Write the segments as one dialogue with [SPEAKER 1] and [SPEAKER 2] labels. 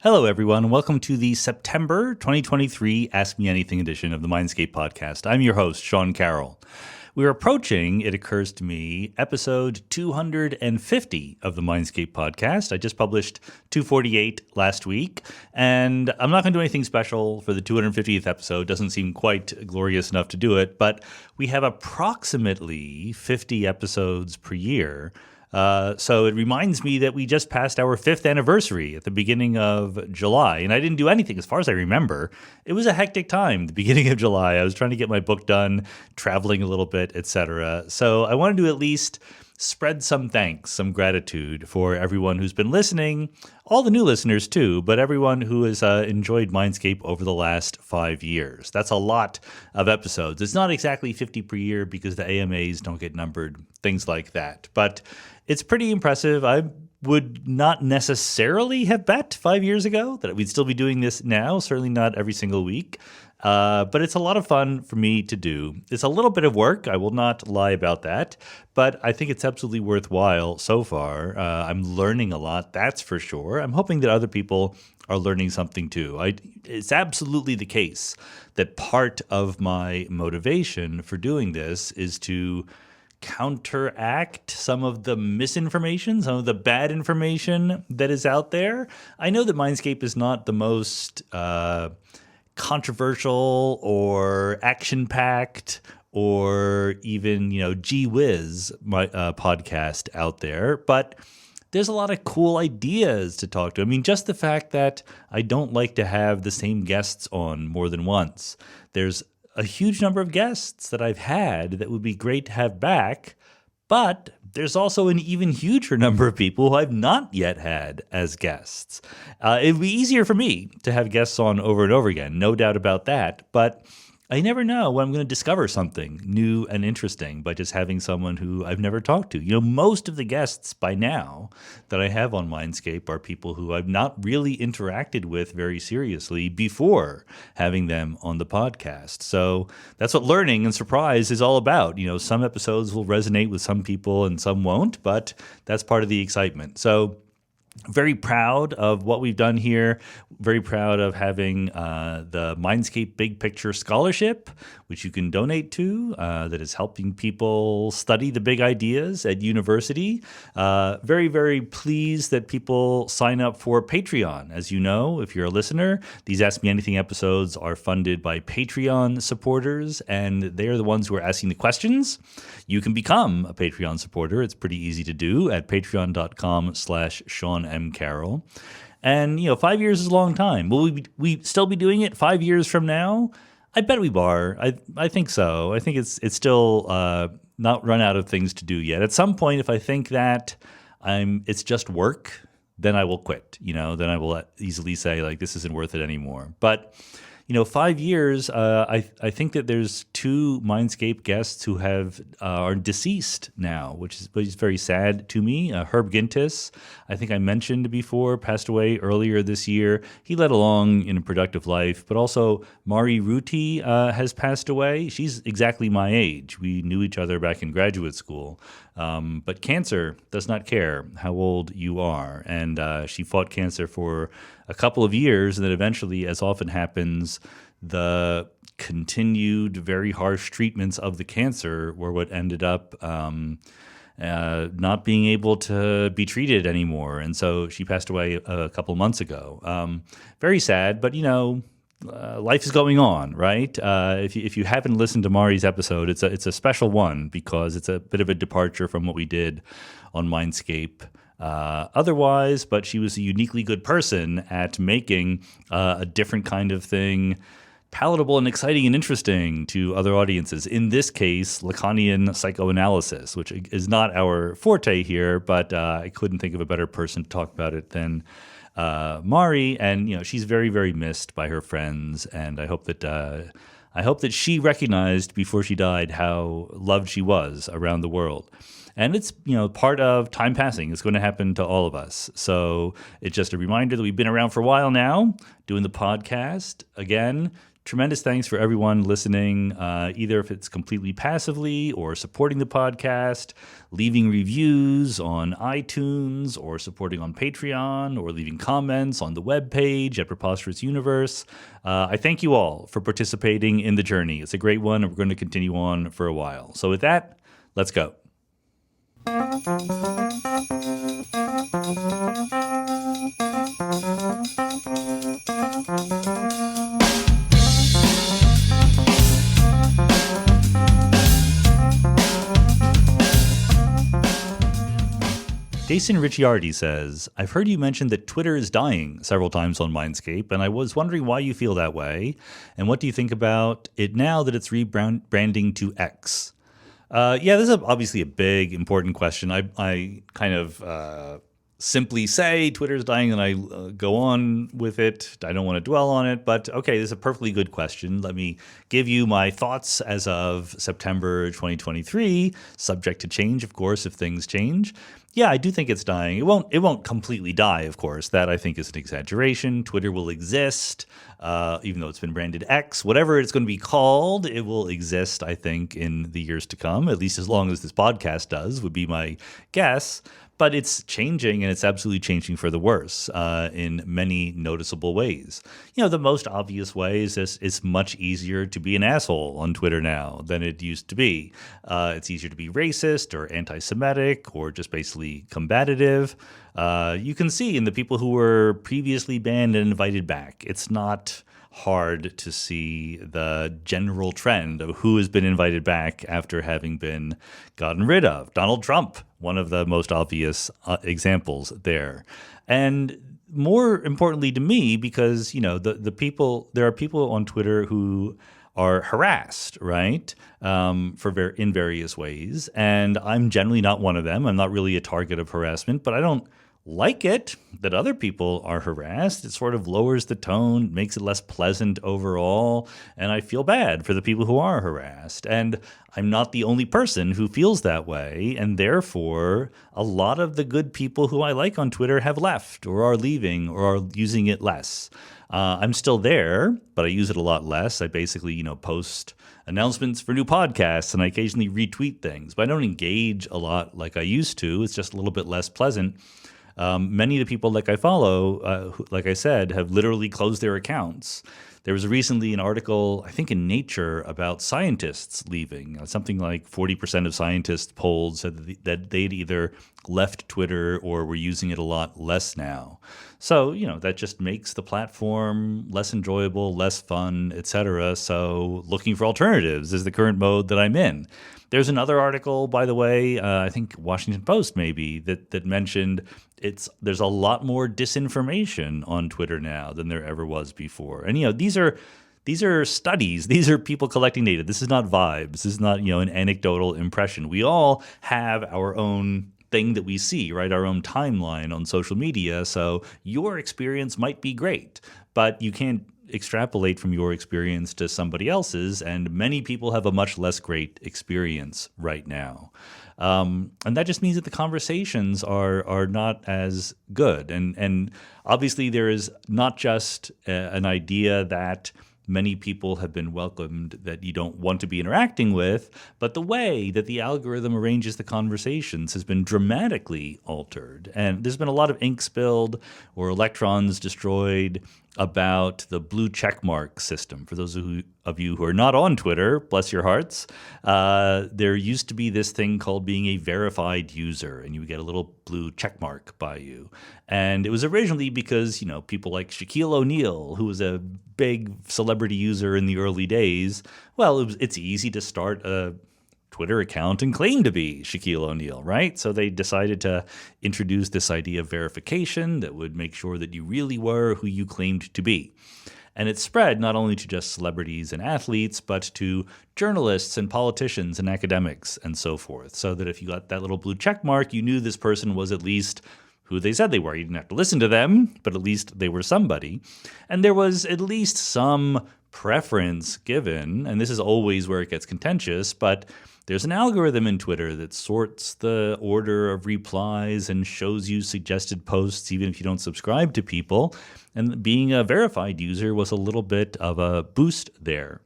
[SPEAKER 1] Hello, everyone. Welcome to the September 2023 Ask Me Anything edition of the Mindscape podcast. I'm your host, Sean Carroll. We're approaching, it occurs to me, episode 250 of the Mindscape podcast. I just published 248 last week, and I'm not going to do anything special for the 250th episode. Doesn't seem quite glorious enough to do it, but we have approximately 50 episodes per year. So it reminds me that we just passed our 5th anniversary at the beginning of July, and I didn't do anything as far as I remember. It was a hectic time, the beginning of July. I was trying to get my book done, traveling a little bit, etc. So I wanted to at least spread some thanks, some gratitude for everyone who's been listening, all the new listeners too, but everyone who has enjoyed Mindscape over the last 5 years. That's a lot of episodes. It's not exactly 50 per year because the AMAs don't get numbered, things like that. But it's pretty impressive. I would not necessarily have bet 5 years ago that we'd still be doing this now, certainly not every single week. But it's a lot of fun for me to do. It's a little bit of work. I will not lie about that. But I think it's absolutely worthwhile so far. I'm learning a lot, that's for sure. I'm hoping that other people are learning something too. It's absolutely the case that part of my motivation for doing this is to counteract some of the misinformation, some of the bad information that is out there. I know that Mindscape is not the most controversial or action-packed or even, gee whiz podcast out there, but there's a lot of cool ideas to talk to. I mean, just the fact that I don't like to have the same guests on more than once. There's a huge number of guests that I've had that would be great to have back, but there's also an even huger number of people who I've not yet had as guests. It'd be easier for me to have guests on over and over again, no doubt about that, but I never know when I'm going to discover something new and interesting by just having someone who I've never talked to. Most of the guests by now that I have on Mindscape are people who I've not really interacted with very seriously before having them on the podcast. So that's what learning and surprise is all about. Some episodes will resonate with some people and some won't, but that's part of the excitement. So very proud of what we've done here. Very proud of having the Mindscape Big Picture Scholarship, which you can donate to, that is helping people study the big ideas at university. Very, very pleased that people sign up for Patreon. As you know, if you're a listener, these Ask Me Anything episodes are funded by Patreon supporters, and they're the ones who are asking the questions. You can become a Patreon supporter. It's pretty easy to do at patreon.com/Sean M. Carroll. And, 5 years is a long time. Will we still be doing it 5 years from now? I bet we are. I think so. I think it's still not run out of things to do yet. At some point, if I think that it's just work, then I will quit. Then I will easily say, this isn't worth it anymore. But 5 years, I think that there's 2 Mindscape guests who are deceased now, which is very sad to me. Herb Gintis, I think I mentioned before, passed away earlier this year. He led a long and productive life, but also Mari Ruti has passed away. She's exactly my age. We knew each other back in graduate school. But cancer does not care how old you are. And she fought cancer for a couple of years, and then eventually, as often happens, the continued very harsh treatments of the cancer were what ended up not being able to be treated anymore. And so she passed away a couple months ago. Very sad, but life is going on, right? If you haven't listened to Mari's episode, it's a special one because it's a bit of a departure from what we did on Mindscape otherwise, but she was a uniquely good person at making a different kind of thing palatable and exciting and interesting to other audiences. In this case, Lacanian psychoanalysis, which is not our forte here, but I couldn't think of a better person to talk about it than Mari. And she's very, very missed by her friends, and I hope that she recognized before she died how loved she was around the world. And it's, part of time passing. It's going to happen to all of us. So it's just a reminder that we've been around for a while now, doing the podcast. Again, tremendous thanks for everyone listening, either if it's completely passively or supporting the podcast, leaving reviews on iTunes or supporting on Patreon or leaving comments on the webpage at Preposterous Universe. I thank you all for participating in the journey. It's a great one, and we're going to continue on for a while. So with that, let's go. Jason Ricciardi says, I've heard you mention that Twitter is dying several times on Mindscape, and I was wondering why you feel that way, and what do you think about it now that it's rebranding to X? Yeah, this is obviously a big, important question. I kind of simply say Twitter's dying and I go on with it. I don't want to dwell on it, but okay, this is a perfectly good question. Let me give you my thoughts as of September 2023, subject to change, of course, if things change. Yeah, I do think it's dying. It won't completely die, of course. That I think is an exaggeration. Twitter will exist, even though it's been branded X. Whatever it's going to be called, it will exist, I think, in the years to come, at least as long as this podcast does, would be my guess. But it's changing, and it's absolutely changing for the worse in many noticeable ways. You know, the most obvious way is this: it's much easier to be an asshole on Twitter now than it used to be. It's easier to be racist or anti-Semitic or just basically combative. You can see in the people who were previously banned and invited back. It's not hard to see the general trend of who has been invited back after having been gotten rid of. Donald Trump, one of the most obvious examples there. And more importantly to me, because, you know, there are people on Twitter who are harassed, right, in various ways. And I'm generally not one of them. I'm not really a target of harassment, but I don't like it that other people are harassed. It sort of lowers the tone, makes it less pleasant overall, and I feel bad for the people who are harassed. And I'm not the only person who feels that way, and therefore a lot of the good people who I like on Twitter have left or are leaving or are using it less. I'm still there, but I use it a lot less. I basically, post announcements for new podcasts, and I occasionally retweet things, but I don't engage a lot like I used to. It's just a little bit less pleasant. Many of the people like I follow, like I said, have literally closed their accounts. There was recently an article, I think in Nature, about scientists leaving. Something like 40% of scientists polled said that they'd either left Twitter or were using it a lot less now. So, that just makes the platform less enjoyable, less fun, etc. So looking for alternatives is the current mode that I'm in. There's another article, by the way, I think Washington Post maybe, that mentioned there's a lot more disinformation on Twitter now than there ever was before. And these are studies. These are people collecting data. This is not vibes. This is not an anecdotal impression. We all have our own thing that we see, right? Our own timeline on social media. So your experience might be great, but you can't extrapolate from your experience to somebody else's, and many people have a much less great experience right now. And that just means that the conversations are not as good. And obviously there is not just an idea that many people have been welcomed that you don't want to be interacting with, but the way that the algorithm arranges the conversations has been dramatically altered. And there's been a lot of ink spilled or electrons destroyed about the blue checkmark system. For those of you who are not on Twitter, bless your hearts, there used to be this thing called being a verified user, and you would get a little blue checkmark by you. And it was originally because, people like Shaquille O'Neal, who was a big celebrity user in the early days, well, it's easy to start a Twitter account and claim to be Shaquille O'Neal, right? So they decided to introduce this idea of verification that would make sure that you really were who you claimed to be. And it spread not only to just celebrities and athletes, but to journalists and politicians and academics and so forth. So that if you got that little blue check mark, you knew this person was at least who they said they were. You didn't have to listen to them, but at least they were somebody. And there was at least some preference given, and this is always where it gets contentious, but there's an algorithm in Twitter that sorts the order of replies and shows you suggested posts even if you don't subscribe to people. And being a verified user was a little bit of a boost there.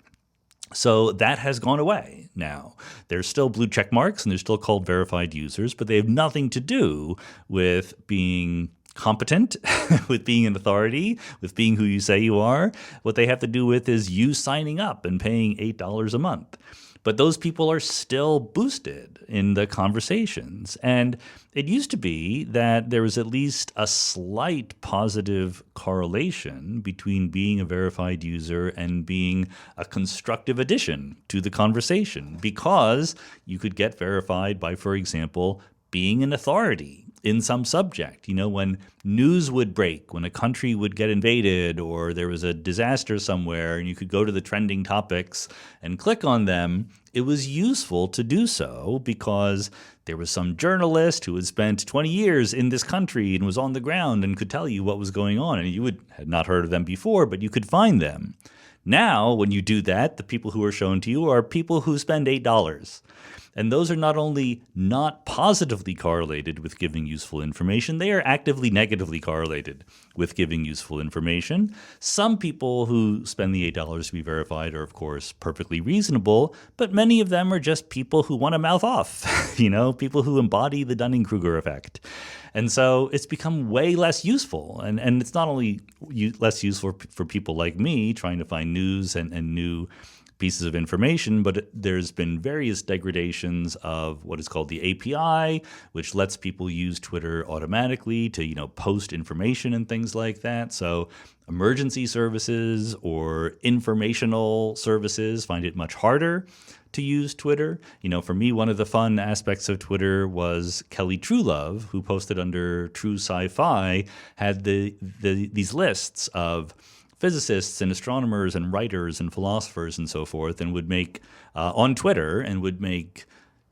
[SPEAKER 1] So that has gone away now. There's still blue check marks and they're still called verified users, but they have nothing to do with being competent, with being an authority, with being who you say you are. What they have to do with is you signing up and paying $8 a month. But those people are still boosted in the conversations. And it used to be that there was at least a slight positive correlation between being a verified user and being a constructive addition to the conversation, because you could get verified by, for example, being an authority in some subject. You know, when news would break, when a country would get invaded or there was a disaster somewhere and you could go to the trending topics and click on them, it was useful to do so because there was some journalist who had spent 20 years in this country and was on the ground and could tell you what was going on. And you had not heard of them before, but you could find them. Now, when you do that, the people who are shown to you are people who spend $8. And those are not only not positively correlated with giving useful information, they are actively negatively correlated with giving useful information. Some people who spend the $8 to be verified are, of course, perfectly reasonable, but many of them are just people who want to mouth off, people who embody the Dunning-Kruger effect. And so it's become way less useful. And it's not only less useful for people like me trying to find news and new pieces of information, but there's been various degradations of what is called the API, which lets people use Twitter automatically to, post information and things like that. So emergency services or informational services find it much harder to use Twitter. For me, one of the fun aspects of Twitter was Kelly Truelove, who posted under True Sci-Fi, had these lists of physicists and astronomers and writers and philosophers and so forth, and would make on Twitter and would make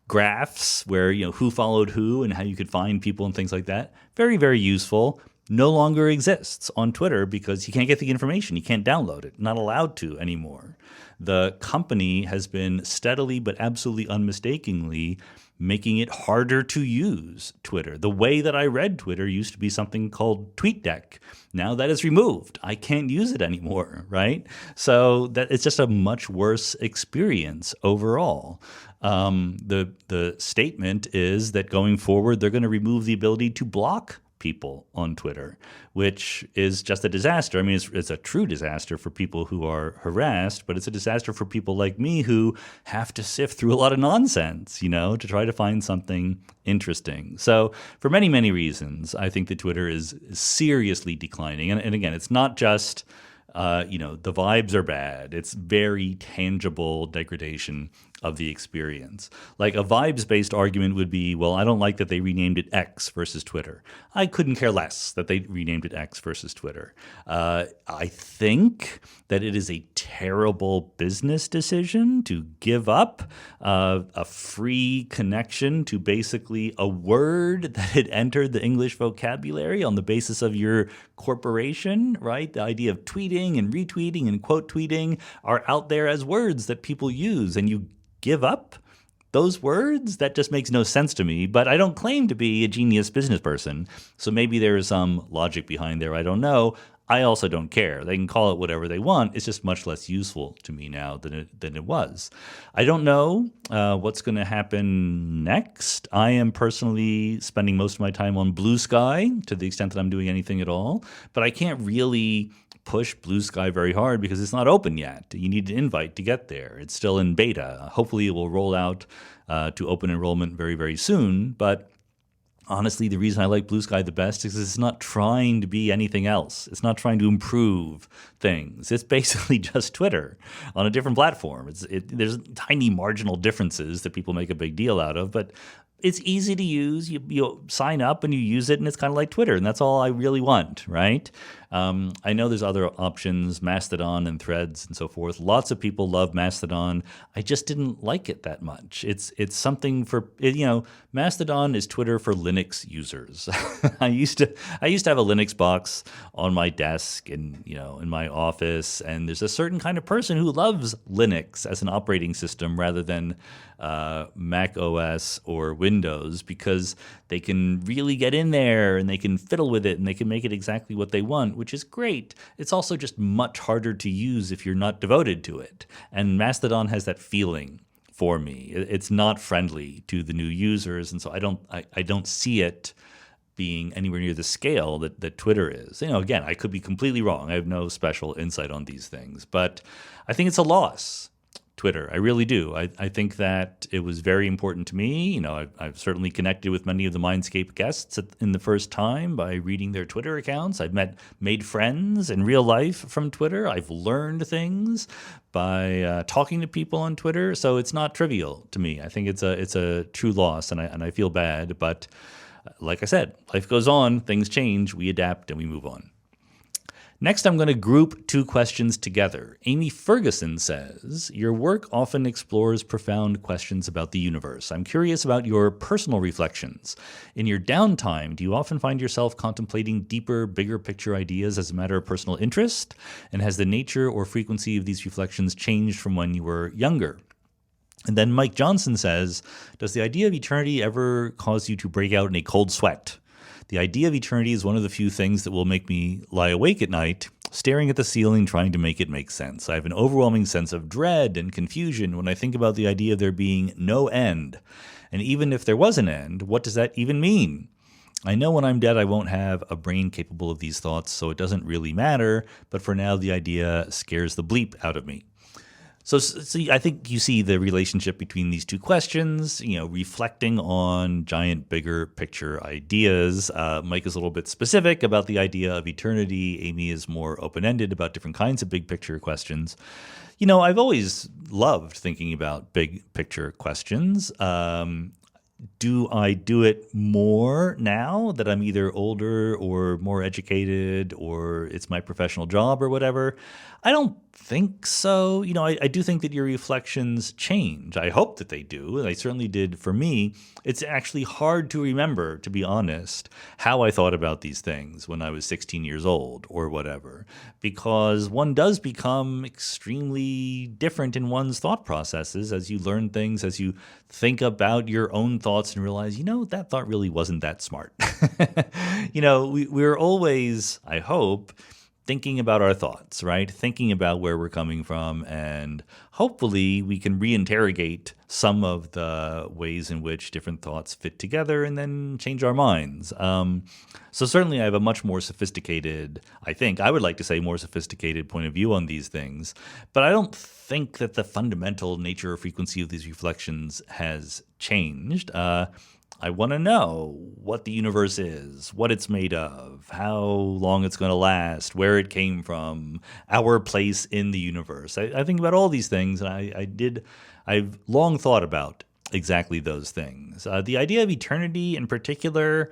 [SPEAKER 1] graphs where who followed who and how you could find people and things like that. Very, very useful. No longer exists on Twitter because you can't get the information. You can't download it. Not allowed to anymore. The company has been steadily but absolutely unmistakably making it harder to use Twitter. The way that I read Twitter used to be something called TweetDeck. Now that is removed. I can't use it anymore, right? So that it's just a much worse experience overall. The statement is that going forward, they're going to remove the ability to block people on Twitter, which is just a disaster. I mean, it's a true disaster for people who are harassed, but it's a disaster for people like me who have to sift through a lot of nonsense, to try to find something interesting. So for many, many reasons, I think that Twitter is seriously declining. And again, it's not just the vibes are bad. It's very tangible degradation of the experience. Like a vibes-based argument would be, well, I don't like that they renamed it X versus Twitter. I couldn't care less that they renamed it X versus Twitter. I think that it is a terrible business decision to give up a free connection to basically a word that had entered the English vocabulary on the basis of your corporation, right? The idea of tweeting and retweeting and quote tweeting are out there as words that people use, and you give up those words? That just makes no sense to me, but I don't claim to be a genius business person, so maybe there is some logic behind there. I don't know. I also don't care. They can call it whatever they want. It's just much less useful to me now than it was. I don't know what's going to happen next. I am personally spending most of my time on Blue Sky to the extent that I'm doing anything at all, but I can't really push Blue Sky very hard because it's not open yet. You need an invite to get there. It's still in beta. Hopefully it will roll out to open enrollment very, very soon, but honestly, the reason I like Blue Sky the best is it's not trying to be anything else. It's not trying to improve things. It's basically just Twitter on a different platform. There's tiny marginal differences that people make a big deal out of, but it's easy to use. You sign up and you use it, and it's kind of like Twitter, and that's all I really want, right? I know there's other options, Mastodon and Threads and so forth. Lots of people love Mastodon. I just didn't like it that much. It's something for, Mastodon is Twitter for Linux users. I used to have a Linux box on my desk and in my office, and there's a certain kind of person who loves Linux as an operating system rather than Mac OS or Windows, because they can really get in there and they can fiddle with it and they can make it exactly what they want, which is great. It's also just much harder to use if you're not devoted to it. And Mastodon has that feeling for me. It's not friendly to the new users, and so I don't see it being anywhere near the scale that Twitter is. Again, I could be completely wrong. I have no special insight on these things, but I think it's a loss, Twitter. I really do. I think that it was very important to me. I've certainly connected with many of the Mindscape guests in the first time by reading their Twitter accounts. I've made friends in real life from Twitter. I've learned things by talking to people on Twitter. So it's not trivial to me. I think it's a true loss, and I feel bad. But like I said, life goes on, things change, we adapt, and we move on. Next, I'm going to group two questions together. Amy Ferguson says, your work often explores profound questions about the universe. I'm curious about your personal reflections. In your downtime, do you often find yourself contemplating deeper, bigger picture ideas as a matter of personal interest? And has the nature or frequency of these reflections changed from when you were younger? And then Mike Johnson says, does the idea of eternity ever cause you to break out in a cold sweat? The idea of eternity is one of the few things that will make me lie awake at night, staring at the ceiling, trying to make it make sense. I have an overwhelming sense of dread and confusion when I think about the idea of there being no end. And even if there was an end, what does that even mean? I know when I'm dead I won't have a brain capable of these thoughts, so it doesn't really matter, but for now the idea scares the bleep out of me. So I think you see the relationship between these two questions, reflecting on giant, bigger picture ideas. Mike is a little bit specific about the idea of eternity. Amy is more open-ended about different kinds of big picture questions. I've always loved thinking about big picture questions. Do I do it more now that I'm either older or more educated or it's my professional job or whatever? I don't think so. I do think that your reflections change. I hope that they do. They certainly did for me. It's actually hard to remember, to be honest, how I thought about these things when I was 16 years old or whatever, because one does become extremely different in one's thought processes as you learn things, as you think about your own thoughts and realize, that thought really wasn't that smart. We're always, I hope, thinking about our thoughts, right? Thinking about where we're coming from, and hopefully we can reinterrogate some of the ways in which different thoughts fit together and then change our minds. So certainly I have a much more sophisticated, I would like to say more sophisticated point of view on these things, but I don't think that the fundamental nature or frequency of these reflections has changed. I want to know what the universe is, what it's made of, how long it's going to last, where it came from, our place in the universe. I think about all these things, and I've long thought about exactly those things. The idea of eternity in particular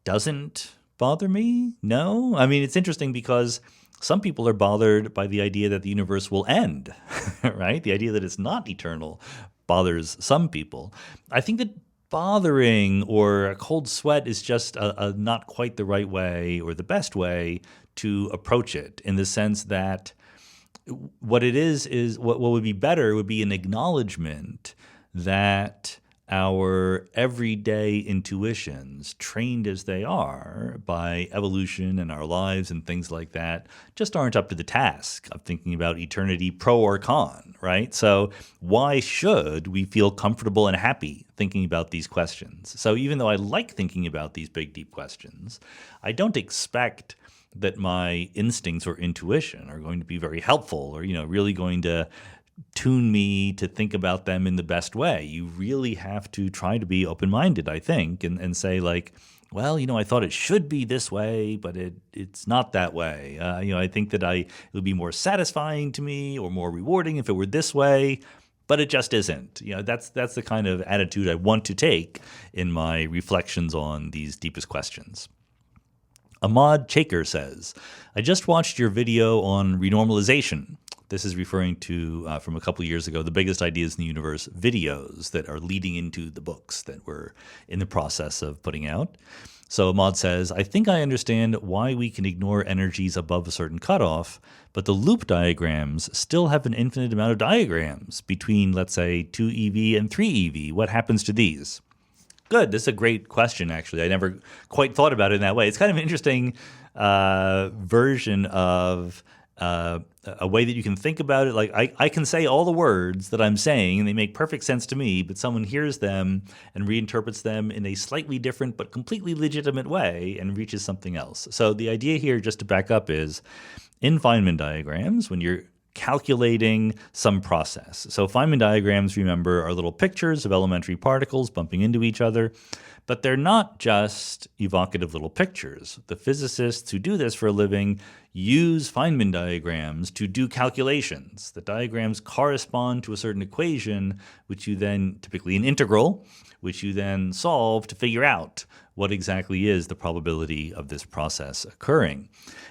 [SPEAKER 1] doesn't bother me, no. I mean, it's interesting because some people are bothered by the idea that the universe will end, right? The idea that it's not eternal bothers some people. I think that bothering or a cold sweat is just a not quite the right way or the best way to approach it, in the sense that what it is what would be better would be an acknowledgement that our everyday intuitions, trained as they are by evolution and our lives and things like that, just aren't up to the task of thinking about eternity pro or con, right? So why should we feel comfortable and happy thinking about these questions? So even though I like thinking about these big, deep questions, I don't expect that my instincts or intuition are going to be very helpful or, really going to tune me to think about them in the best way. You really have to try to be open-minded, I think, and say like, well, I thought it should be this way, but it's not that way. I think that it would be more satisfying to me or more rewarding if it were this way, but it just isn't. That's the kind of attitude I want to take in my reflections on these deepest questions. Ahmad Chaker says, I just watched your video on renormalization. This is referring to, from a couple of years ago, the biggest ideas in the universe videos that are leading into the books that we're in the process of putting out. So Ahmad says, I think I understand why we can ignore energies above a certain cutoff, but the loop diagrams still have an infinite amount of diagrams between, let's say, 2 EV and 3 EV. What happens to these? Good. This is a great question, actually. I never quite thought about it in that way. It's kind of an interesting version of a way that you can think about it. Like I can say all the words that I'm saying, and they make perfect sense to me, but someone hears them and reinterprets them in a slightly different but completely legitimate way and reaches something else. So the idea here, just to back up, is in Feynman diagrams, when you're calculating some process. So Feynman diagrams, remember, are little pictures of elementary particles bumping into each other, but they're not just evocative little pictures. The physicists who do this for a living use Feynman diagrams to do calculations. The diagrams correspond to a certain equation, which you then, typically an integral, which you then solve to figure out what exactly is the probability of this process occurring.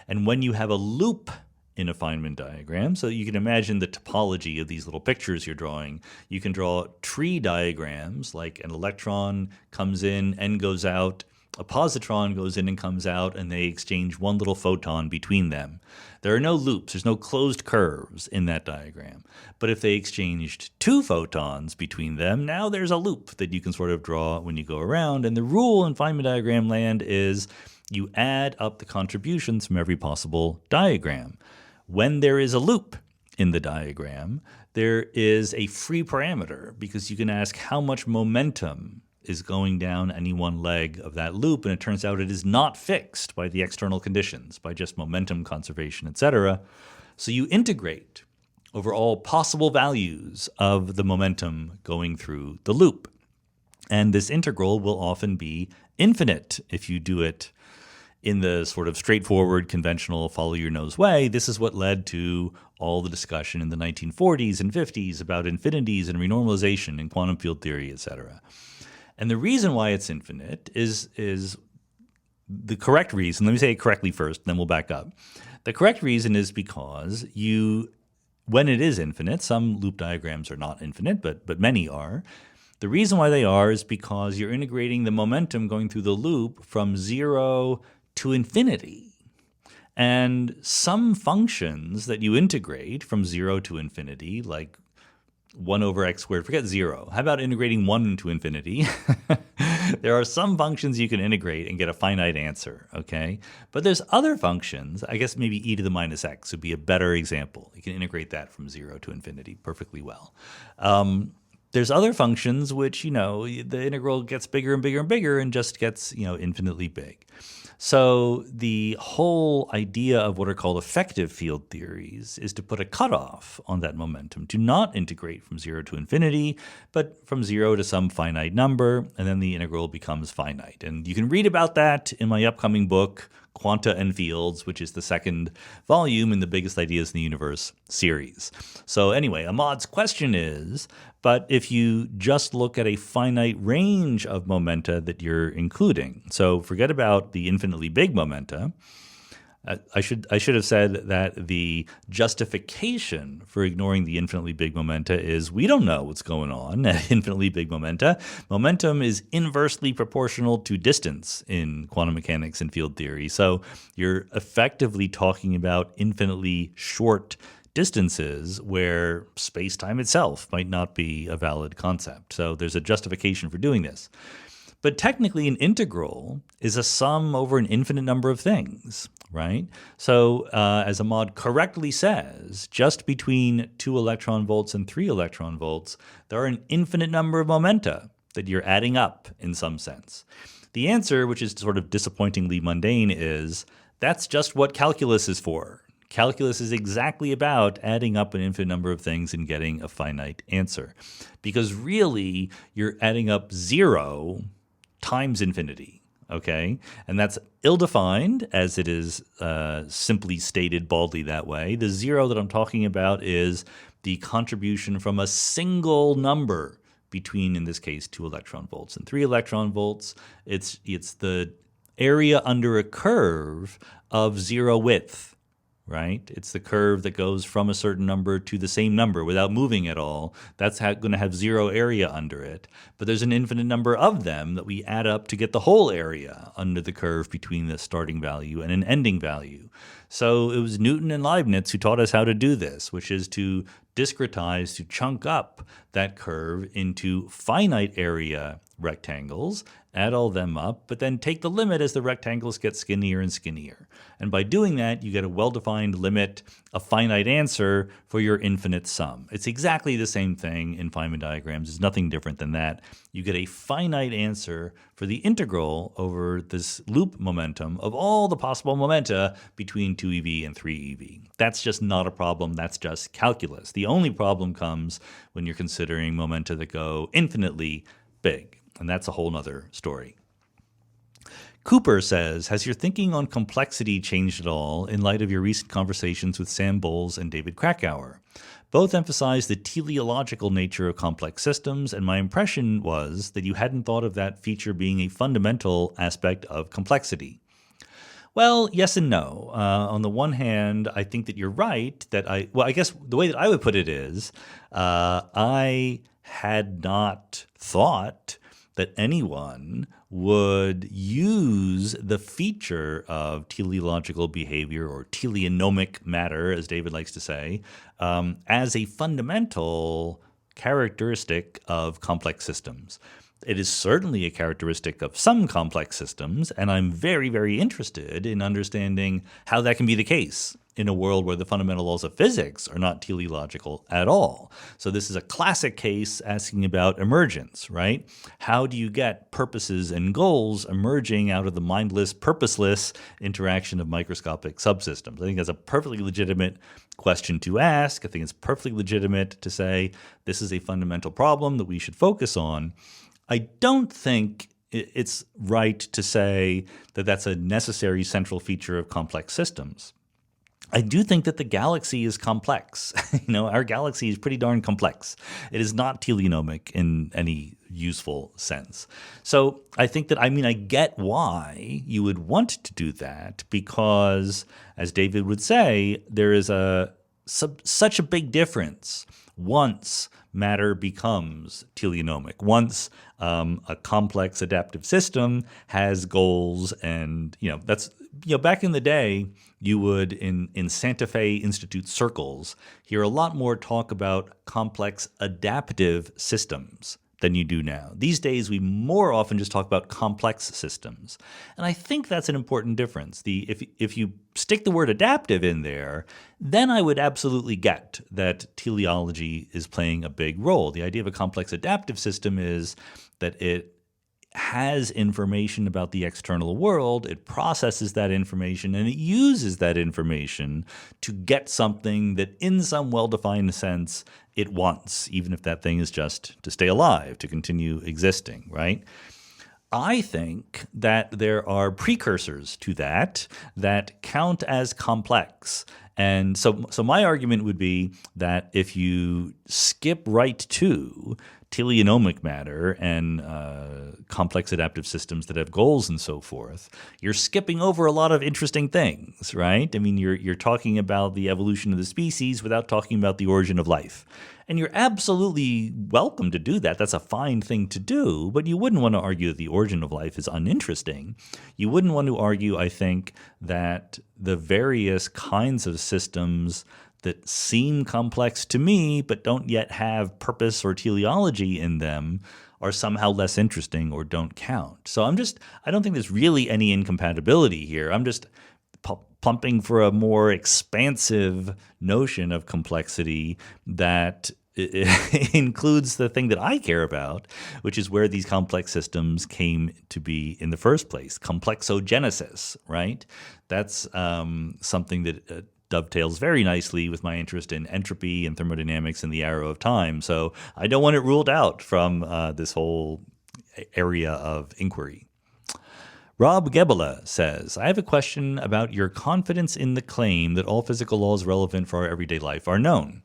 [SPEAKER 1] And when you have a loop in a Feynman diagram, so you can imagine the topology of these little pictures you're drawing. You can draw tree diagrams, like an electron comes in and goes out, a positron goes in and comes out, and they exchange one little photon between them. There are no loops, there's no closed curves in that diagram. But if they exchanged 2 photons between them, now there's a loop that you can sort of draw when you go around. And the rule in Feynman diagram land is you add up the contributions from every possible diagram. When there is a loop in the diagram, there is a free parameter because you can ask how much momentum is going down any one leg of that loop, and it turns out it is not fixed by the external conditions, by just momentum conservation, etc. So you integrate over all possible values of the momentum going through the loop. And this integral will often be infinite if you do it in the sort of straightforward, conventional, follow-your-nose way. This is what led to all the discussion in the 1940s and 50s about infinities and renormalization and quantum field theory, etc. And the reason why it's infinite is the correct reason. Let me say it correctly first, then we'll back up. The correct reason is because when it is infinite, some loop diagrams are not infinite, but many are. The reason why they are is because you're integrating the momentum going through the loop from 0 to infinity. And some functions that you integrate from 0 to infinity, like 1 over x squared, forget 0. How about integrating 1 to infinity? There are some functions you can integrate and get a finite answer, okay? But there's other functions, I guess maybe e to the minus x would be a better example. You can integrate that from 0 to infinity perfectly well. There's other functions which, the integral gets bigger and bigger and bigger and just gets, infinitely big. So the whole idea of what are called effective field theories is to put a cutoff on that momentum, to not integrate from 0 to infinity, but from 0 to some finite number, and then the integral becomes finite. And you can read about that in my upcoming book, Quanta and Fields, which is the second volume in the Biggest Ideas in the Universe series. So anyway, Ahmad's question is, but if you just look at a finite range of momenta that you're including, so forget about the infinitely big momenta. I should have said that the justification for ignoring the infinitely big momenta is we don't know what's going on at infinitely big momenta. Momentum is inversely proportional to distance in quantum mechanics and field theory. So you're effectively talking about infinitely short distances where space-time itself might not be a valid concept. So there's a justification for doing this. But technically, an integral is a sum over an infinite number of things, right? So as Ahmad correctly says, just between 2 electron volts and 3 electron volts, there are an infinite number of momenta that you're adding up in some sense. The answer, which is sort of disappointingly mundane, is that's just what calculus is for. Calculus is exactly about adding up an infinite number of things and getting a finite answer. Because really, you're adding up 0 times infinity, okay? And that's ill-defined, as it is simply stated baldly that way. The 0 that I'm talking about is the contribution from a single number between, in this case, 2 electron volts and 3 electron volts. It's the area under a curve of zero width. Right? It's the curve that goes from a certain number to the same number without moving at all. That's going to have zero area under it. But there's an infinite number of them that we add up to get the whole area under the curve between the starting value and an ending value. So it was Newton and Leibniz who taught us how to do this, which is to discretize, to chunk up that curve into finite area rectangles, add all them up, but then take the limit as the rectangles get skinnier and skinnier. And by doing that, you get a well-defined limit, a finite answer for your infinite sum. It's exactly the same thing in Feynman diagrams. It's nothing different than that. You get a finite answer for the integral over this loop momentum of all the possible momenta between 2eV and 3eV. That's just not a problem. That's just calculus. The only problem comes when you're considering momenta that go infinitely big. And that's a whole nother story. Cooper says, has your thinking on complexity changed at all in light of your recent conversations with Sam Bowles and David Krakauer? Both emphasize the teleological nature of complex systems, and my impression was that you hadn't thought of that feature being a fundamental aspect of complexity. Well, yes and no. On the one hand, I think that you're right that I guess the way that I would put it is I had not thought that anyone would use the feature of teleological behavior or teleonomic matter, as David likes to say, as a fundamental characteristic of complex systems. It is certainly a characteristic of some complex systems, and I'm very, very interested in understanding how that can be the case in a world where the fundamental laws of physics are not teleological at all. So this is a classic case asking about emergence, right? How do you get purposes and goals emerging out of the mindless, purposeless interaction of microscopic subsystems? I think that's a perfectly legitimate question to ask. I think it's perfectly legitimate to say this is a fundamental problem that we should focus on. I don't think it's right to say that that's a necessary central feature of complex systems. I do think that the galaxy is complex. Our galaxy is pretty darn complex. It is not teleonomic in any useful sense. So I think that, I get why you would want to do that because, as David would say, there is such a big difference once matter becomes teleonomic. Once a complex adaptive system has goals and, that's, back in the day, you would, in Santa Fe Institute circles, hear a lot more talk about complex adaptive systems than you do now. These days, we more often just talk about complex systems. And I think that's an important difference. If you stick the word adaptive in there, then I would absolutely get that teleology is playing a big role. The idea of a complex adaptive system is that it has information about the external world, it processes that information, and it uses that information to get something that in some well-defined sense it wants, even if that thing is just to stay alive, to continue existing, right? I think that there are precursors to that count as complex. And so my argument would be that if you skip right to teleonomic matter and complex adaptive systems that have goals and so forth, you're skipping over a lot of interesting things, right? You're talking about the evolution of the species without talking about the origin of life. And you're absolutely welcome to do that. That's a fine thing to do, but you wouldn't want to argue that the origin of life is uninteresting. You wouldn't want to argue, I think, that the various kinds of systems that seem complex to me but don't yet have purpose or teleology in them are somehow less interesting or don't count. So I don't think there's really any incompatibility here. I'm just pumping for a more expansive notion of complexity that includes the thing that I care about, which is where these complex systems came to be in the first place, complexogenesis, right? That's something that dovetails very nicely with my interest in entropy and thermodynamics and the arrow of time. So I don't want it ruled out from this whole area of inquiry. Rob Gebele says, I have a question about your confidence in the claim that all physical laws relevant for our everyday life are known.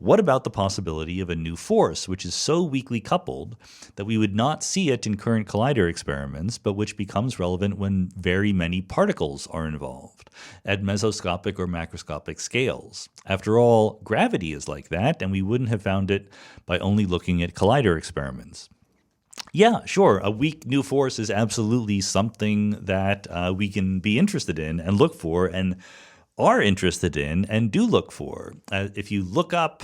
[SPEAKER 1] What about the possibility of a new force, which is so weakly coupled that we would not see it in current collider experiments, but which becomes relevant when very many particles are involved at mesoscopic or macroscopic scales? After all, gravity is like that, and we wouldn't have found it by only looking at collider experiments. Yeah, sure. A weak new force is absolutely something that we can be interested in and look for and are interested in and do look for. If you look up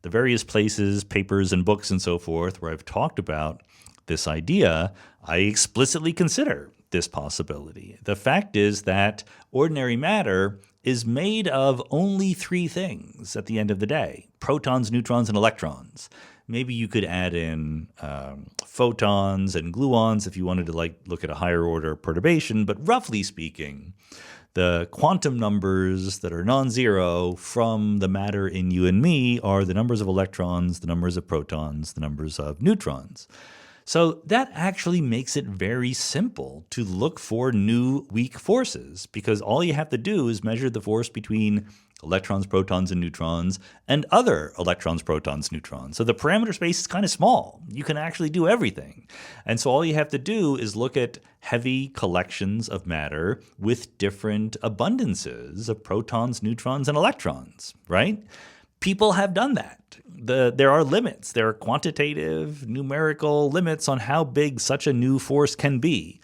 [SPEAKER 1] the various places, papers, and books and so forth where I've talked about this idea, I explicitly consider this possibility. The fact is that ordinary matter is made of only three things at the end of the day: protons, neutrons, and electrons. Maybe you could add in photons and gluons if you wanted to look at a higher order perturbation, but roughly speaking, the quantum numbers that are non-zero from the matter in you and me are the numbers of electrons, the numbers of protons, the numbers of neutrons. So that actually makes it very simple to look for new weak forces, because all you have to do is measure the force between electrons, protons, and neutrons, and other electrons, protons, neutrons. So the parameter space is kind of small. You can actually do everything. And so all you have to do is look at heavy collections of matter with different abundances of protons, neutrons, and electrons, right? People have done that. There are limits. There are quantitative, numerical limits on how big such a new force can be.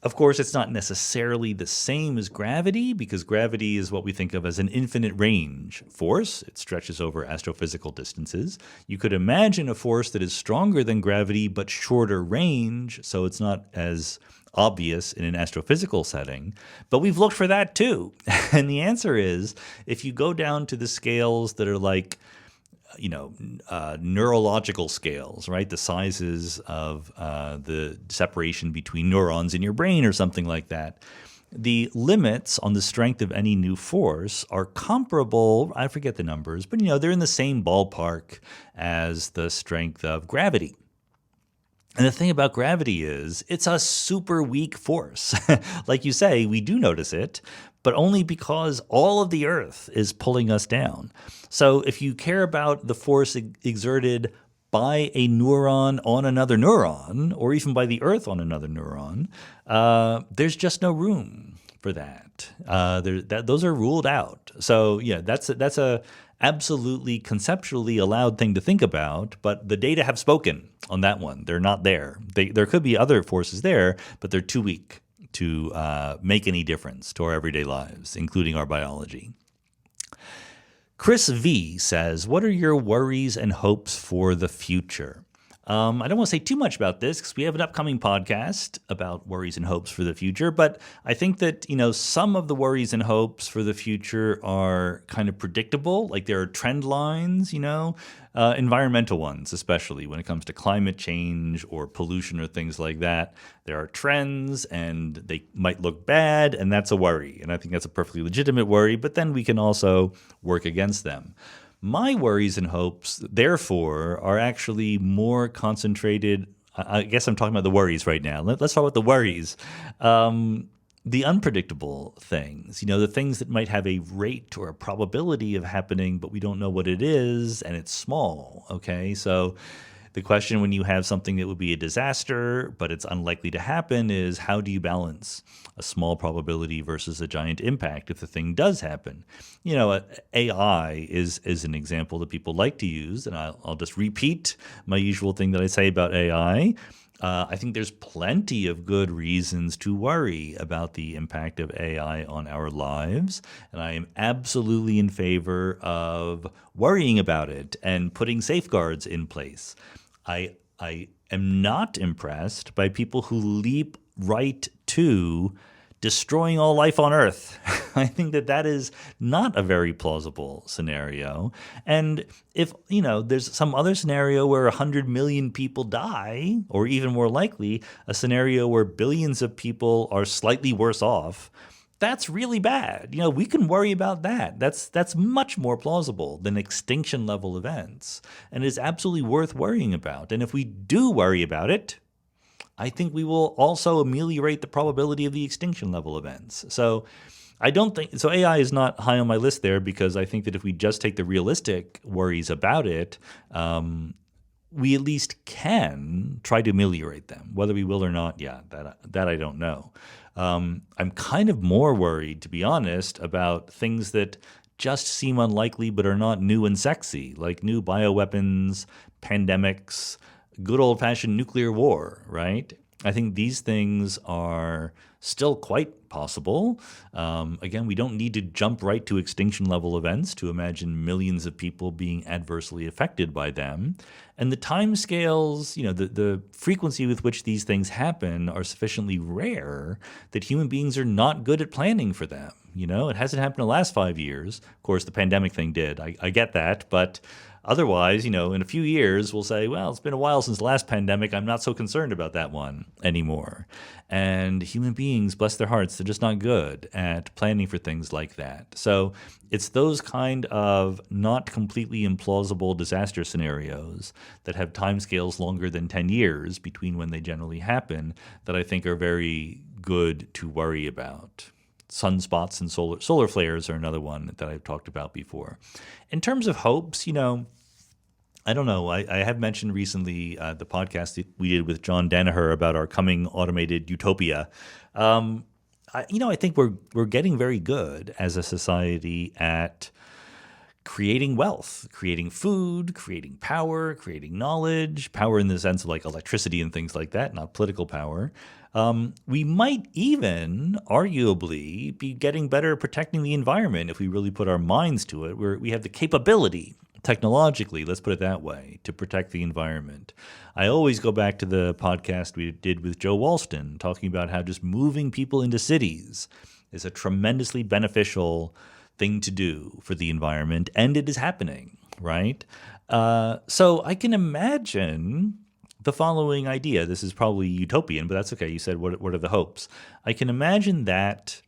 [SPEAKER 1] Of course, it's not necessarily the same as gravity, because gravity is what we think of as an infinite range force. It stretches over astrophysical distances. You could imagine a force that is stronger than gravity but shorter range, so it's not as obvious in an astrophysical setting. But we've looked for that too. And the answer is, if you go down to the scales that are like neurological scales, right? The sizes of the separation between neurons in your brain or something like that. The limits on the strength of any new force are comparable, I forget the numbers, but they're in the same ballpark as the strength of gravity. And the thing about gravity is it's a super weak force. Like you say, we do notice it, but only because all of the Earth is pulling us down. So if you care about the force exerted by a neuron on another neuron, or even by the Earth on another neuron, there's just no room for that. Those are ruled out. So yeah, that's a absolutely conceptually allowed thing to think about, but the data have spoken on that one. They're not there. There could be other forces there, but they're too weak to make any difference to our everyday lives, including our biology. Chris V says, what are your worries and hopes for the future? I don't want to say too much about this because we have an upcoming podcast about worries and hopes for the future, but I think that, some of the worries and hopes for the future are kind of predictable. Like there are trend lines, environmental ones, especially when it comes to climate change or pollution or things like that. There are trends and they might look bad, and that's a worry. And I think that's a perfectly legitimate worry, but then we can also work against them. My worries and hopes, therefore, are actually more concentrated. I guess I'm talking about the worries right now. Let's talk about the worries. The unpredictable things, the things that might have a rate or a probability of happening, but we don't know what it is, and it's small, okay? So the question when you have something that would be a disaster, but it's unlikely to happen, is how do you balance a small probability versus a giant impact if the thing does happen? AI is an example that people like to use, and I'll just repeat my usual thing that I say about AI. I think there's plenty of good reasons to worry about the impact of AI on our lives, and I am absolutely in favor of worrying about it and putting safeguards in place. I am not impressed by people who leap right to destroying all life on Earth. I think that is not a very plausible scenario. And if, there's some other scenario where 100 million people die, or even more likely, a scenario where billions of people are slightly worse off, that's really bad. We can worry about that. That's much more plausible than extinction level events, and is absolutely worth worrying about. And if we do worry about it, I think we will also ameliorate the probability of the extinction level events. So I don't think so. AI is not high on my list there because I think that if we just take the realistic worries about it, we at least can try to ameliorate them. Whether we will or not, yeah, that I don't know. I'm kind of more worried, to be honest, about things that just seem unlikely but are not new and sexy, like new bioweapons, pandemics, good old-fashioned nuclear war, right? I think these things are still quite possible. Again, we don't need to jump right to extinction level events to imagine millions of people being adversely affected by them. And the timescales, the frequency with which these things happen are sufficiently rare that human beings are not good at planning for them. It hasn't happened in the last 5 years. Of course, the pandemic thing did. I get that, but otherwise, in a few years, we'll say, well, it's been a while since the last pandemic. I'm not so concerned about that one anymore. And human beings, bless their hearts, they're just not good at planning for things like that. So it's those kind of not completely implausible disaster scenarios that have timescales longer than 10 years between when they generally happen that I think are very good to worry about. Sunspots and solar flares are another one that I've talked about before. In terms of hopes, I don't know. I have mentioned recently the podcast that we did with John Danaher about our coming automated Utopia. I think we're getting very good as a society at creating wealth, creating food, creating power, creating knowledge, power in the sense of like electricity and things like that, not political power. We might even arguably be getting better at protecting the environment if we really put our minds to it. We have the capability technologically, let's put it that way, to protect the environment. I always go back to the podcast we did with Joe Walston, talking about how just moving people into cities is a tremendously beneficial thing to do for the environment, and it is happening, right? So I can imagine the following idea. This is probably utopian, but that's okay. You said, what are the hopes? I can imagine that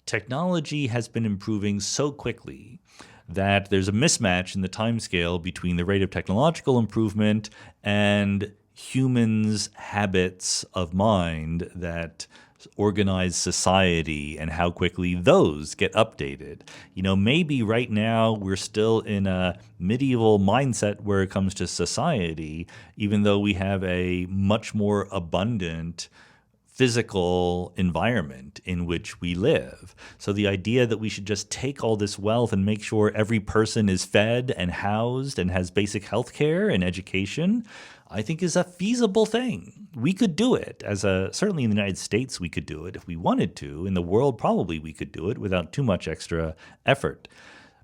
[SPEAKER 1] technology has been improving so quickly that there's a mismatch in the timescale between the rate of technological improvement and humans' habits of mind that organize society and how quickly those get updated. Maybe right now we're still in a medieval mindset where it comes to society, even though we have a much more abundant physical environment in which we live. So the idea that we should just take all this wealth and make sure every person is fed and housed and has basic health care and education, I think is a feasible thing. We could do it certainly in the United States, we could do it if we wanted to. In the world, probably we could do it without too much extra effort.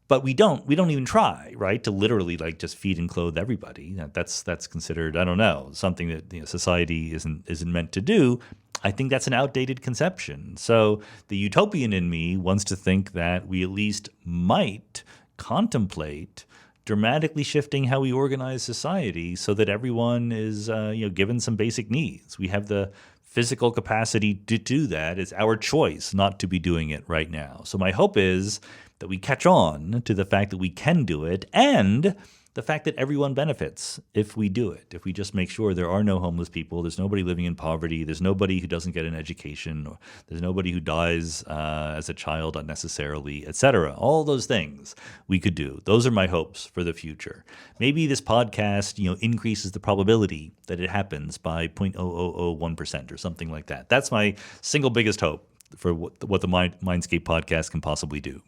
[SPEAKER 1] But we don't even try, right, to literally like just feed and clothe everybody. That's considered, I don't know, something that society isn't meant to do. I think that's an outdated conception. So the utopian in me wants to think that we at least might contemplate dramatically shifting how we organize society so that everyone is given some basic needs. We have the physical capacity to do that. It's our choice not to be doing it right now. So my hope is that we catch on to the fact that we can do it and the fact that everyone benefits if we do it. If we just make sure there are no homeless people, there's nobody living in poverty, there's nobody who doesn't get an education, or there's nobody who dies as a child unnecessarily, etc. All those things we could do. Those are my hopes for the future. Maybe this podcast, increases the probability that it happens by 0.0001% or something like that. That's my single biggest hope for what the Mindscape podcast can possibly do.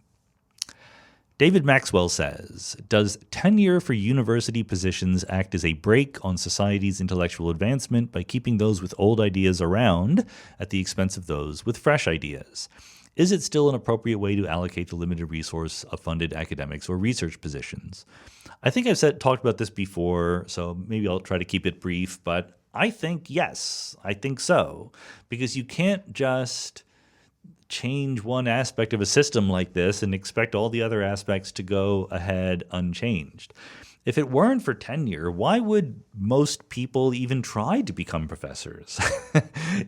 [SPEAKER 1] David Maxwell says, does tenure for university positions act as a brake on society's intellectual advancement by keeping those with old ideas around at the expense of those with fresh ideas? Is it still an appropriate way to allocate the limited resource of funded academics or research positions? I think I've talked about this before, so maybe I'll try to keep it brief, but I think yes, I think so, because you can't just change one aspect of a system like this and expect all the other aspects to go ahead unchanged. If it weren't for tenure, why would most people even try to become professors?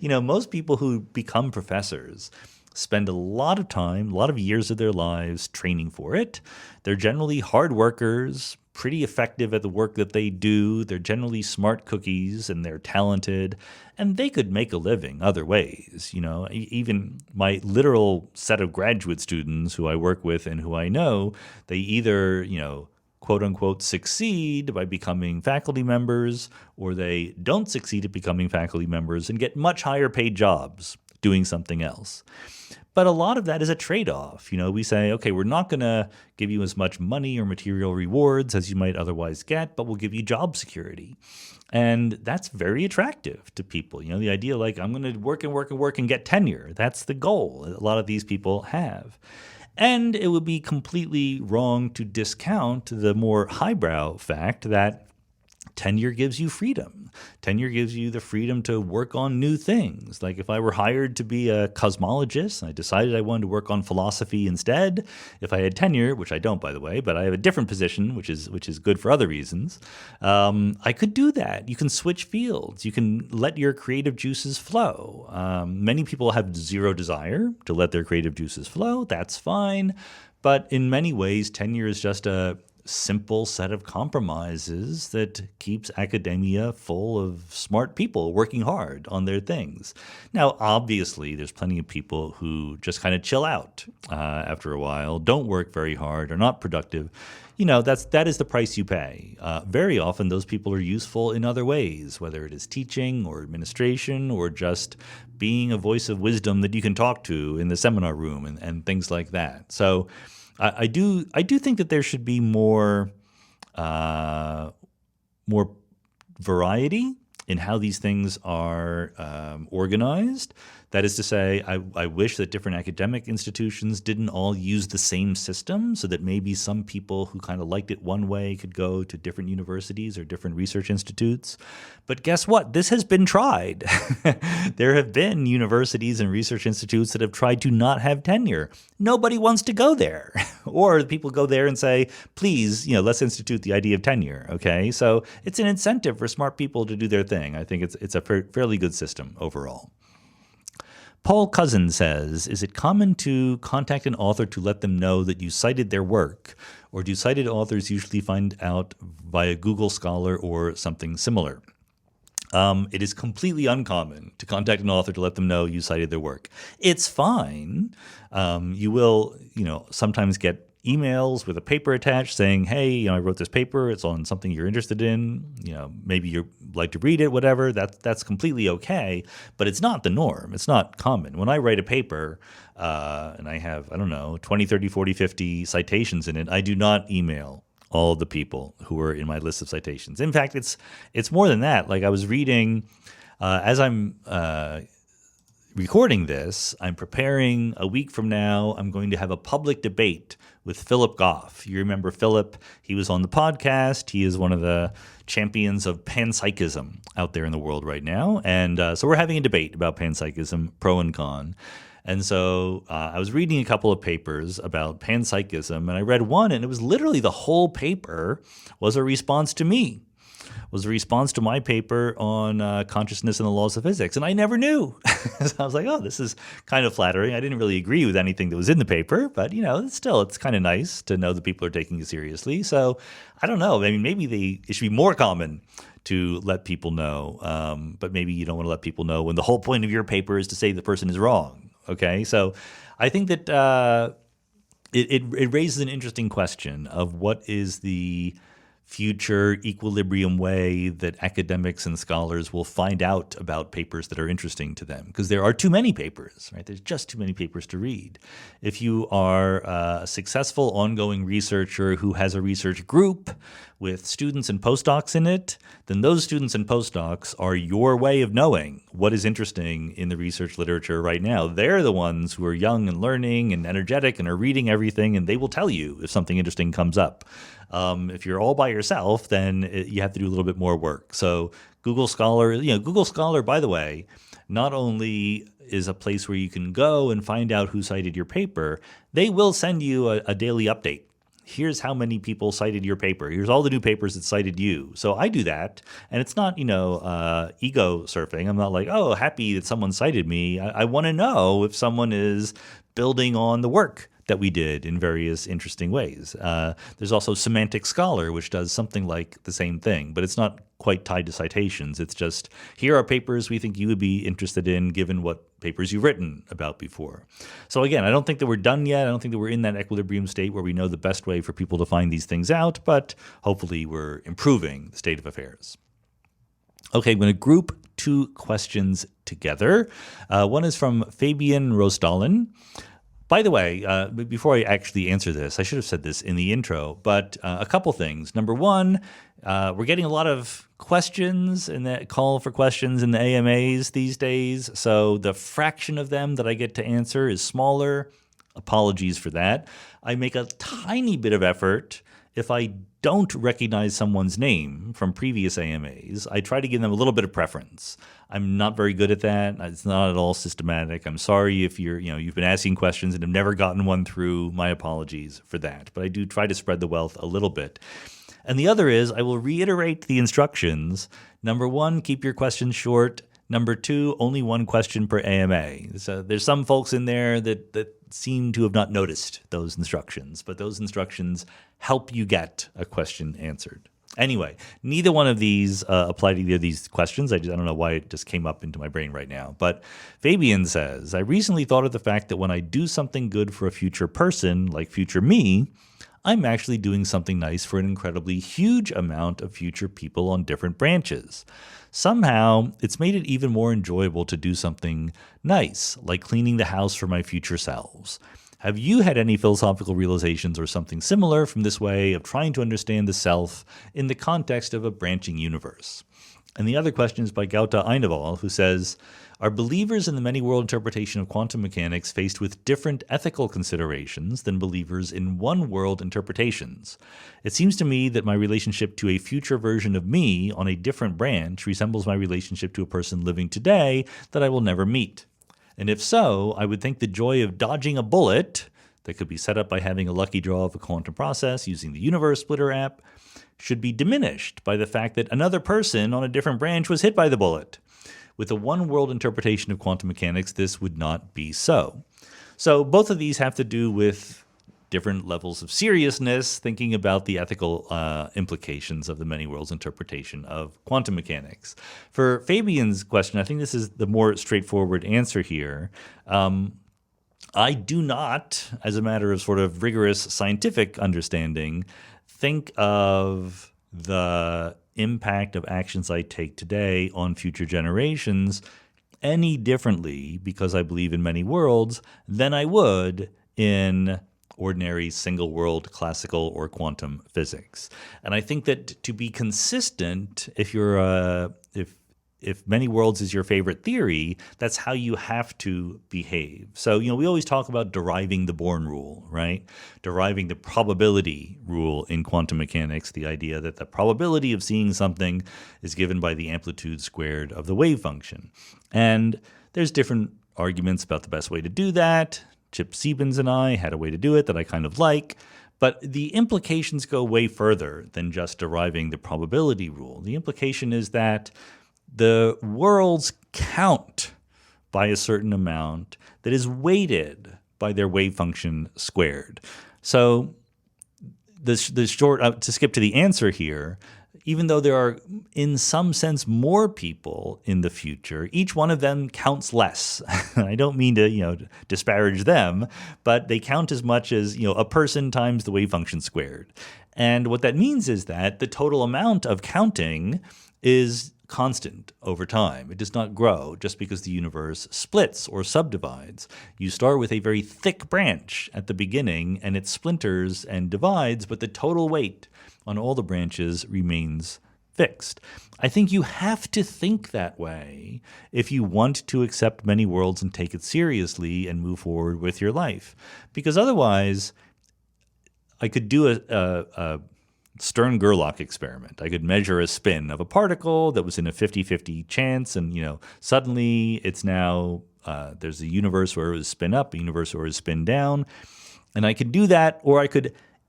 [SPEAKER 1] Most people who become professors spend a lot of time, a lot of years of their lives training for it. They're generally hard workers, pretty effective at the work that they do. They're generally smart cookies and they're talented, and they could make a living other ways. Even my literal set of graduate students who I work with and who I know, they either, quote unquote, succeed by becoming faculty members, or they don't succeed at becoming faculty members and get much higher paid jobs doing something else. But a lot of that is a trade-off. We say, okay, we're not going to give you as much money or material rewards as you might otherwise get, but we'll give you job security. And that's very attractive to people. The idea like, I'm going to work and work and work and get tenure. That's the goal a lot of these people have. And it would be completely wrong to discount the more highbrow fact that tenure gives you freedom. Tenure gives you the freedom to work on new things. Like if I were hired to be a cosmologist, I decided I wanted to work on philosophy instead. If I had tenure, which I don't, by the way, but I have a different position, which is good for other reasons, I could do that. You can switch fields. You can let your creative juices flow. Many people have zero desire to let their creative juices flow. That's fine. But in many ways, tenure is just a simple set of compromises that keeps academia full of smart people working hard on their things. Now, obviously, there's plenty of people who just kind of chill out after a while, don't work very hard, are not productive. That is the price you pay. Very often, those people are useful in other ways, whether it is teaching or administration or just being a voice of wisdom that you can talk to in the seminar room and things like that. So I do think that there should be more variety in how these things are organized. That is to say, I wish that different academic institutions didn't all use the same system, so that maybe some people who kind of liked it one way could go to different universities or different research institutes. But guess what? This has been tried. There have been universities and research institutes that have tried to not have tenure. Nobody wants to go there. Or people go there and say, please, let's institute the idea of tenure. Okay, so it's an incentive for smart people to do their thing. I think it's a fairly good system overall. Paul Cousin says, is it common to contact an author to let them know that you cited their work, or do cited authors usually find out via Google Scholar or something similar? It is completely uncommon to contact an author to let them know you cited their work. It's fine. You will, sometimes get emails with a paper attached saying, hey, I wrote this paper. It's on something you're interested in. Maybe you like to read it, whatever. That's completely okay, but it's not the norm. It's not common. When I write a paper and I have, 20, 30, 40, 50 citations in it, I do not email all of the people who are in my list of citations. In fact, it's more than that. Like I was reading, as I'm recording this, I'm preparing a week from now, I'm going to have a public debate with Philip Goff. You remember Philip? He was on the podcast. He is one of the champions of panpsychism out there in the world right now. And so we're having a debate about panpsychism, pro and con. And so I was reading a couple of papers about panpsychism, and I read one, and it was literally the whole paper was a response to me. Was a response to my paper on consciousness and the laws of physics. And I never knew. So I was like, oh, this is kind of flattering. I didn't really agree with anything that was in the paper, but, still, it's kind of nice to know that people are taking it seriously. So I don't know. I mean, maybe it should be more common to let people know. But maybe you don't want to let people know when the whole point of your paper is to say the person is wrong. Okay? So I think that it raises an interesting question of what is the future equilibrium way that academics and scholars will find out about papers that are interesting to them, because there are too many papers, right? There's just too many papers to read. If you are a successful ongoing researcher who has a research group with students and postdocs in it, then those students and postdocs are your way of knowing what is interesting in the research literature right now. They're the ones who are young and learning and energetic and are reading everything, and they will tell you if something interesting comes up. If you're all by yourself, then you have to do a little bit more work. So Google Scholar, by the way, not only is a place where you can go and find out who cited your paper, they will send you a daily update. Here's how many people cited your paper. Here's all the new papers that cited you. So I do that, and it's not, ego surfing. I'm not like, oh, happy that someone cited me. I want to know if someone is building on the work that we did in various interesting ways. There's also Semantic Scholar, which does something like the same thing, but it's not quite tied to citations. It's just, here are papers we think you would be interested in given what papers you've written about before. So again, I don't think that we're done yet. I don't think that we're in that equilibrium state where we know the best way for people to find these things out, but hopefully we're improving the state of affairs. Okay, I'm going to group 2 questions together. One is from Fabian Rosdalen. By the way, before I actually answer this, I should have said this in the intro, but a couple things. Number one, we're getting a lot of questions and that call for questions in the AMAs these days. So the fraction of them that I get to answer is smaller. Apologies for that. I make a tiny bit of effort. If I don't recognize someone's name from previous AMAs, I try to give them a little bit of preference. I'm not very good at that. It's not at all systematic. I'm sorry if you've been asking questions and have never gotten one through. My apologies for that. But I do try to spread the wealth a little bit. And the other is I will reiterate the instructions. Number 1, keep your questions short. Number 2, only 1 question per AMA. So there's some folks in there that seem to have not noticed those instructions, but those instructions help you get a question answered. Anyway, neither one of these apply to either of these questions. I don't know why it just came up into my brain right now. But Fabian says, I recently thought of the fact that when I do something good for a future person, like future me, I'm actually doing something nice for an incredibly huge amount of future people on different branches. Somehow, it's made it even more enjoyable to do something nice, like cleaning the house for my future selves. Have you had any philosophical realizations or something similar from this way of trying to understand the self in the context of a branching universe? And the other question is by Gauta Einaval, who says, are believers in the many-world interpretation of quantum mechanics faced with different ethical considerations than believers in one-world interpretations? It seems to me that my relationship to a future version of me on a different branch resembles my relationship to a person living today that I will never meet. And if so, I would think the joy of dodging a bullet that could be set up by having a lucky draw of a quantum process using the Universe Splitter app should be diminished by the fact that another person on a different branch was hit by the bullet. With a one-world interpretation of quantum mechanics, this would not be so. So both of these have to do with different levels of seriousness, thinking about the ethical implications of the many worlds interpretation of quantum mechanics. For Fabian's question, I think this is the more straightforward answer here. I do not, as a matter of sort of rigorous scientific understanding, think of the impact of actions I take today on future generations any differently, because I believe in many worlds, than I would in ordinary single world classical or quantum physics. And I think that to be consistent, if many worlds is your favorite theory, that's how you have to behave. So, we always talk about deriving the Born rule, right? Deriving the probability rule in quantum mechanics, the idea that the probability of seeing something is given by the amplitude squared of the wave function. And there's different arguments about the best way to do that. Chip Siebens and I had a way to do it that I kind of like. But the implications go way further than just deriving the probability rule. The implication is that the worlds count by a certain amount that is weighted by their wave function squared. So the short, to skip to the answer here, even though there are, in some sense, more people in the future, each one of them counts less. I don't mean to, disparage them, but they count as much as, a person times the wave function squared. And what that means is that the total amount of counting is constant over time. It does not grow just because the universe splits or subdivides. You start with a very thick branch at the beginning, and it splinters and divides, but the total weight on all the branches remains fixed. I think you have to think that way if you want to accept many worlds and take it seriously and move forward with your life. Because otherwise, I could do a Stern-Gerlach experiment. I could measure a spin of a particle that was in a 50-50 chance, and suddenly it's now there's a universe where it was spin up, a universe where it was spin down, and I could do that, or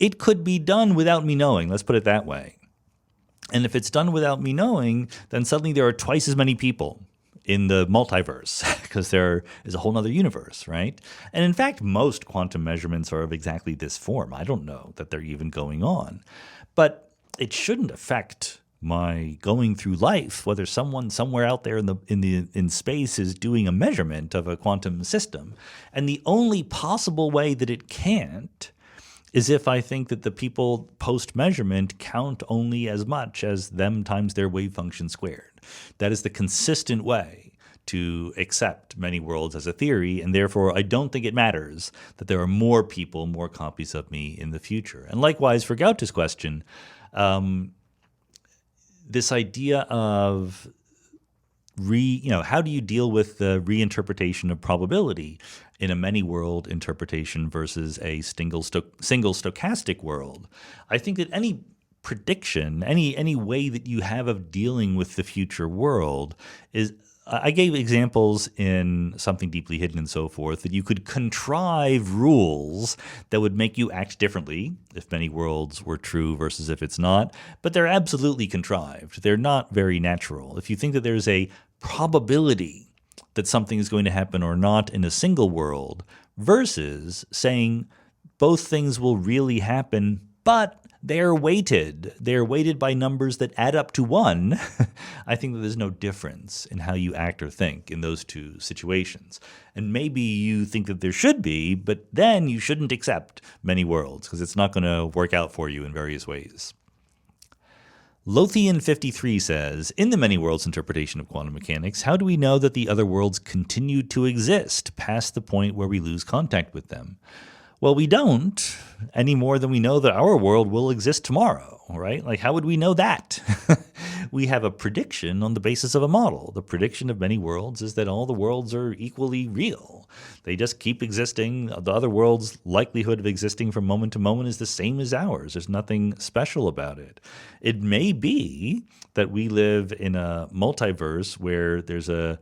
[SPEAKER 1] it could be done without me knowing. Let's put it that way. And if it's done without me knowing, then suddenly there are twice as many people in the multiverse because there is a whole other universe, right? And in fact, most quantum measurements are of exactly this form. I don't know that they're even going on. But it shouldn't affect my going through life, whether someone somewhere out there in space is doing a measurement of a quantum system. And the only possible way that it can't is if I think that the people post-measurement count only as much as them times their wave function squared. That is the consistent way to accept many worlds as a theory, and therefore I don't think it matters that there are more people, more copies of me in the future. And likewise, for Gauta's question, this idea of how do you deal with the reinterpretation of probability in a many-world interpretation versus a single stochastic world? I think that any prediction, any way that you have of dealing with the future world is. I gave examples in Something Deeply Hidden and so forth that you could contrive rules that would make you act differently if many worlds were true versus if it's not, but they're absolutely contrived. They're not very natural. If you think that there's a probability that something is going to happen or not in a single world versus saying both things will really happen, but they're weighted. They're weighted by numbers that add up to 1. I think that there's no difference in how you act or think in those two situations. And maybe you think that there should be, but then you shouldn't accept many worlds because it's not going to work out for you in various ways. Lothian53 says, in the many worlds interpretation of quantum mechanics, how do we know that the other worlds continue to exist past the point where we lose contact with them? Well, we don't any more than we know that our world will exist tomorrow, right? Like, how would we know that? We have a prediction on the basis of a model. The prediction of many worlds is that all the worlds are equally real. They just keep existing. The other world's likelihood of existing from moment to moment is the same as ours. There's nothing special about it. It may be that we live in a multiverse where there's a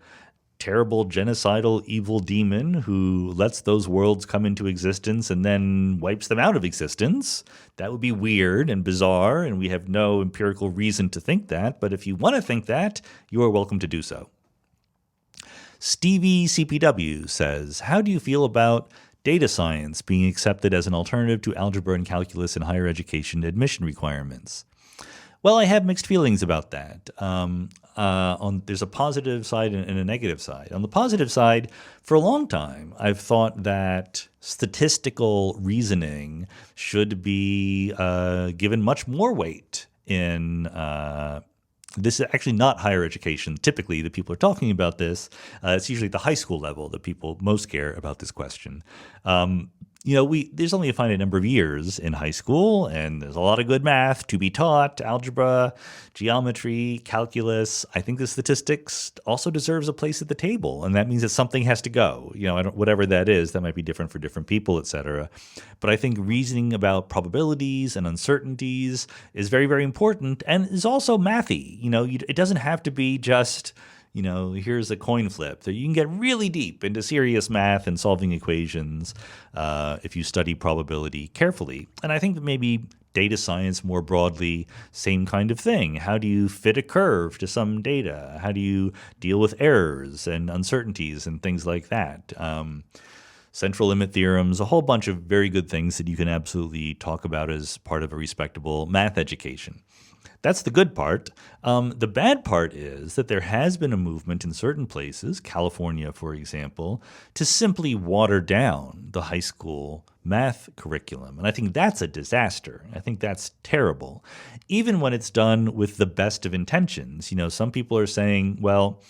[SPEAKER 1] terrible genocidal evil demon who lets those worlds come into existence and then wipes them out of existence. That would be weird and bizarre, and we have no empirical reason to think that. But if you want to think that, you are welcome to do so. Stevie CPW says, how do you feel about data science being accepted as an alternative to algebra and calculus in higher education admission requirements? Well, I have mixed feelings about that. There's a positive side and a negative side. On the positive side, for a long time, I've thought that statistical reasoning should be given much more weight in this is actually not higher education. Typically, the people are talking about this. It's usually at the high school level that people most care about this question. There's only a finite number of years in high school, and there's a lot of good math to be taught, algebra, geometry, calculus. I think the statistics also deserves a place at the table, and that means that something has to go. Whatever that is, that might be different for different people, et cetera. But I think reasoning about probabilities and uncertainties is very, very important and is also mathy. It doesn't have to be just here's a coin flip. You can get really deep into serious math and solving equations if you study probability carefully. And I think that maybe data science more broadly, same kind of thing. How do you fit a curve to some data? How do you deal with errors and uncertainties and things like that? Central limit theorems, a whole bunch of very good things that you can absolutely talk about as part of a respectable math education. That's the good part. The bad part is that there has been a movement in certain places, California, for example, to simply water down the high school math curriculum. And I think that's a disaster. I think that's terrible, even when it's done with the best of intentions. Some people are saying, well,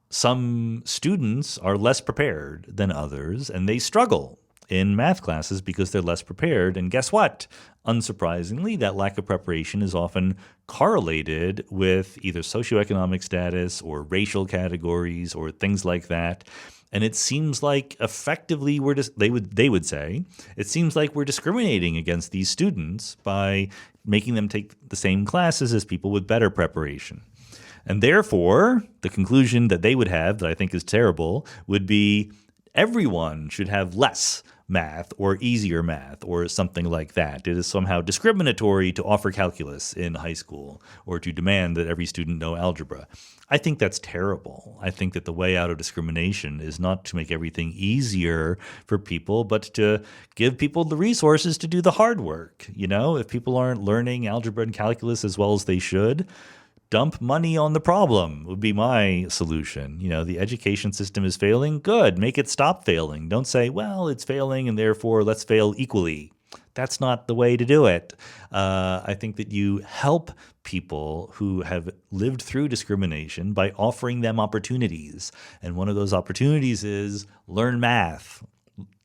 [SPEAKER 1] some students are less prepared than others, and they struggle in math classes because they're less prepared. And guess what? Unsurprisingly, that lack of preparation is often correlated with either socioeconomic status or racial categories or things like that. And it seems like effectively they would say, it seems like we're discriminating against these students by making them take the same classes as people with better preparation. And therefore, the conclusion that they would have, that I think is terrible, would be everyone should have less math or easier math or something like that. It is somehow discriminatory to offer calculus in high school or to demand that every student know algebra. I think that's terrible. I think that the way out of discrimination is not to make everything easier for people, but to give people the resources to do the hard work. If people aren't learning algebra and calculus as well as they should, dump money on the problem would be my solution. The education system is failing. Good. Make it stop failing. Don't say, well, it's failing and therefore let's fail equally. That's not the way to do it. I think that you help people who have lived through discrimination by offering them opportunities. And one of those opportunities is learn math.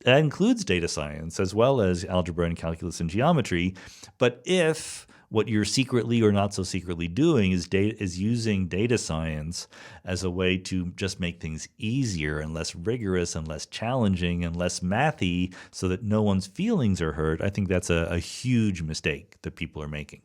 [SPEAKER 1] That includes data science as well as algebra and calculus and geometry. But if what you're secretly or not so secretly doing is using data science as a way to just make things easier and less rigorous and less challenging and less mathy so that no one's feelings are hurt, I think that's a huge mistake that people are making.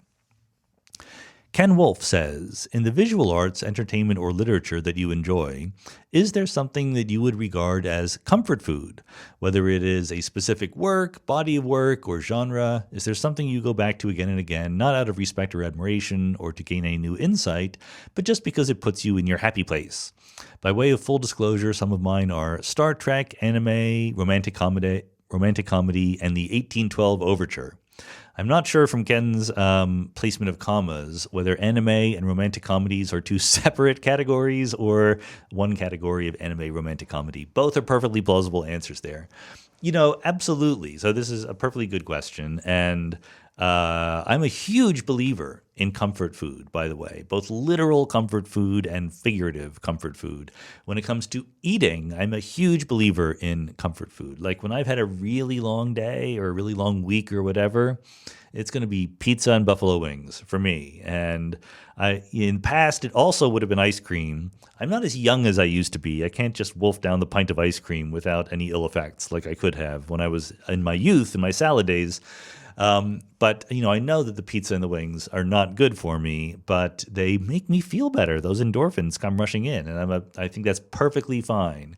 [SPEAKER 1] Ken Wolfe says, in the visual arts, entertainment, or literature that you enjoy, is there something that you would regard as comfort food? Whether it is a specific work, body of work, or genre, is there something you go back to again and again, not out of respect or admiration or to gain any new insight, but just because it puts you in your happy place? By way of full disclosure, some of mine are Star Trek, anime, romantic comedy, and the 1812 Overture. I'm not sure from Ken's placement of commas whether anime and romantic comedies are two separate categories or one category of anime romantic comedy. Both are perfectly plausible answers there. Absolutely. So this is a perfectly good question. And I'm a huge believer in comfort food, by the way, both literal comfort food and figurative comfort food. When it comes to eating, I'm a huge believer in comfort food. Like when I've had a really long day or a really long week or whatever, it's going to be pizza and buffalo wings for me. And in the past, it also would have been ice cream. I'm not as young as I used to be. I can't just wolf down the pint of ice cream without any ill effects like I could have when I was in my youth, in my salad days. But I know that the pizza and the wings are not good for me, but they make me feel better. Those endorphins come rushing in, and I think that's perfectly fine.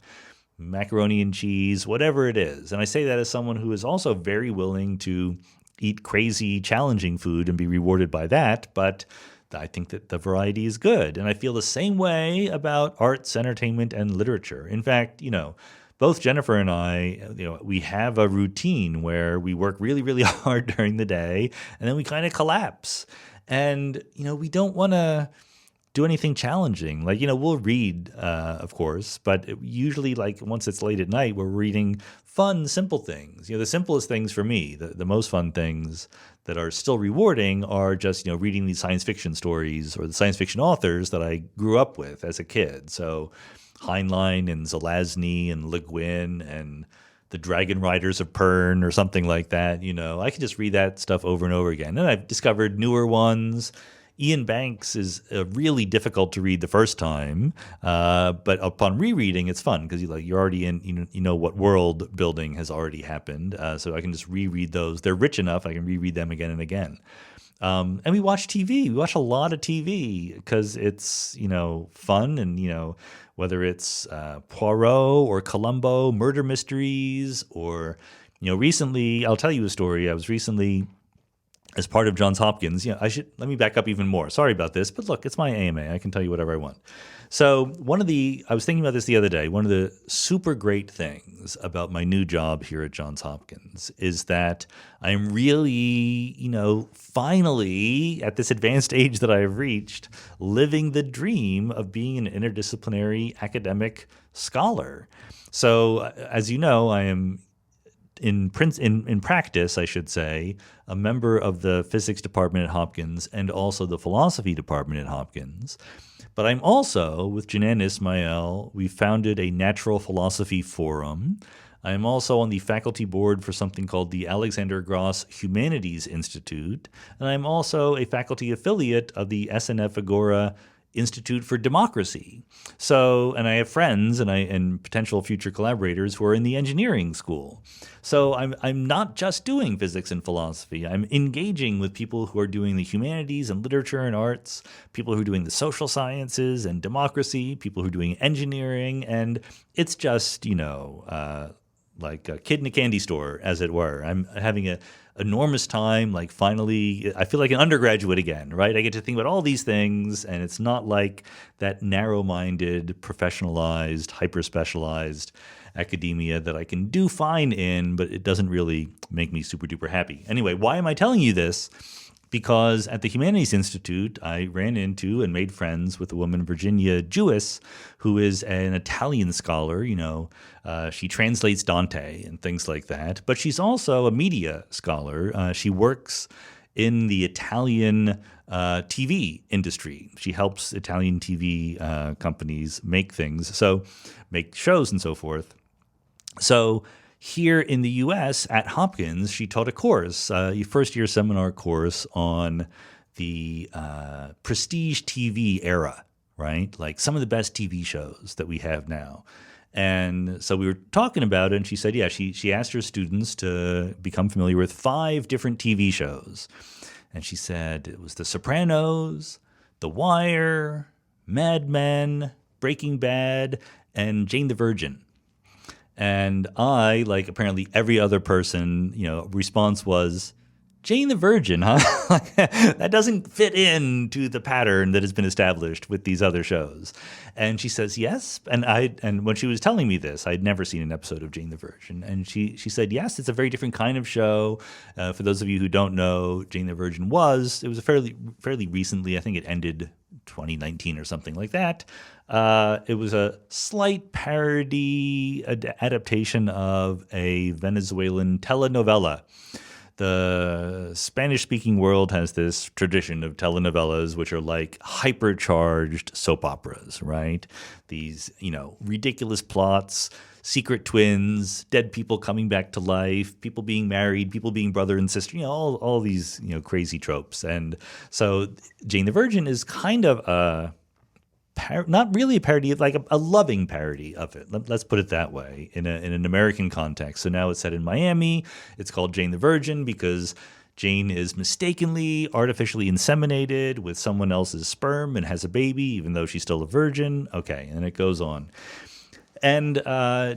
[SPEAKER 1] Macaroni and cheese, whatever it is. And I say that as someone who is also very willing to eat crazy, challenging food and be rewarded by that, but I think that the variety is good. And I feel the same way about arts, entertainment, and literature. In fact, both Jennifer and I, we have a routine where we work really, really hard during the day, and then we kind of collapse. And, we don't want to do anything challenging. Like, we'll read, of course, but usually, like, once it's late at night, we're reading fun, simple things. The simplest things for me, the most fun things that are still rewarding are just, reading these science fiction stories or the science fiction authors that I grew up with as a kid. So Heinlein and Zelazny and Le Guin and the Dragon Riders of Pern or something like that. I can just read that stuff over and over again. And I've discovered newer ones. Ian Banks is really difficult to read the first time, but upon rereading, it's fun because you're already in, what world building has already happened. So I can just reread those. They're rich enough. I can reread them again and again. And we watch TV. We watch a lot of TV because it's, fun and, whether it's Poirot or Columbo, murder mysteries, or, recently, I'll tell you a story. I was recently, as part of Johns Hopkins, let me back up even more. Sorry about this, but look, it's my AMA. I can tell you whatever I want. So I was thinking about this the other day. One of the super great things about my new job here at Johns Hopkins is that I'm really, finally at this advanced age that I've reached, living the dream of being an interdisciplinary academic scholar. So as you know, I am in practice, I should say, a member of the physics department at Hopkins and also the philosophy department at Hopkins. But I'm also, with Janan Ismail, we founded a natural philosophy forum. I'm also on the faculty board for something called the Alexander Gross Humanities Institute. And I'm also a faculty affiliate of the SNF Agora Institute for Democracy. So, and I have friends and potential future collaborators who are in the engineering school. So I'm not just doing physics and philosophy. I'm engaging with people who are doing the humanities and literature and arts, people who are doing the social sciences and democracy, people who are doing engineering, and it's just, like a kid in a candy store, as it were. I'm having a enormous time, like finally, I feel like an undergraduate again, right? I get to think about all these things, and it's not like that narrow-minded, professionalized, hyper-specialized academia that I can do fine in, but it doesn't really make me super-duper happy. Anyway, why am I telling you this? Because at the Humanities Institute, I ran into and made friends with a woman, Virginia Jewis, who is an Italian scholar. She translates Dante and things like that. But she's also a media scholar. She works in the Italian TV industry. She helps Italian TV companies make things, so make shows and so forth. So here in the U.S. at Hopkins, she taught a course, a first-year seminar course on the prestige TV era, right? Like some of the best TV shows that we have now. And so we were talking about it, and she said, she asked her students to become familiar with 5 different TV shows. And she said it was The Sopranos, The Wire, Mad Men, Breaking Bad, and Jane the Virgin. And I, like apparently every other person, response was, Jane the Virgin, huh? That doesn't fit into the pattern that has been established with these other shows. And she says, yes. And when she was telling me this, I'd never seen an episode of Jane the Virgin. And she said, yes, it's a very different kind of show. For those of you who don't know, Jane the Virgin it was a fairly recently, I think it ended 2019 or something like that. It was a slight parody adaptation of a Venezuelan telenovela. The Spanish-speaking world has this tradition of telenovelas, which are like hypercharged soap operas, right? These, ridiculous plots, secret twins, dead people coming back to life, people being married, people being brother and sister, all these, crazy tropes. And so Jane the Virgin is kind of not really a parody, like a loving parody of it. Let's put it that way in an American context. So now it's set in Miami. It's called Jane the Virgin because Jane is mistakenly artificially inseminated with someone else's sperm and has a baby, even though she's still a virgin. Okay, and it goes on. And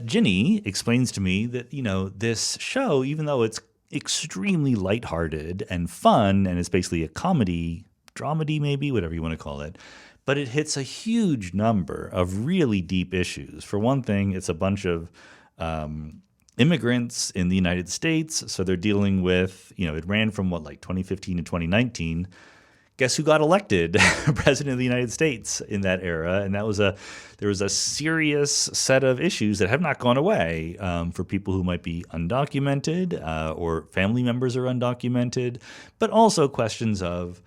[SPEAKER 1] Ginny explains to me that, this show, even though it's extremely lighthearted and fun, and it's basically a comedy, dramedy maybe, whatever you want to call it, but it hits a huge number of really deep issues. For one thing, it's a bunch of immigrants in the United States. So they're dealing with, it ran from 2015 to 2019. Guess who got elected president of the United States in that era? And there was a serious set of issues that have not gone away for people who might be undocumented or family members are undocumented, but also questions of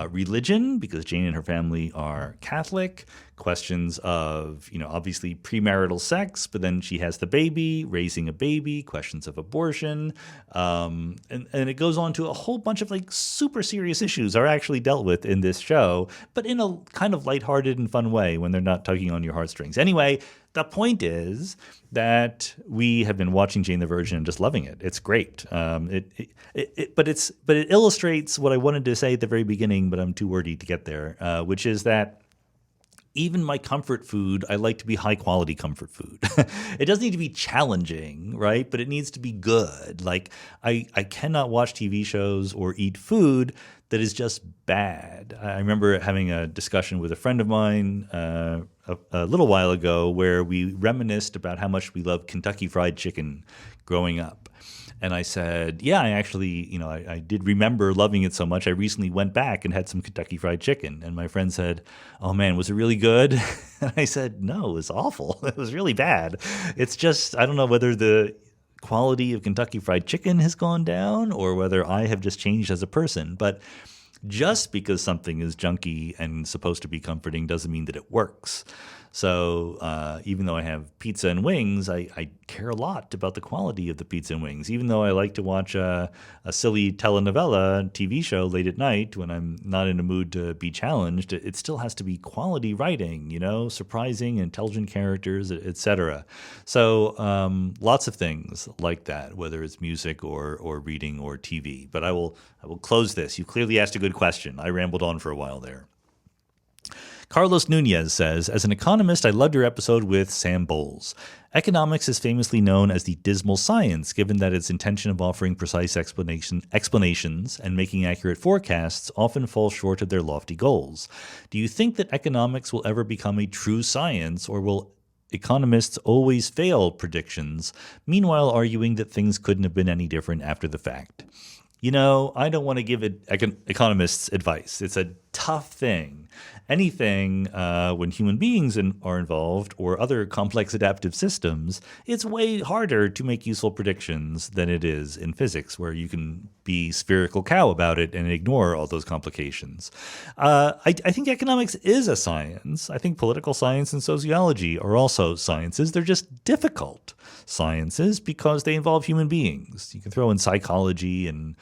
[SPEAKER 1] religion, because Jane and her family are Catholic, questions of, obviously premarital sex, but then she has the baby, raising a baby, questions of abortion. And it goes on to a whole bunch of super serious issues are actually dealt with in this show, but in a kind of lighthearted and fun way when they're not tugging on your heartstrings. Anyway, the point is that we have been watching Jane the Virgin and just loving it. It's great. But it illustrates what I wanted to say at the very beginning, but I'm too wordy to get there, which is that even my comfort food, I like to be high quality comfort food. It doesn't need to be challenging, right? But it needs to be good. Like I cannot watch TV shows or eat food that is just bad. I remember having a discussion with a friend of mine a little while ago where we reminisced about how much we loved Kentucky Fried Chicken growing up. And I said, yeah, I actually, I did remember loving it so much. I recently went back and had some Kentucky Fried Chicken. And my friend said, oh, man, was it really good? And I said, no, it was awful. It was really bad. It's just, I don't know whether the quality of Kentucky Fried Chicken has gone down or whether I have just changed as a person. But Just because something is junky and supposed to be comforting doesn't mean that it works. So even though I have pizza and wings, I care a lot about the quality of the pizza and wings. Even though I like to watch a silly telenovela TV show late at night when I'm not in a mood to be challenged, it still has to be quality writing, surprising, intelligent characters, etc. So lots of things like that, whether it's music or reading or TV. But I will close this. You clearly asked a good question. I rambled on for a while there. Carlos Nunez says, as an economist, I loved your episode with Sam Bowles. Economics is famously known as the dismal science, given that its intention of offering precise explanations and making accurate forecasts often falls short of their lofty goals. Do you think that economics will ever become a true science, or will economists always fail predictions, meanwhile arguing that things couldn't have been any different after the fact? I don't want to give economists advice. It's a tough thing. Anything when human beings are involved or other complex adaptive systems, it's way harder to make useful predictions than it is in physics, where you can be spherical cow about it and ignore all those complications. I think economics is a science. I think political science and sociology are also sciences. They're just difficult sciences because they involve human beings. You can throw in psychology and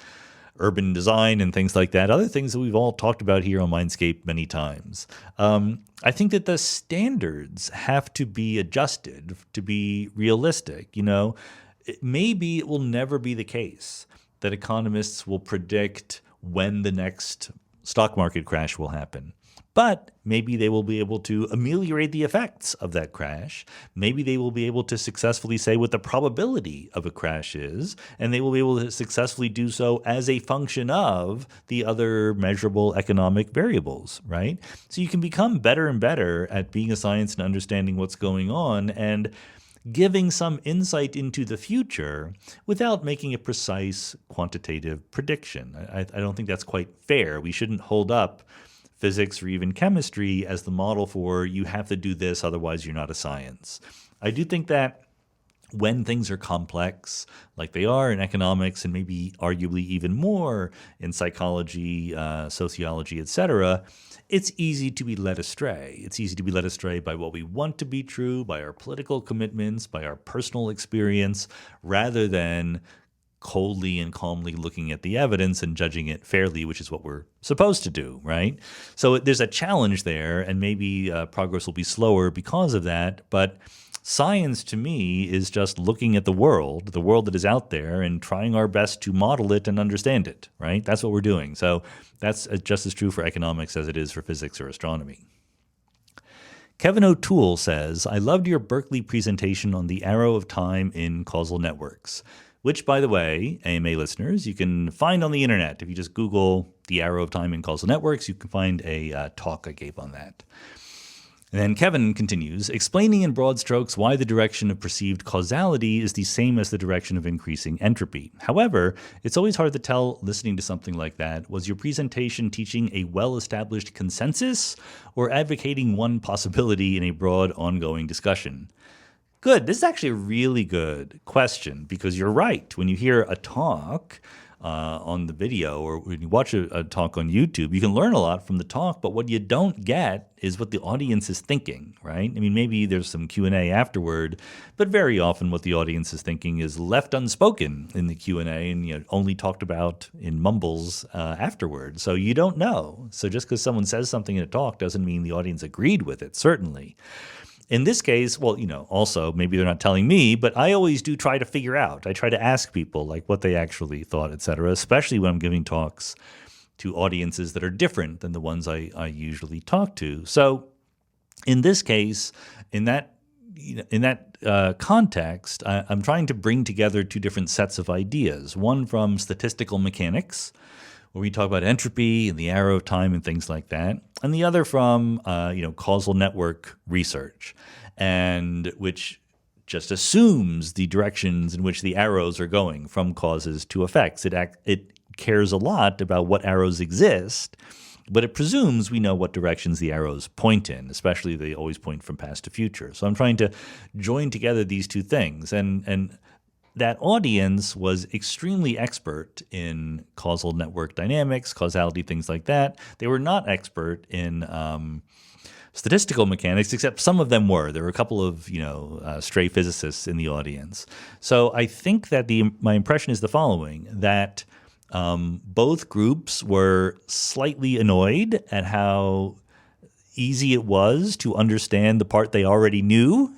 [SPEAKER 1] urban design and things like that, other things that we've all talked about here on Mindscape many times. I think that the standards have to be adjusted to be realistic. Maybe it will never be the case that economists will predict when the next stock market crash will happen. But maybe they will be able to ameliorate the effects of that crash. Maybe they will be able to successfully say what the probability of a crash is, and they will be able to successfully do so as a function of the other measurable economic variables, right? So you can become better and better at being a science and understanding what's going on and giving some insight into the future without making a precise quantitative prediction. I don't think that's quite fair. We shouldn't hold up physics or even chemistry as the model for you have to do this, otherwise you're not a science. I do think that when things are complex, like they are in economics and maybe arguably even more in psychology, sociology, etc., it's easy to be led astray. It's easy to be led astray by what we want to be true, by our political commitments, by our personal experience, rather than coldly and calmly looking at the evidence and judging it fairly, which is what we're supposed to do, right? So there's a challenge there, and maybe progress will be slower because of that. But science, to me, is just looking at the world that is out there, and trying our best to model it and understand it, right? That's what we're doing. So that's just as true for economics as it is for physics or astronomy. Kevin O'Toole says, I loved your Berkeley presentation on the arrow of time in causal networks, which, by the way, AMA listeners, you can find on the internet. If you just Google the arrow of time in causal networks, you can find a talk I gave on that. And then Kevin continues, explaining in broad strokes why the direction of perceived causality is the same as the direction of increasing entropy. However, it's always hard to tell listening to something like that. Was your presentation teaching a well-established consensus or advocating one possibility in a broad ongoing discussion? Good. This is actually a really good question, because you're right. When you hear a talk on the video, or when you watch a talk on YouTube, you can learn a lot from the talk, but what you don't get is what the audience is thinking, right? I mean, maybe there's some Q&A afterward, but very often what the audience is thinking is left unspoken in the Q&A and only talked about in mumbles afterward. So you don't know. So just because someone says something in a talk doesn't mean the audience agreed with it, certainly. In this case, well, also maybe they're not telling me, but I always do try to figure out. I try to ask people like what they actually thought, et cetera, especially when I'm giving talks to audiences that are different than the ones I usually talk to. So in this case, in that context, I'm trying to bring together two different sets of ideas, one from statistical mechanics, where we talk about entropy and the arrow of time and things like that, and the other from causal network research, and which just assumes the directions in which the arrows are going from causes to effects. It cares a lot about what arrows exist, but it presumes we know what directions the arrows point in, especially they always point from past to future. So I'm trying to join together these two things, and that audience was extremely expert in causal network dynamics, causality, things like that. They were not expert in statistical mechanics, except some of them were. There were a couple of stray physicists in the audience. So I think that my impression is the following: that both groups were slightly annoyed at how easy it was to understand the part they already knew.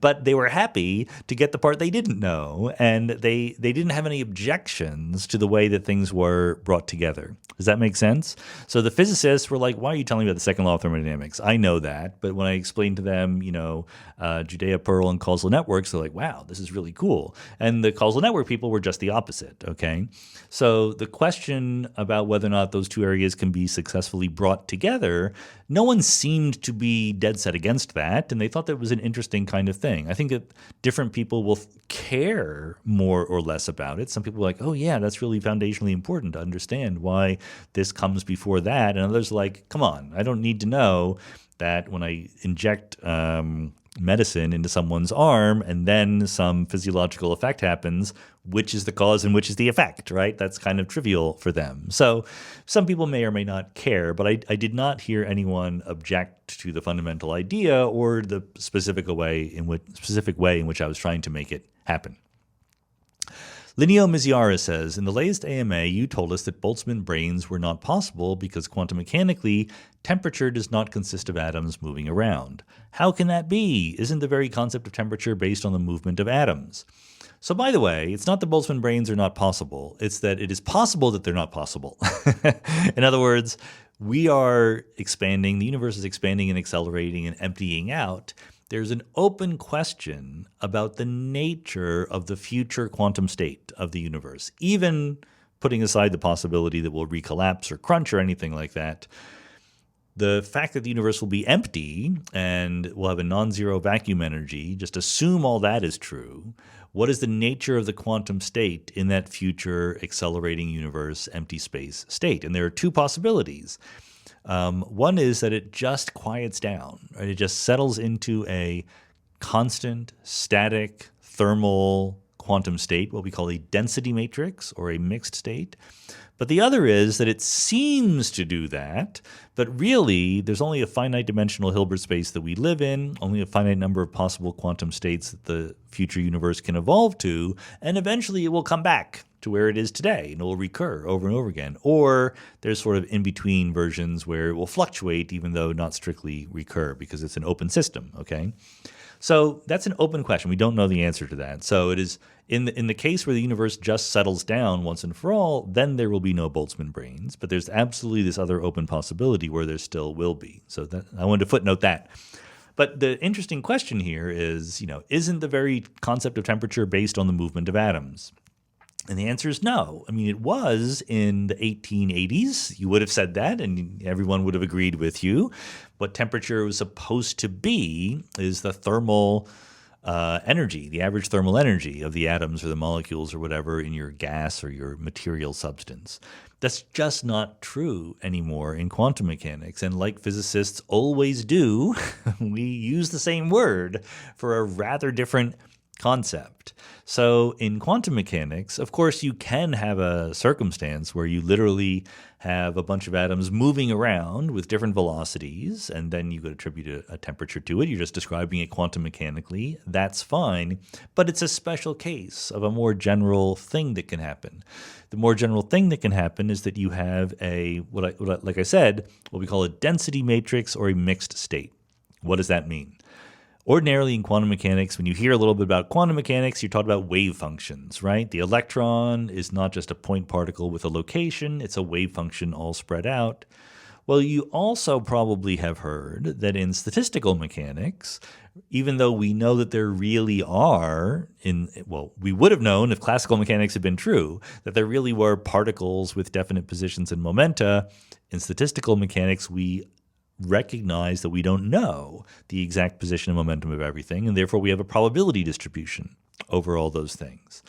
[SPEAKER 1] But they were happy to get the part they didn't know, and they didn't have any objections to the way that things were brought together. Does that make sense? So the physicists were like, why are you telling me about the second law of thermodynamics? I know that. But when I explained to them, Judea, Pearl, and causal networks, they're like, wow, this is really cool. And the causal network people were just the opposite, okay? So the question about whether or not those two areas can be successfully brought together, no one seemed to be dead set against that, and they thought that was an interesting kind of thing. I think that different people will care more or less about it. Some people are like, oh yeah, that's really foundationally important to understand why this comes before that. And others are like, come on, I don't need to know that when I inject medicine into someone's arm and then some physiological effect happens, which is the cause and which is the effect, right? That's kind of trivial for them. So some people may or may not care, but I did not hear anyone object to the fundamental idea or the specific way in which I was trying to make it happen. Lineo Miziara says, in the latest AMA, you told us that Boltzmann brains were not possible because quantum mechanically, temperature does not consist of atoms moving around. How can that be? Isn't the very concept of temperature based on the movement of atoms? So by the way, it's not that Boltzmann brains are not possible. It's that it is possible that they're not possible. In other words, we are expanding, the universe is expanding and accelerating and emptying out. There's an open question about the nature of the future quantum state of the universe, even putting aside the possibility that we'll recollapse or crunch or anything like that. The fact that the universe will be empty and we'll have a non-zero vacuum energy, just assume all that is true. What is the nature of the quantum state in that future accelerating universe, empty space state? And there are two possibilities. One is that it just quiets down, right? It just settles into a constant, static, thermal quantum state, what we call a density matrix or a mixed state. But the other is that it seems to do that, but really there's only a finite dimensional Hilbert space that we live in, only a finite number of possible quantum states that the future universe can evolve to, and eventually it will come back to where it is today and it will recur over and over again. Or there's sort of in-between versions where it will fluctuate even though not strictly recur because it's an open system, okay? So that's an open question. We don't know the answer to that. So it is in the case where the universe just settles down once and for all, then there will be no Boltzmann brains. But there's absolutely this other open possibility where there still will be. So I wanted to footnote that. But the interesting question here is, isn't the very concept of temperature based on the movement of atoms? And the answer is no. I mean, it was in the 1880s. You would have said that, and everyone would have agreed with you. What temperature was supposed to be is the thermal energy, the average thermal energy of the atoms or the molecules or whatever in your gas or your material substance. That's just not true anymore in quantum mechanics. And like physicists always do, we use the same word for a rather different concept. So in quantum mechanics, of course, you can have a circumstance where you literally have a bunch of atoms moving around with different velocities, and then you could attribute a temperature to it. You're just describing it quantum mechanically. That's fine, but it's a special case of a more general thing that can happen. The more general thing that can happen is that you have like I said, what we call a density matrix or a mixed state. What does that mean? Ordinarily in quantum mechanics, when you hear a little bit about quantum mechanics, you're talking about wave functions, right? The electron is not just a point particle with a location, it's a wave function all spread out. Well, you also probably have heard that in statistical mechanics, even though we know that there really are, we would have known if classical mechanics had been true, that there really were particles with definite positions and momenta. In statistical mechanics, we recognize that we don't know the exact position and momentum of everything, and therefore we have a probability distribution over all those things.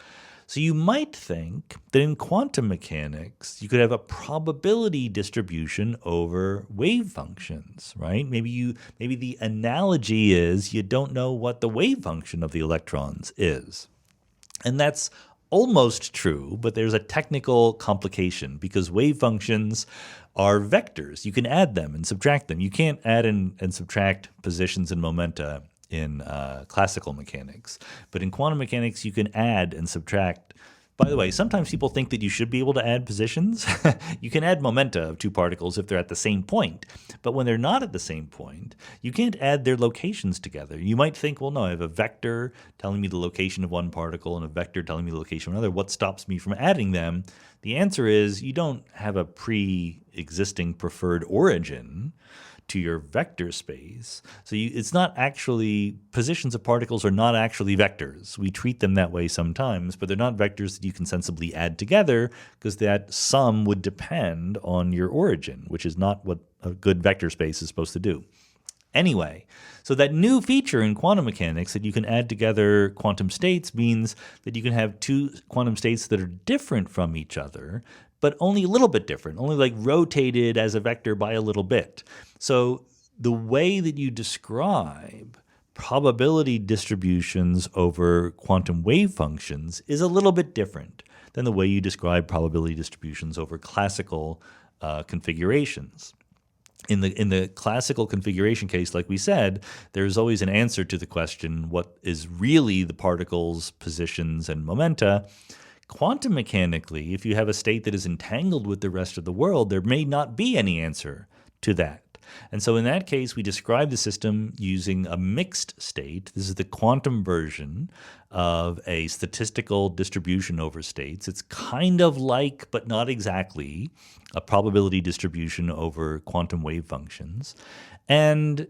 [SPEAKER 1] So you might think that in quantum mechanics, you could have a probability distribution over wave functions, right? Maybe the analogy is you don't know what the wave function of the electrons is. And that's almost true, but there's a technical complication because wave functions are vectors. You can add them and subtract them. You can't add and subtract positions and momenta in classical mechanics. But in quantum mechanics, you can add and subtract. By the way, sometimes people think that you should be able to add positions. You can add momenta of two particles if they're at the same point. But when they're not at the same point, you can't add their locations together. You might think, well, no, I have a vector telling me the location of one particle and a vector telling me the location of another. What stops me from adding them? The answer is you don't have a pre-existing preferred origin to your vector space. So it's not actually, positions of particles are not actually vectors. We treat them that way sometimes, but they're not vectors that you can sensibly add together because that sum would depend on your origin, which is not what a good vector space is supposed to do. Anyway, so that new feature in quantum mechanics that you can add together quantum states means that you can have two quantum states that are different from each other, but only a little bit different, only like rotated as a vector by a little bit. So the way that you describe probability distributions over quantum wave functions is a little bit different than the way you describe probability distributions over classical configurations. In the classical configuration case, like we said, there's always an answer to the question, what is really the particle's positions and momenta? Quantum mechanically, if you have a state that is entangled with the rest of the world, there may not be any answer to that. And so in that case, we describe the system using a mixed state. This is the quantum version of a statistical distribution over states. It's kind of like, but not exactly, a probability distribution over quantum wave functions. And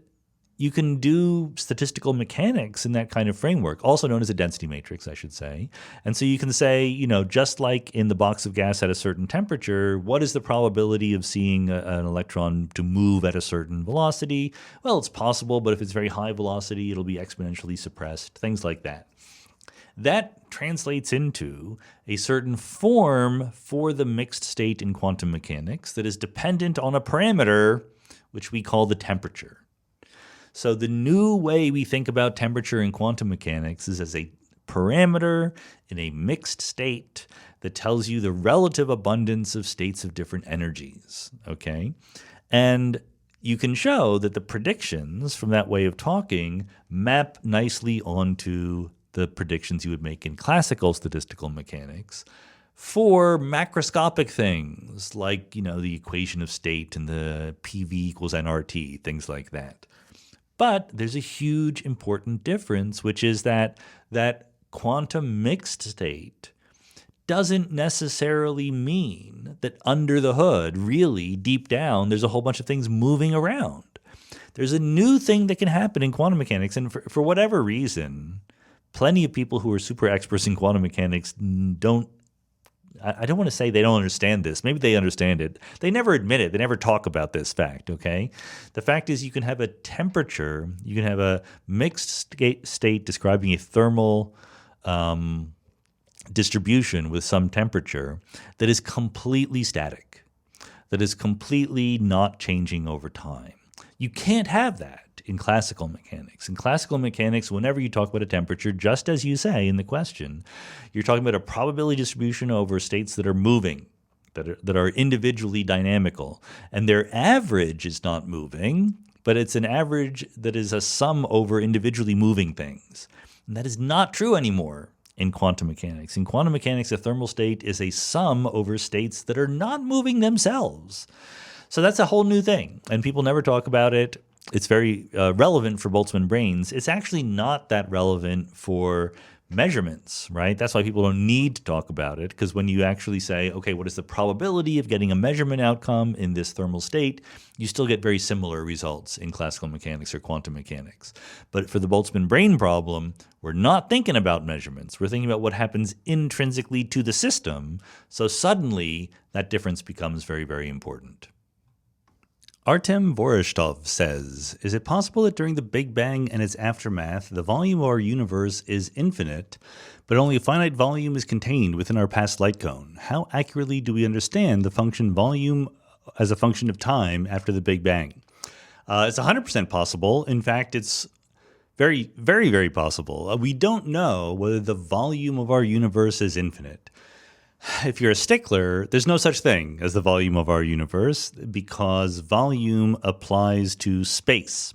[SPEAKER 1] you can do statistical mechanics in that kind of framework, also known as a density matrix, I should say. And so you can say, just like in the box of gas at a certain temperature, what is the probability of seeing an electron to move at a certain velocity? Well, it's possible, but if it's very high velocity, it'll be exponentially suppressed, things like that. That translates into a certain form for the mixed state in quantum mechanics that is dependent on a parameter, which we call the temperature. So the new way we think about temperature in quantum mechanics is as a parameter in a mixed state that tells you the relative abundance of states of different energies, okay? And you can show that the predictions from that way of talking map nicely onto the predictions you would make in classical statistical mechanics for macroscopic things like, the equation of state and the PV equals nRT, things like that. But there's a huge important difference, which is that quantum mixed state doesn't necessarily mean that under the hood, really deep down, there's a whole bunch of things moving around. There's a new thing that can happen in quantum mechanics, and for whatever reason, plenty of people who are super experts in quantum mechanics I don't want to say they don't understand this. Maybe they understand it. They never admit it. They never talk about this fact, okay? The fact is you can have a temperature, you can have a mixed state describing a thermal distribution with some temperature that is completely static, that is completely not changing over time. You can't have that in classical mechanics. In classical mechanics, whenever you talk about a temperature, just as you say in the question, you're talking about a probability distribution over states that are moving, that are individually dynamical. And their average is not moving, but it's an average that is a sum over individually moving things. And that is not true anymore in quantum mechanics. In quantum mechanics, a thermal state is a sum over states that are not moving themselves. So that's a whole new thing, and people never talk about it. It's very relevant for Boltzmann brains. It's actually not that relevant for measurements, right? That's why people don't need to talk about it, because when you actually say, okay, what is the probability of getting a measurement outcome in this thermal state, you still get very similar results in classical mechanics or quantum mechanics. But for the Boltzmann brain problem, we're not thinking about measurements. We're thinking about what happens intrinsically to the system. So suddenly, that difference becomes very, very important. Artem Vorostov says, is it possible that during the Big Bang and its aftermath, the volume of our universe is infinite, but only a finite volume is contained within our past light cone? How accurately do we understand the function volume as a function of time after the Big Bang? It's 100% possible. In fact, it's Very, very, very possible. We don't know whether the volume of our universe is infinite. If you're a stickler, there's no such thing as the volume of our universe because volume applies to space.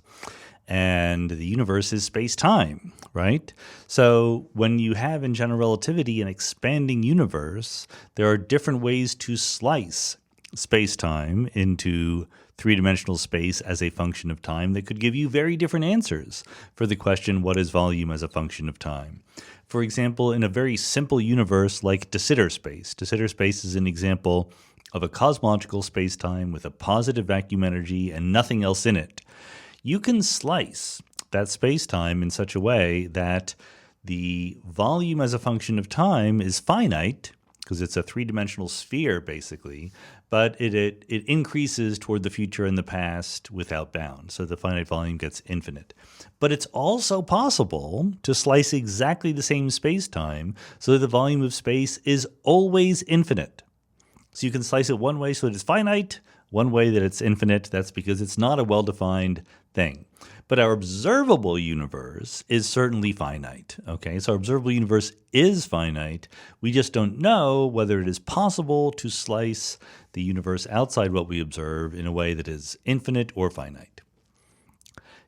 [SPEAKER 1] And the universe is space-time, right? So when you have in general relativity an expanding universe, there are different ways to slice space-time into three-dimensional space as a function of time that could give you very different answers for the question, what is volume as a function of time? For example, in a very simple universe like de Sitter space. De Sitter space is an example of a cosmological space-time with a positive vacuum energy and nothing else in it. You can slice that space-time in such a way that the volume as a function of time is finite, because it's a three-dimensional sphere, basically, but it increases toward the future and the past without bound. So the finite volume gets infinite. But it's also possible to slice exactly the same space-time so that the volume of space is always infinite. So you can slice it one way so that it's finite, one way that it's infinite. That's because it's not a well-defined thing. But our observable universe is certainly finite. Okay, so our observable universe is finite. We just don't know whether it is possible to slice the universe outside what we observe in a way that is infinite or finite.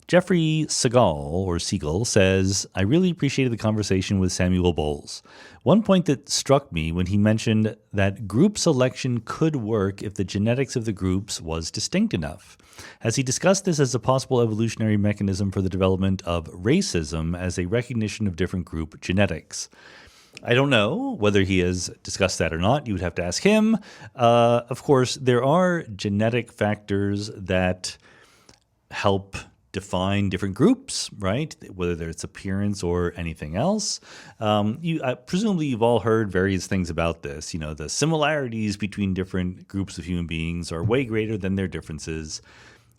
[SPEAKER 1] Jeffrey Siegel says, I really appreciated the conversation with Samuel Bowles. One point that struck me when he mentioned that group selection could work if the genetics of the groups was distinct enough. Has he discussed this as a possible evolutionary mechanism for the development of racism as a recognition of different group genetics? I don't know whether he has discussed that or not. You would have to ask him. Of course, there are genetic factors that help define different groups, right? Whether it's appearance or anything else. Presumably you've all heard various things about this. You know, the similarities between different groups of human beings are way greater than their differences.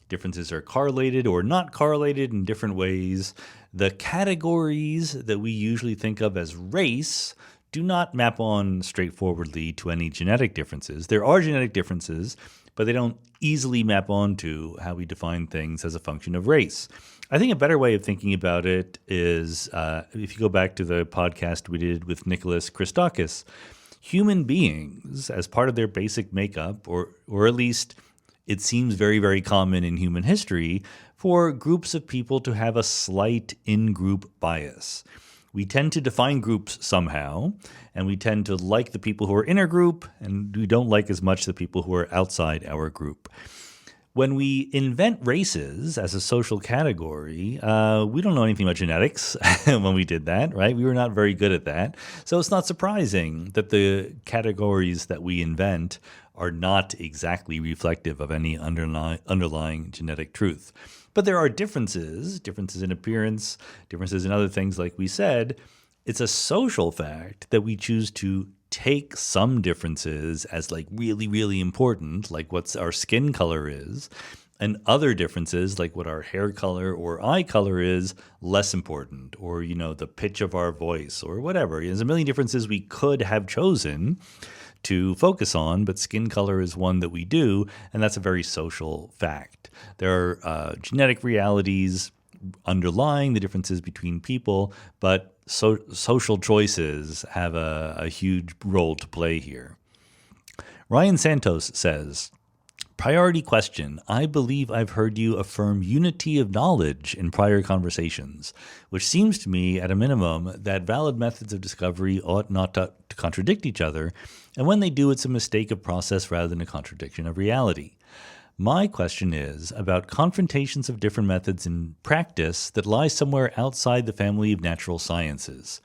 [SPEAKER 1] Differences are correlated or not correlated in different ways. The categories that we usually think of as race do not map on straightforwardly to any genetic differences. There are genetic differences, but they don't easily map onto how we define things as a function of race. I think a better way of thinking about it is if you go back to the podcast we did with Nicholas Christakis, human beings, as part of their basic makeup, or at least it seems very, very common in human history for groups of people to have a slight in-group bias. We tend to define groups somehow, and we tend to like the people who are in our group, and we don't like as much the people who are outside our group. When we invent races as a social category, we don't know anything about genetics when we did that, right? We were not very good at that. So it's not surprising that the categories that we invent are not exactly reflective of any underlying genetic truth. But there are differences in appearance, differences in other things like we said. It's a social fact that we choose to take some differences as like really, really important, like what our skin color is, and other differences like what our hair color or eye color is less important, or, you know, the pitch of our voice or whatever. There's a million differences we could have chosen to focus on, but skin color is one that we do, and that's a very social fact. There are genetic realities underlying the differences between people, but social choices have a huge role to play here. Ryan Santos says, priority question. I believe I've heard you affirm unity of knowledge in prior conversations, which seems to me, at a minimum, that valid methods of discovery ought not to contradict each other, and when they do, it's a mistake of process rather than a contradiction of reality. My question is about confrontations of different methods in practice that lie somewhere outside the family of natural sciences.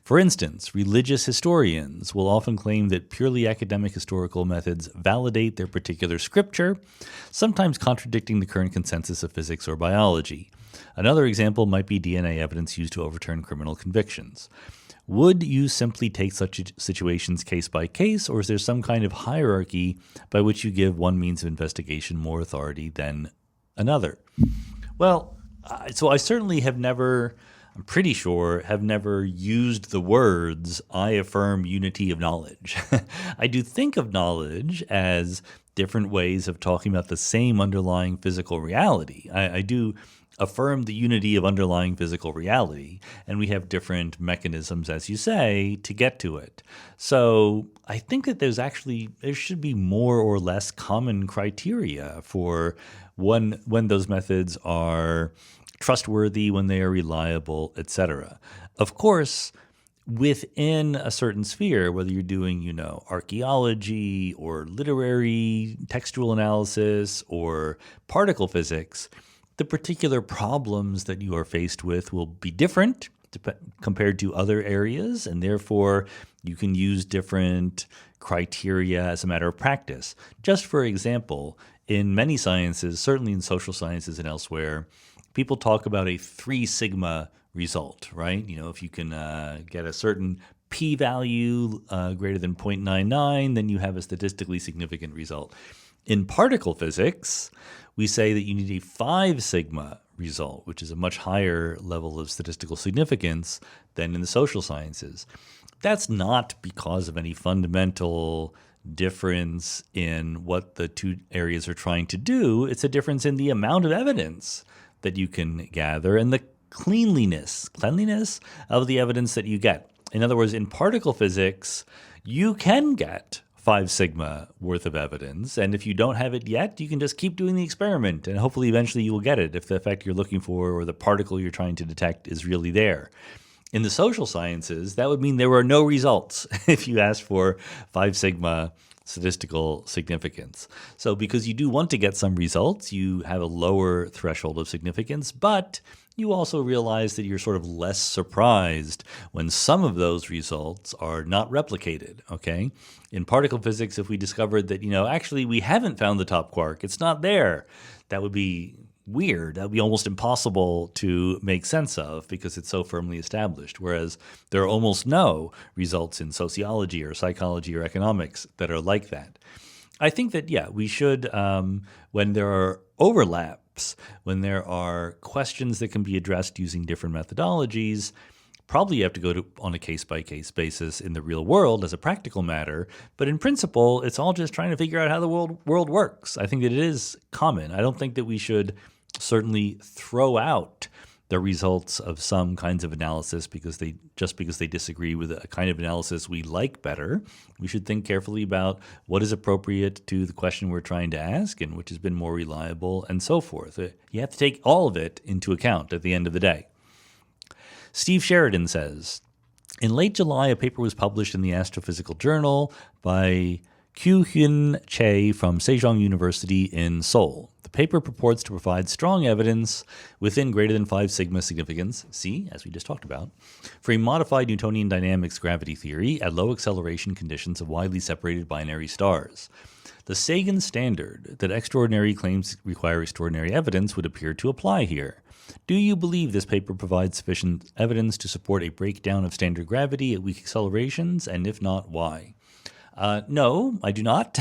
[SPEAKER 1] For instance, religious historians will often claim that purely academic historical methods validate their particular scripture, sometimes contradicting the current consensus of physics or biology. Another example might be DNA evidence used to overturn criminal convictions. Would you simply take such situations case by case, or is there some kind of hierarchy by which you give one means of investigation more authority than another? Well, so I certainly have never, I'm pretty sure, have never used the words, I affirm unity of knowledge. I do think of knowledge as different ways of talking about the same underlying physical reality. I do affirm the unity of underlying physical reality, and we have different mechanisms, as you say, to get to it. So I think that there should be more or less common criteria for when those methods are trustworthy, when they are reliable, etc. Of course, within a certain sphere, whether you're doing, archaeology or literary textual analysis or particle physics, the particular problems that you are faced with will be different compared to other areas, and therefore you can use different criteria as a matter of practice. Just for example, in many sciences, certainly in social sciences and elsewhere, people talk about a 3 sigma result, right? If you can get a certain p-value greater than 0.99, then you have a statistically significant result. In particle physics, we say that you need a 5 sigma result, which is a much higher level of statistical significance than in the social sciences. That's not because of any fundamental difference in what the two areas are trying to do. It's a difference in the amount of evidence that you can gather and the cleanliness of the evidence that you get. In other words, in particle physics, you can get 5 sigma worth of evidence, and if you don't have it yet, you can just keep doing the experiment, and hopefully eventually you will get it if the effect you're looking for or the particle you're trying to detect is really there. In the social sciences, that would mean there were no results if you asked for 5 sigma statistical significance. So because you do want to get some results, you have a lower threshold of significance, but you also realize that you're sort of less surprised when some of those results are not replicated, okay? In particle physics, if we discovered that, actually we haven't found the top quark, it's not there, that would be weird. That would be almost impossible to make sense of because it's so firmly established, whereas there are almost no results in sociology or psychology or economics that are like that. I think that, we should, when there are overlaps, when there are questions that can be addressed using different methodologies, probably you have to go on a case-by-case basis in the real world as a practical matter. But in principle, it's all just trying to figure out how the world works. I think that it is common. I don't think that we should certainly throw out the results of some kinds of analysis because they disagree with a kind of analysis we like better. We should think carefully about what is appropriate to the question we're trying to ask and which has been more reliable and so forth. You have to take all of it into account at the end of the day. Steve Sheridan says, in late July, a paper was published in the Astrophysical Journal by Kyu-Hyun Che from Sejong University in Seoul. The paper purports to provide strong evidence within greater than 5 sigma significance, see, as we just talked about, for a modified Newtonian dynamics gravity theory at low acceleration conditions of widely separated binary stars. The Sagan standard that extraordinary claims require extraordinary evidence would appear to apply here. Do you believe this paper provides sufficient evidence to support a breakdown of standard gravity at weak accelerations, and if not, why? No, I do not.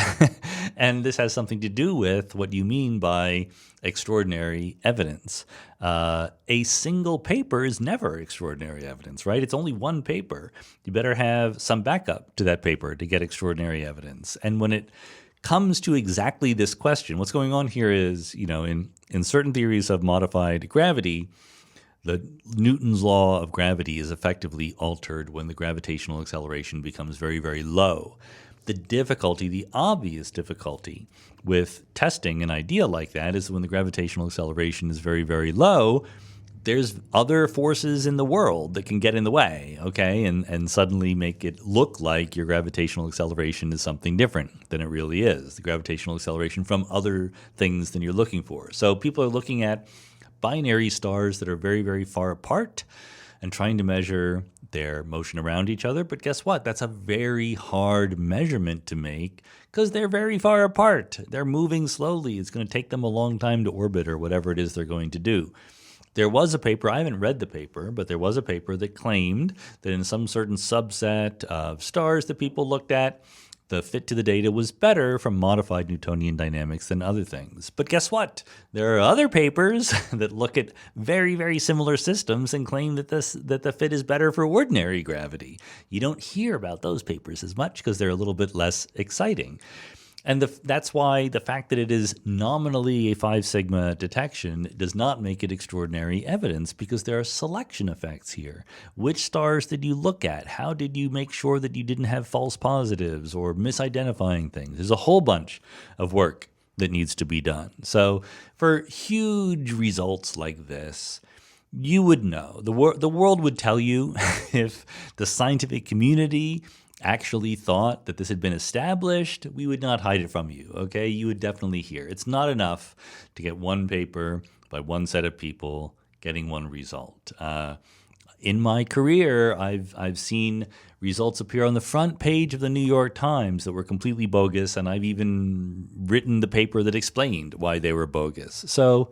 [SPEAKER 1] And this has something to do with what you mean by extraordinary evidence. A single paper is never extraordinary evidence, right? It's only one paper. You better have some backup to that paper to get extraordinary evidence. And when it comes to exactly this question, what's going on here is, in certain theories of modified gravity, the Newton's law of gravity is effectively altered when the gravitational acceleration becomes very, very low. The obvious difficulty with testing an idea like that is when the gravitational acceleration is very, very low, there's other forces in the world that can get in the way, okay, and suddenly make it look like your gravitational acceleration is something different than it really is, the gravitational acceleration from other things than you're looking for. So people are looking at binary stars that are very, very far apart and trying to measure their motion around each other. But guess what? That's a very hard measurement to make because they're very far apart. They're moving slowly. It's going to take them a long time to orbit or whatever it is they're going to do. There was a paper, I haven't read the paper, but there was a paper that claimed that in some certain subset of stars that people looked at, the fit to the data was better from modified Newtonian dynamics than other things. But guess what? There are other papers that look at very, very similar systems and claim that the fit is better for ordinary gravity. You don't hear about those papers as much because they're a little bit less exciting. And that's why the fact that it is nominally a 5 sigma detection does not make it extraordinary evidence, because there are selection effects here. Which stars did you look at? How did you make sure that you didn't have false positives or misidentifying things? There's a whole bunch of work that needs to be done. So for huge results like this, you would know. The world would tell you if the scientific community actually thought that this had been established, we would not hide it from you, okay? You would definitely hear. It's not enough to get one paper by one set of people getting one result. In my career, I've seen results appear on the front page of the New York Times that were completely bogus, and I've even written the paper that explained why they were bogus. So,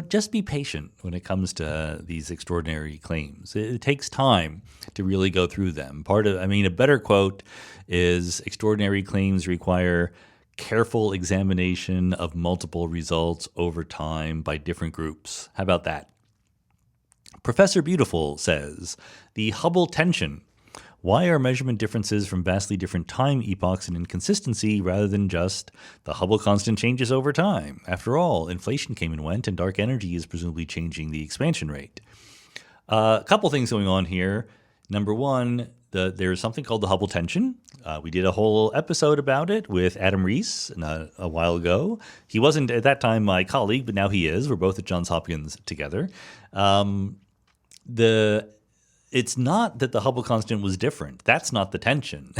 [SPEAKER 1] just be patient when it comes to these extraordinary claims. It takes time to really go through them. A better quote is, extraordinary claims require careful examination of multiple results over time by different groups. How about that? Professor Beautiful says, the Hubble tension. Why are measurement differences from vastly different time epochs an inconsistency rather than just the Hubble constant changes over time? After all, inflation came and went, and dark energy is presumably changing the expansion rate. A couple things going on here. Number one, there's something called the Hubble tension. We did a whole episode about it with Adam Rees a while ago. He wasn't at that time my colleague, but now he is. We're both at Johns Hopkins together. It's not that the Hubble constant was different. That's not the tension.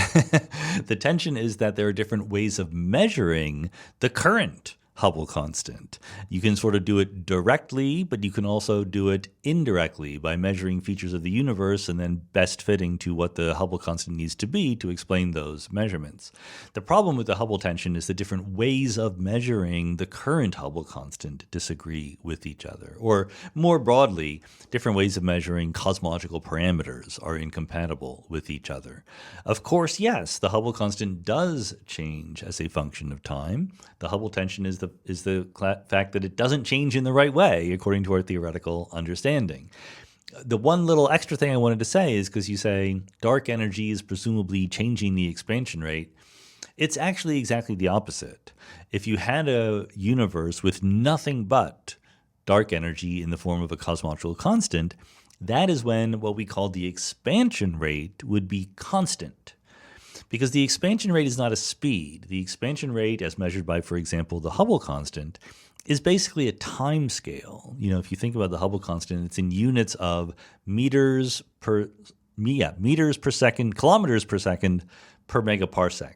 [SPEAKER 1] The tension is that there are different ways of measuring the current Hubble constant. You can sort of do it directly, but you can also do it indirectly by measuring features of the universe and then best fitting to what the Hubble constant needs to be to explain those measurements. The problem with the Hubble tension is the different ways of measuring the current Hubble constant disagree with each other. Or more broadly, different ways of measuring cosmological parameters are incompatible with each other. Of course, yes, the Hubble constant does change as a function of time. The Hubble tension is the fact that it doesn't change in the right way according to our theoretical understanding. The one little extra thing I wanted to say is, because you say dark energy is presumably changing the expansion rate, it's actually exactly the opposite. If you had a universe with nothing but dark energy in the form of a cosmological constant, that is when what we call the expansion rate would be constant. Because the expansion rate is not a speed. The expansion rate, as measured by, for example, the Hubble constant, is basically a time scale. If you think about the Hubble constant, it's in units of meters per second, kilometers per second per megaparsec.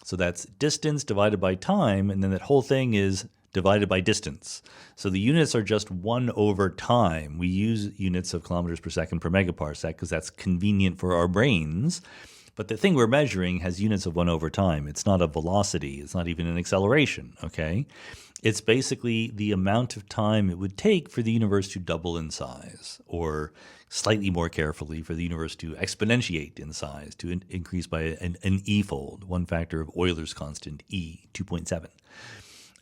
[SPEAKER 1] So that's distance divided by time, and then that whole thing is divided by distance. So the units are just 1 over time. We use units of kilometers per second per megaparsec because that's convenient for our brains. But the thing we're measuring has units of 1 over time. It's not a velocity. It's not even an acceleration, okay? It's basically the amount of time it would take for the universe to double in size, or slightly more carefully, for the universe to exponentiate in size, to increase by an e-fold, one factor of Euler's constant, E, 2.7.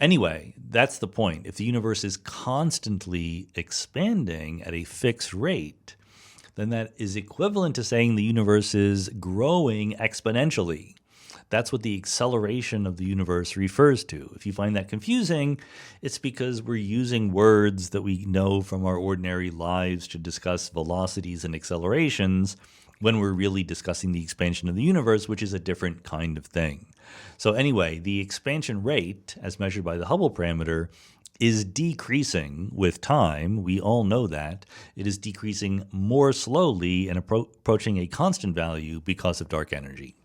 [SPEAKER 1] Anyway, that's the point. If the universe is constantly expanding at a fixed rate, then that is equivalent to saying the universe is growing exponentially. That's what the acceleration of the universe refers to. If you find that confusing, it's because we're using words that we know from our ordinary lives to discuss velocities and accelerations when we're really discussing the expansion of the universe, which is a different kind of thing. So anyway, the expansion rate, as measured by the Hubble parameter, is decreasing with time. We all know that. It is decreasing more slowly and approaching a constant value because of dark energy.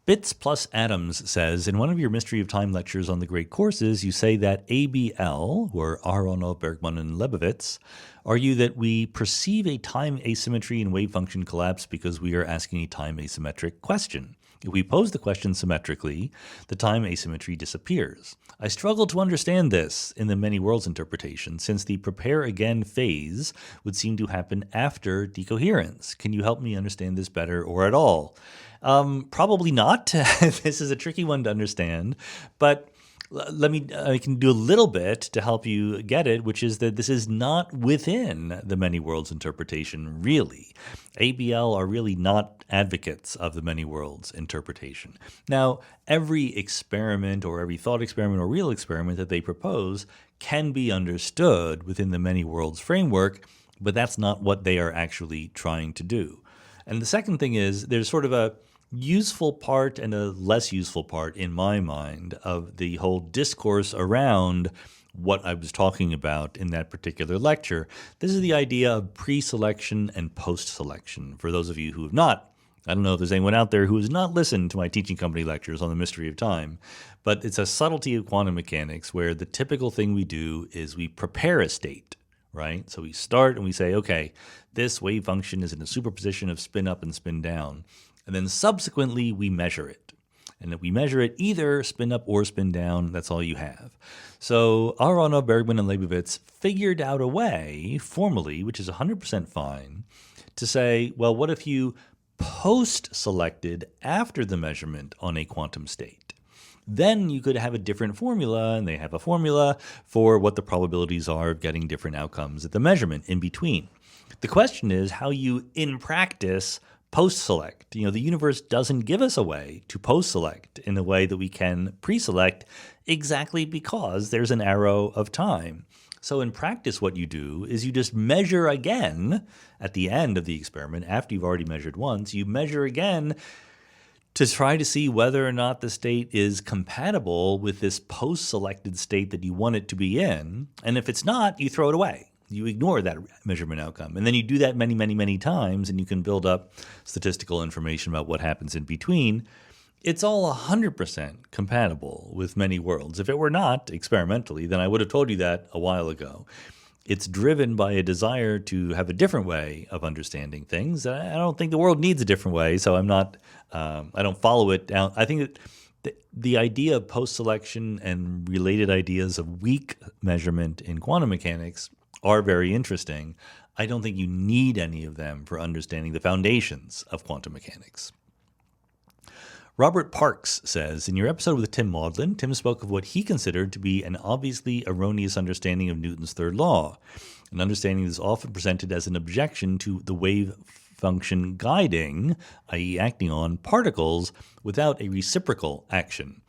[SPEAKER 1] Bits plus Atoms says, in one of your Mystery of Time lectures on the Great Courses, you say that ABL, or Aharonov, Bergman, and Lebovitz, argue that we perceive a time asymmetry in wave function collapse because we are asking a time asymmetric question. If we pose the question symmetrically, the time asymmetry disappears. I struggle to understand this in the many worlds interpretation, since the prepare again phase would seem to happen after decoherence. Can you help me understand this better or at all? Probably not. This is a tricky one to understand, but I can do a little bit to help you get it, which is that this is not within the many worlds interpretation, really. ABL are really not advocates of the many worlds interpretation. Now, every experiment or every thought experiment or real experiment that they propose can be understood within the many worlds framework, but that's not what they are actually trying to do. And the second thing is there's sort of a useful part and a less useful part in my mind of the whole discourse around what I was talking about in that particular lecture. This is the idea of pre-selection and post-selection. For those of you who have not, I don't know if there's anyone out there who has not listened to my teaching company lectures on the mystery of time, but it's a subtlety of quantum mechanics where the typical thing we do is we prepare a state, right? So we start and we say, okay, this wave function is in a superposition of spin up and spin down. And then subsequently, we measure it. And if we measure it either spin up or spin down, that's all you have. So Aharonov, Bergman, and Leibovitz figured out a way, formally, which is 100% fine, to say, well, what if you post-selected after the measurement on a quantum state? Then you could have a different formula, and they have a formula for what the probabilities are of getting different outcomes at the measurement in between. The question is how you, in practice, post-select. The universe doesn't give us a way to post-select in the way that we can pre-select exactly because there's an arrow of time. So in practice, what you do is you just measure again at the end of the experiment. After you've already measured once, you measure again to try to see whether or not the state is compatible with this post-selected state that you want it to be in. And if it's not, you throw it away. You ignore that measurement outcome. And then you do that many, many, many times, and you can build up statistical information about what happens in between. It's all 100% compatible with many worlds. If it were not, experimentally, then I would have told you that a while ago. It's driven by a desire to have a different way of understanding things. I don't think the world needs a different way, so I don't follow it down. I think that the idea of post-selection and related ideas of weak measurement in quantum mechanics are very interesting. I don't think you need any of them for understanding the foundations of quantum mechanics. Robert Parks says, in your episode with Tim Maudlin, Tim spoke of what he considered to be an obviously erroneous understanding of Newton's third law, an understanding that is often presented as an objection to the wave function guiding, i.e. acting on, particles without a reciprocal action.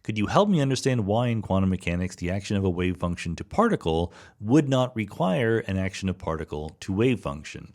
[SPEAKER 1] Could you help me understand why in quantum mechanics the action of a wave function to particle would not require an action of particle to wave function?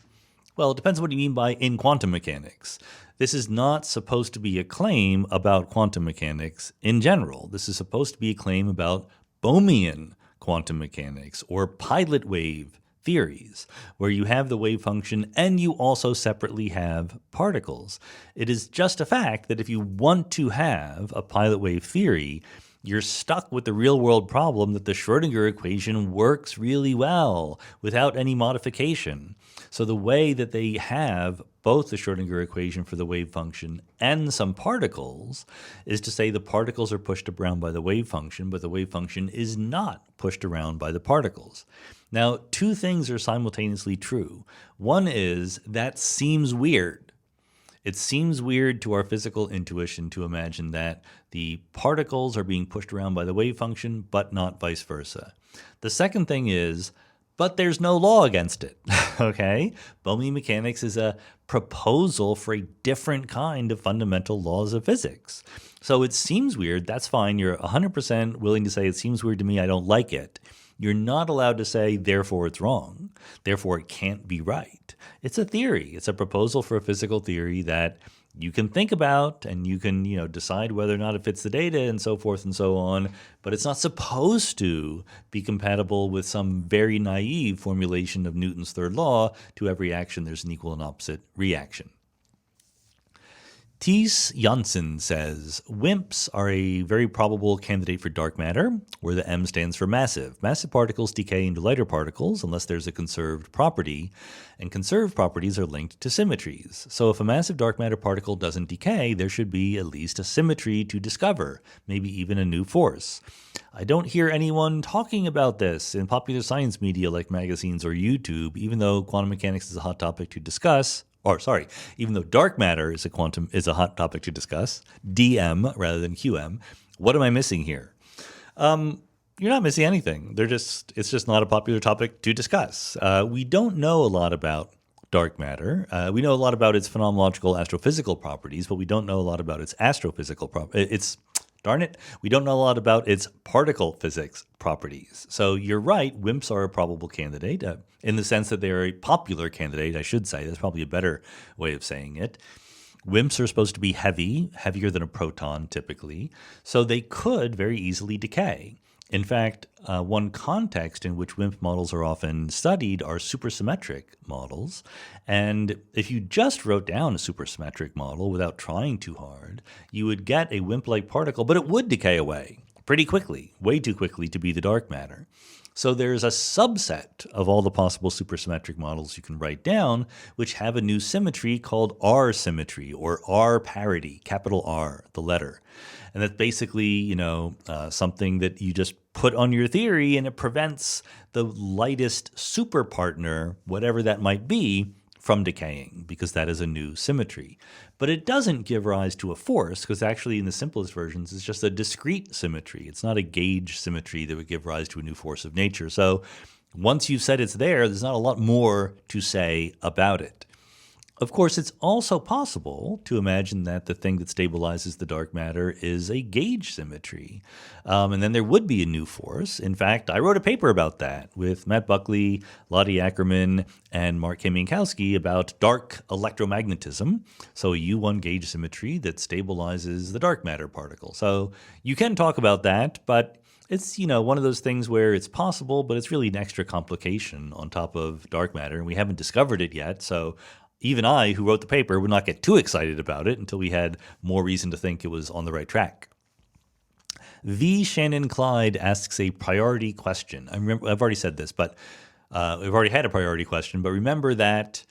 [SPEAKER 1] Well, it depends on what you mean by in quantum mechanics. This is not supposed to be a claim about quantum mechanics in general. This is supposed to be a claim about Bohmian quantum mechanics or pilot wave theories, where you have the wave function and you also separately have particles. It is just a fact that if you want to have a pilot wave theory, you're stuck with the real-world problem that the Schrödinger equation works really well without any modification. So the way that they have both the Schrödinger equation for the wave function and some particles is to say the particles are pushed around by the wave function, but the wave function is not pushed around by the particles. Now, two things are simultaneously true. One is that seems weird. It seems weird to our physical intuition to imagine that the particles are being pushed around by the wave function, but not vice versa. The second thing is, but there's no law against it, okay? Bohmian mechanics is a proposal for a different kind of fundamental laws of physics. So it seems weird, that's fine. You're 100% willing to say it seems weird to me, I don't like it. You're not allowed to say, therefore it's wrong, therefore it can't be right. It's a theory. It's a proposal for a physical theory that you can think about and you can, decide whether or not it fits the data and so forth and so on, but it's not supposed to be compatible with some very naive formulation of Newton's third law. To every action, there's an equal and opposite reaction. Thies Janssen says, WIMPs are a very probable candidate for dark matter, where the M stands for massive. Massive particles decay into lighter particles unless there's a conserved property, and conserved properties are linked to symmetries. So if a massive dark matter particle doesn't decay, there should be at least a symmetry to discover, maybe even a new force. I don't hear anyone talking about this in popular science media like magazines or YouTube, even though quantum mechanics is a hot topic to discuss. Even though dark matter is a hot topic to discuss, DM rather than QM, what am I missing here? You're not missing anything. It's just not a popular topic to discuss. We don't know a lot about dark matter. We know a lot about its phenomenological astrophysical properties, but we don't know a lot about its astrophysical properties. Darn it, we don't know a lot about its particle physics properties. So you're right, WIMPs are a probable candidate, in the sense that they're a popular candidate, I should say. That's probably a better way of saying it. WIMPs are supposed to be heavy, heavier than a proton typically, so they could very easily decay. In fact, one context in which WIMP models are often studied are supersymmetric models. And if you just wrote down a supersymmetric model without trying too hard, you would get a WIMP-like particle, but it would decay away pretty quickly, way too quickly to be the dark matter. So there's a subset of all the possible supersymmetric models you can write down which have a new symmetry called R symmetry or R parity, capital R, the letter. And that's basically, something that you just put on your theory and it prevents the lightest super partner, whatever that might be, from decaying because that is a new symmetry. But it doesn't give rise to a force because actually in the simplest versions it's just a discrete symmetry. It's not a gauge symmetry that would give rise to a new force of nature. So once you've said it's there, there's not a lot more to say about it. Of course, it's also possible to imagine that the thing that stabilizes the dark matter is a gauge symmetry. And then there would be a new force. In fact, I wrote a paper about that with Matt Buckley, Lottie Ackerman, and Mark Kamiankowski about dark electromagnetism. So a U1 gauge symmetry that stabilizes the dark matter particle. So you can talk about that, but it's, one of those things where it's possible, but it's really an extra complication on top of dark matter. And we haven't discovered it yet. So even I, who wrote the paper, would not get too excited about it until we had more reason to think it was on the right track. V. Shannon Clyde asks a priority question. I've already said this, but we've already had a priority question. But remember that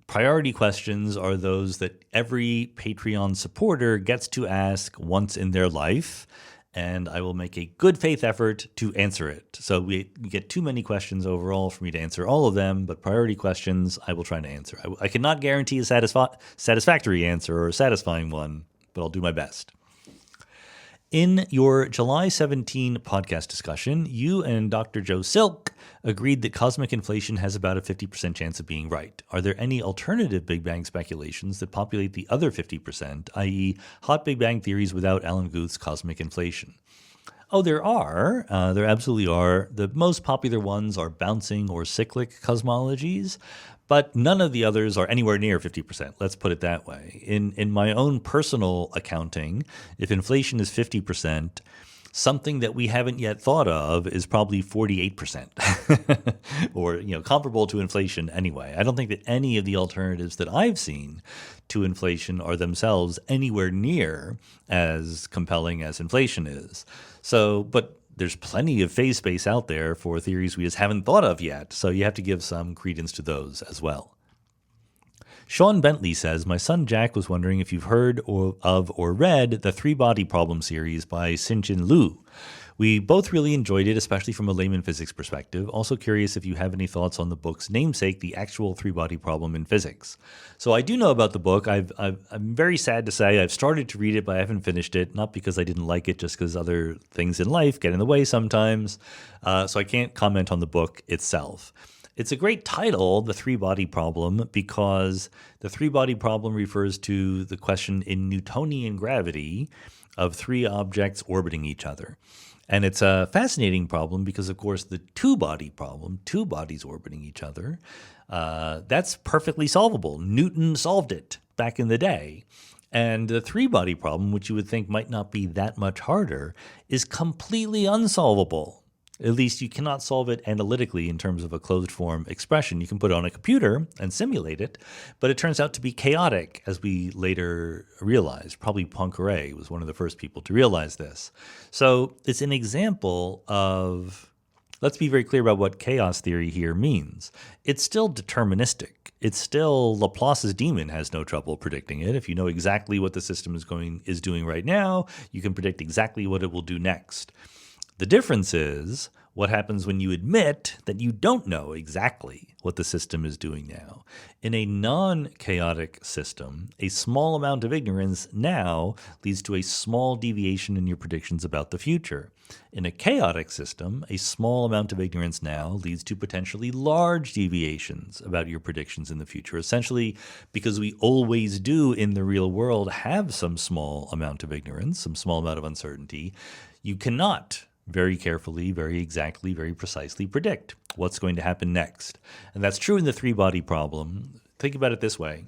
[SPEAKER 1] priority questions are those that every Patreon supporter gets to ask once in their life. And I will make a good faith effort to answer it. So we get too many questions overall for me to answer all of them, but priority questions I will try to answer. I cannot guarantee a satisfactory answer or a satisfying one, but I'll do my best. In your July 17 podcast discussion, you and Dr. Joe Silk agreed that cosmic inflation has about a 50% chance of being right. Are there any alternative Big Bang speculations that populate the other 50%, i.e. hot Big Bang theories without Alan Guth's cosmic inflation? Oh, there are. There absolutely are. The most popular ones are bouncing or cyclic cosmologies, but none of the others are anywhere near 50%. Let's put it that way. In my own personal accounting, if inflation is 50%, something that we haven't yet thought of is probably 48%, or comparable to inflation anyway. I don't think that any of the alternatives that I've seen to inflation are themselves anywhere near as compelling as inflation is. So, but there's plenty of phase space out there for theories we just haven't thought of yet, so you have to give some credence to those as well. Sean Bentley says, my son Jack was wondering if you've heard of or read the Three-Body Problem series by Sinjin Liu. We both really enjoyed it, especially from a layman physics perspective. Also curious if you have any thoughts on the book's namesake, The Actual Three-Body Problem in Physics. So I do know about the book. I'm very sad to say I've started to read it, but I haven't finished it, not because I didn't like it, just because other things in life get in the way sometimes. So I can't comment on the book itself. It's a great title, The Three-Body Problem, because the three-body problem refers to the question in Newtonian gravity of three objects orbiting each other. And it's a fascinating problem because, of course, the two-body problem, two bodies orbiting each other, that's perfectly solvable. Newton solved it back in the day. And the three-body problem, which you would think might not be that much harder, is completely unsolvable. At least you cannot solve it analytically in terms of a closed-form expression. You can put it on a computer and simulate it, but it turns out to be chaotic, as we later realized. Probably Poincaré was one of the first people to realize this. So it's an example of, let's be very clear about what chaos theory here means. It's still deterministic. It's still Laplace's demon has no trouble predicting it. If you know exactly what the system is doing right now, you can predict exactly what it will do next. The difference is, What happens when you admit that you don't know exactly what the system is doing now? In a non-chaotic system, a small amount of ignorance now leads to a small deviation in your predictions about the future. In a chaotic system, a small amount of ignorance now leads to potentially large deviations about your predictions in the future. Essentially, because we always do in the real world have some small amount of ignorance, some small amount of uncertainty, you cannot very carefully, very exactly, very precisely predict what's going to happen next. And that's true in the three-body problem. Think about it this way.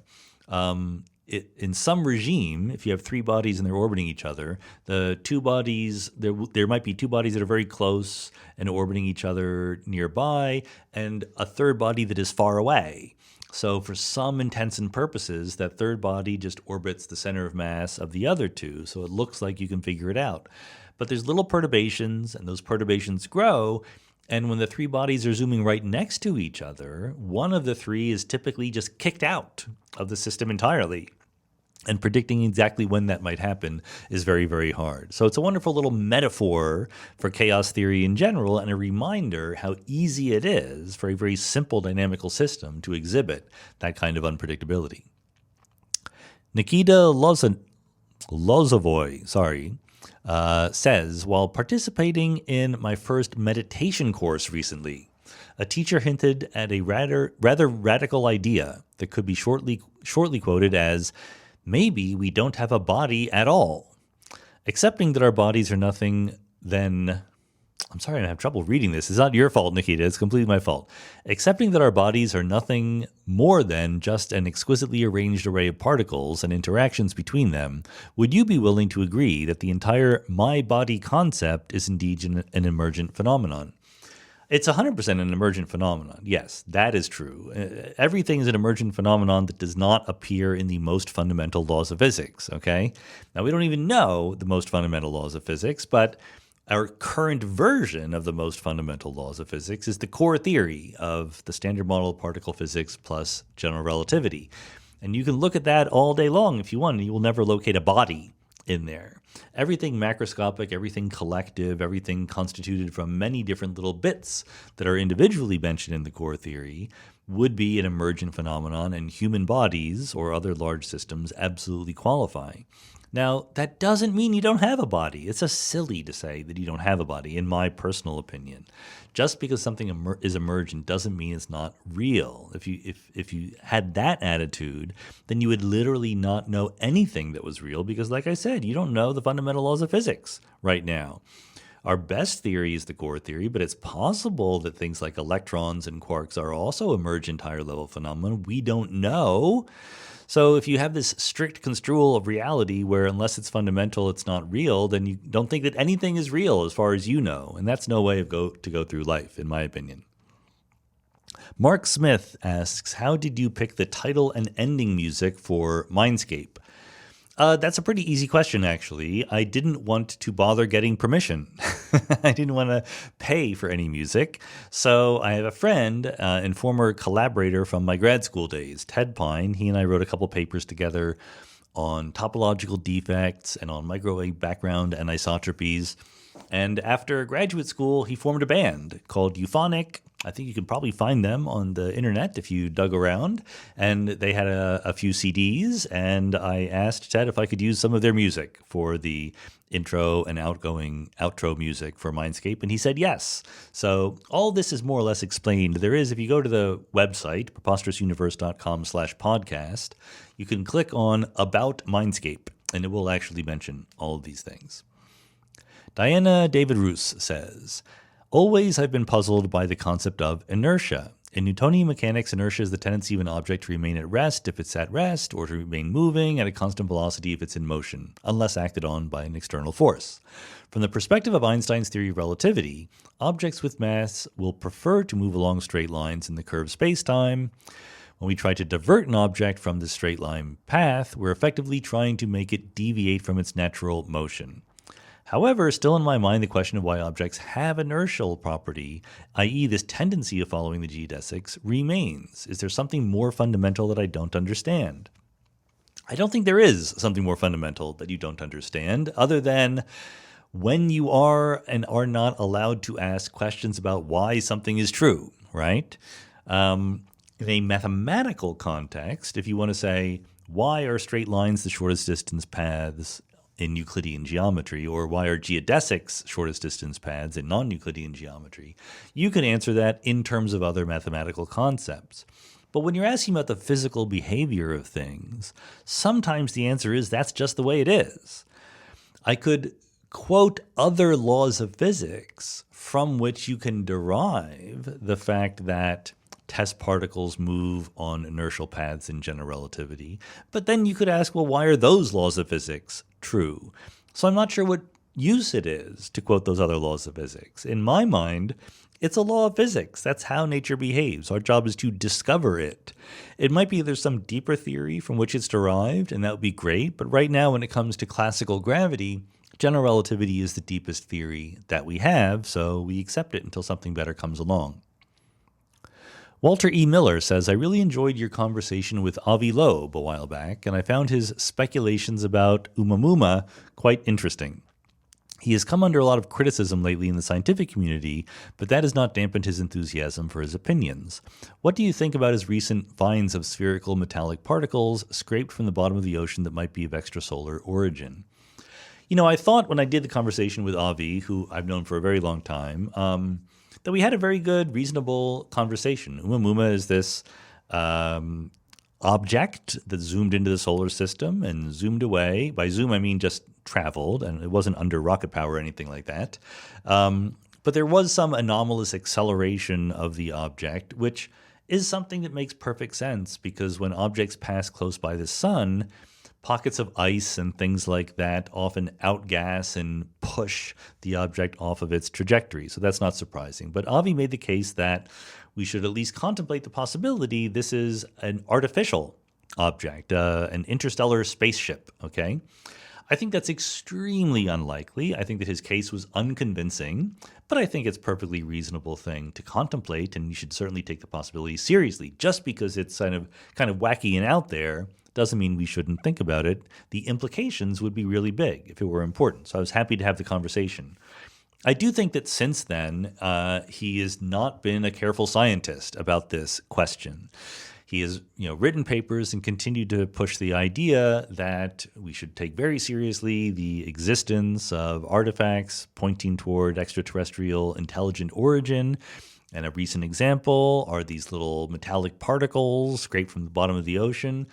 [SPEAKER 1] In some regime, if you have three bodies and they're orbiting each other, the two bodies, there might be two bodies that are very close and orbiting each other nearby, and a third body that is far away. So for some intents and purposes, that third body just orbits the center of mass of the other two, so it looks like you can figure it out. But there's little perturbations, and those perturbations grow, and when the three bodies are zooming right next to each other, one of the three is typically just kicked out of the system entirely. And predicting exactly when that might happen is very, very hard. So it's a wonderful little metaphor for chaos theory in general, and a reminder how easy it is for a very simple dynamical system to exhibit that kind of unpredictability. Nikita Lozovoy, says, while participating in my first meditation course recently, a teacher hinted at a rather radical idea that could be shortly quoted as, maybe we don't have a body at all. Accepting that our bodies are nothing then... I'm sorry, I have trouble reading this. It's not your fault, Nikita. It's completely my fault. Accepting that our bodies are nothing more than just an exquisitely arranged array of particles and interactions between them, would you be willing to agree that the entire my-body concept is indeed an emergent phenomenon? It's 100% an emergent phenomenon. Yes, that is true. Everything is an emergent phenomenon that does not appear in the most fundamental laws of physics, okay? Now, we don't even know the most fundamental laws of physics, but our current version of the most fundamental laws of physics is the core theory of the standard model of particle physics plus general relativity. And you can look at that all day long if you want, and you will never locate a body in there. Everything macroscopic, everything collective, everything constituted from many different little bits that are individually mentioned in the core theory would be an emergent phenomenon, and human bodies or other large systems absolutely qualify. Now, that doesn't mean you don't have a body. It's just silly to say that you don't have a body, in my personal opinion. Just because something is emergent doesn't mean it's not real. If you had that attitude, then you would literally not know anything that was real because, like I said, you don't know the fundamental laws of physics right now. Our best theory is the core theory, but it's possible that things like electrons and quarks are also emergent higher-level phenomena. We don't know. So if you have this strict construal of reality where unless it's fundamental, it's not real, then you don't think that anything is real as far as you know. And that's no way to go through life, in my opinion. Mark Smith asks, how did you pick the title and ending music for Mindscape? That's a pretty easy question, actually. I didn't want to bother getting permission. I didn't want to pay for any music. So I have a friend and former collaborator from my grad school days, Ted Pine. He and I wrote a couple papers together on topological defects and on microwave background anisotropies. And after graduate school, he formed a band called Euphonic. I think you can probably find them on the internet if you dug around. And they had a few CDs, and I asked Ted if I could use some of their music for the intro and outro music for Mindscape, and he said yes. So all this is more or less explained. There is, if you go to the website, preposterousuniverse.com/podcast, you can click on About Mindscape, and it will actually mention all of these things. Diana David Roos says, always I've been puzzled by the concept of inertia. In Newtonian mechanics, inertia is the tendency of an object to remain at rest if it's at rest, or to remain moving at a constant velocity if it's in motion, unless acted on by an external force. From the perspective of Einstein's theory of relativity, objects with mass will prefer to move along straight lines in the curved spacetime. When we try to divert an object from the straight line path, we're effectively trying to make it deviate from its natural motion. However, still in my mind, the question of why objects have inertial property, i.e. this tendency of following the geodesics, remains. Is there something more fundamental that I don't understand? I don't think there is something more fundamental that you don't understand, other than when you are and are not allowed to ask questions about why something is true, right? In a mathematical context, if you want to say, why are straight lines the shortest distance paths in Euclidean geometry, or why are geodesics shortest distance paths in non-Euclidean geometry, you can answer that in terms of other mathematical concepts. But when you're asking about the physical behavior of things, sometimes the answer is that's just the way it is. I could quote other laws of physics from which you can derive the fact that test particles move on inertial paths in general relativity. But then you could ask, well, why are those laws of physics true? So I'm not sure what use it is to quote those other laws of physics. In my mind, it's a law of physics. That's how nature behaves. Our job is to discover it. It might be there's some deeper theory from which it's derived, and that would be great. But right now, when it comes to classical gravity, general relativity is the deepest theory that we have, so we accept it until something better comes along. Walter E. Miller says, I really enjoyed your conversation with Avi Loeb a while back, and I found his speculations about Oumuamua quite interesting. He has come under a lot of criticism lately in the scientific community, but that has not dampened his enthusiasm for his opinions. What do you think about his recent finds of spherical metallic particles scraped from the bottom of the ocean that might be of extrasolar origin? You know, I thought when I did the conversation with Avi, who I've known for a very long time, that we had a very good, reasonable conversation. Oumuamua is this object that zoomed into the solar system and zoomed away. By zoom, I mean just traveled, and it wasn't under rocket power or anything like that. But there was some anomalous acceleration of the object, which is something that makes perfect sense because when objects pass close by the sun, pockets of ice and things like that often outgas and push the object off of its trajectory. So that's not surprising. But Avi made the case that we should at least contemplate the possibility this is an artificial object, an interstellar spaceship, okay? I think that's extremely unlikely. I think that his case was unconvincing, but I think it's a perfectly reasonable thing to contemplate, and you should certainly take the possibility seriously. Just because it's kind of wacky and out there doesn't mean we shouldn't think about it. The implications would be really big if it were important. So I was happy to have the conversation. I do think that since then, he has not been a careful scientist about this question. He has, written papers and continued to push the idea that we should take very seriously the existence of artifacts pointing toward extraterrestrial intelligent origin. And a recent example are these little metallic particles scraped from the bottom of the ocean.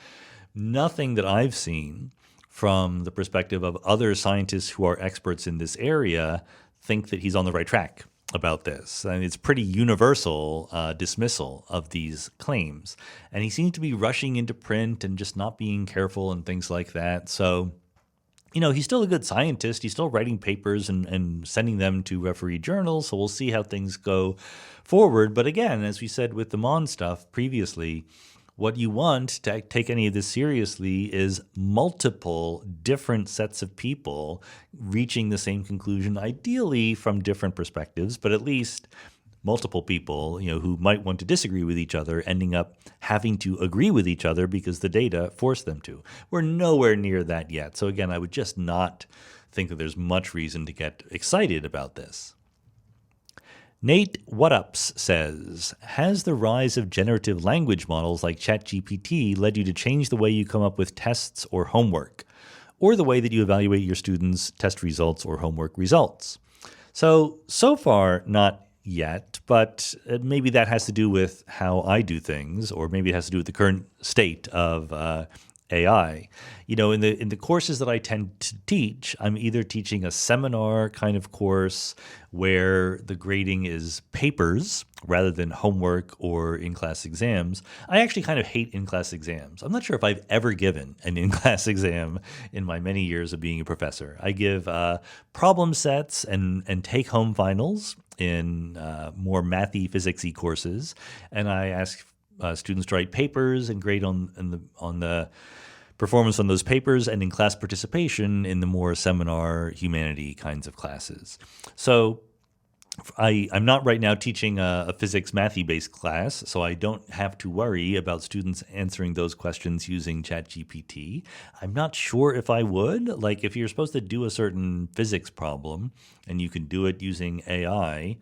[SPEAKER 1] Nothing that I've seen from the perspective of other scientists who are experts in this area think that he's on the right track about this. I mean, it's pretty universal dismissal of these claims. And he seems to be rushing into print and just not being careful and things like that. So, he's still a good scientist. He's still writing papers and sending them to referee journals. So we'll see how things go forward. But again, as we said with the Mon stuff previously, what you want to take any of this seriously is multiple different sets of people reaching the same conclusion, ideally from different perspectives, but at least multiple people, who might want to disagree with each other, ending up having to agree with each other because the data forced them to. We're nowhere near that yet. So again, I would just not think that there's much reason to get excited about this. Nate Whatups says, has the rise of generative language models like ChatGPT led you to change the way you come up with tests or homework, or the way that you evaluate your students' test results or homework results? So far, not yet, but maybe that has to do with how I do things, or maybe it has to do with the current state of AI. In the courses that I tend to teach, I'm either teaching a seminar kind of course where the grading is papers rather than homework or in-class exams. I actually kind of hate in-class exams. I'm not sure if I've ever given an in-class exam in my many years of being a professor. I give problem sets and take-home finals in more mathy, physicsy courses, and I ask students to write papers and grade on the performance on those papers and in class participation in the more seminar humanity kinds of classes. So I'm not right now teaching a physics mathy-based class, so I don't have to worry about students answering those questions using ChatGPT. I'm not sure if I would. Like, if you're supposed to do a certain physics problem and you can do it using AI,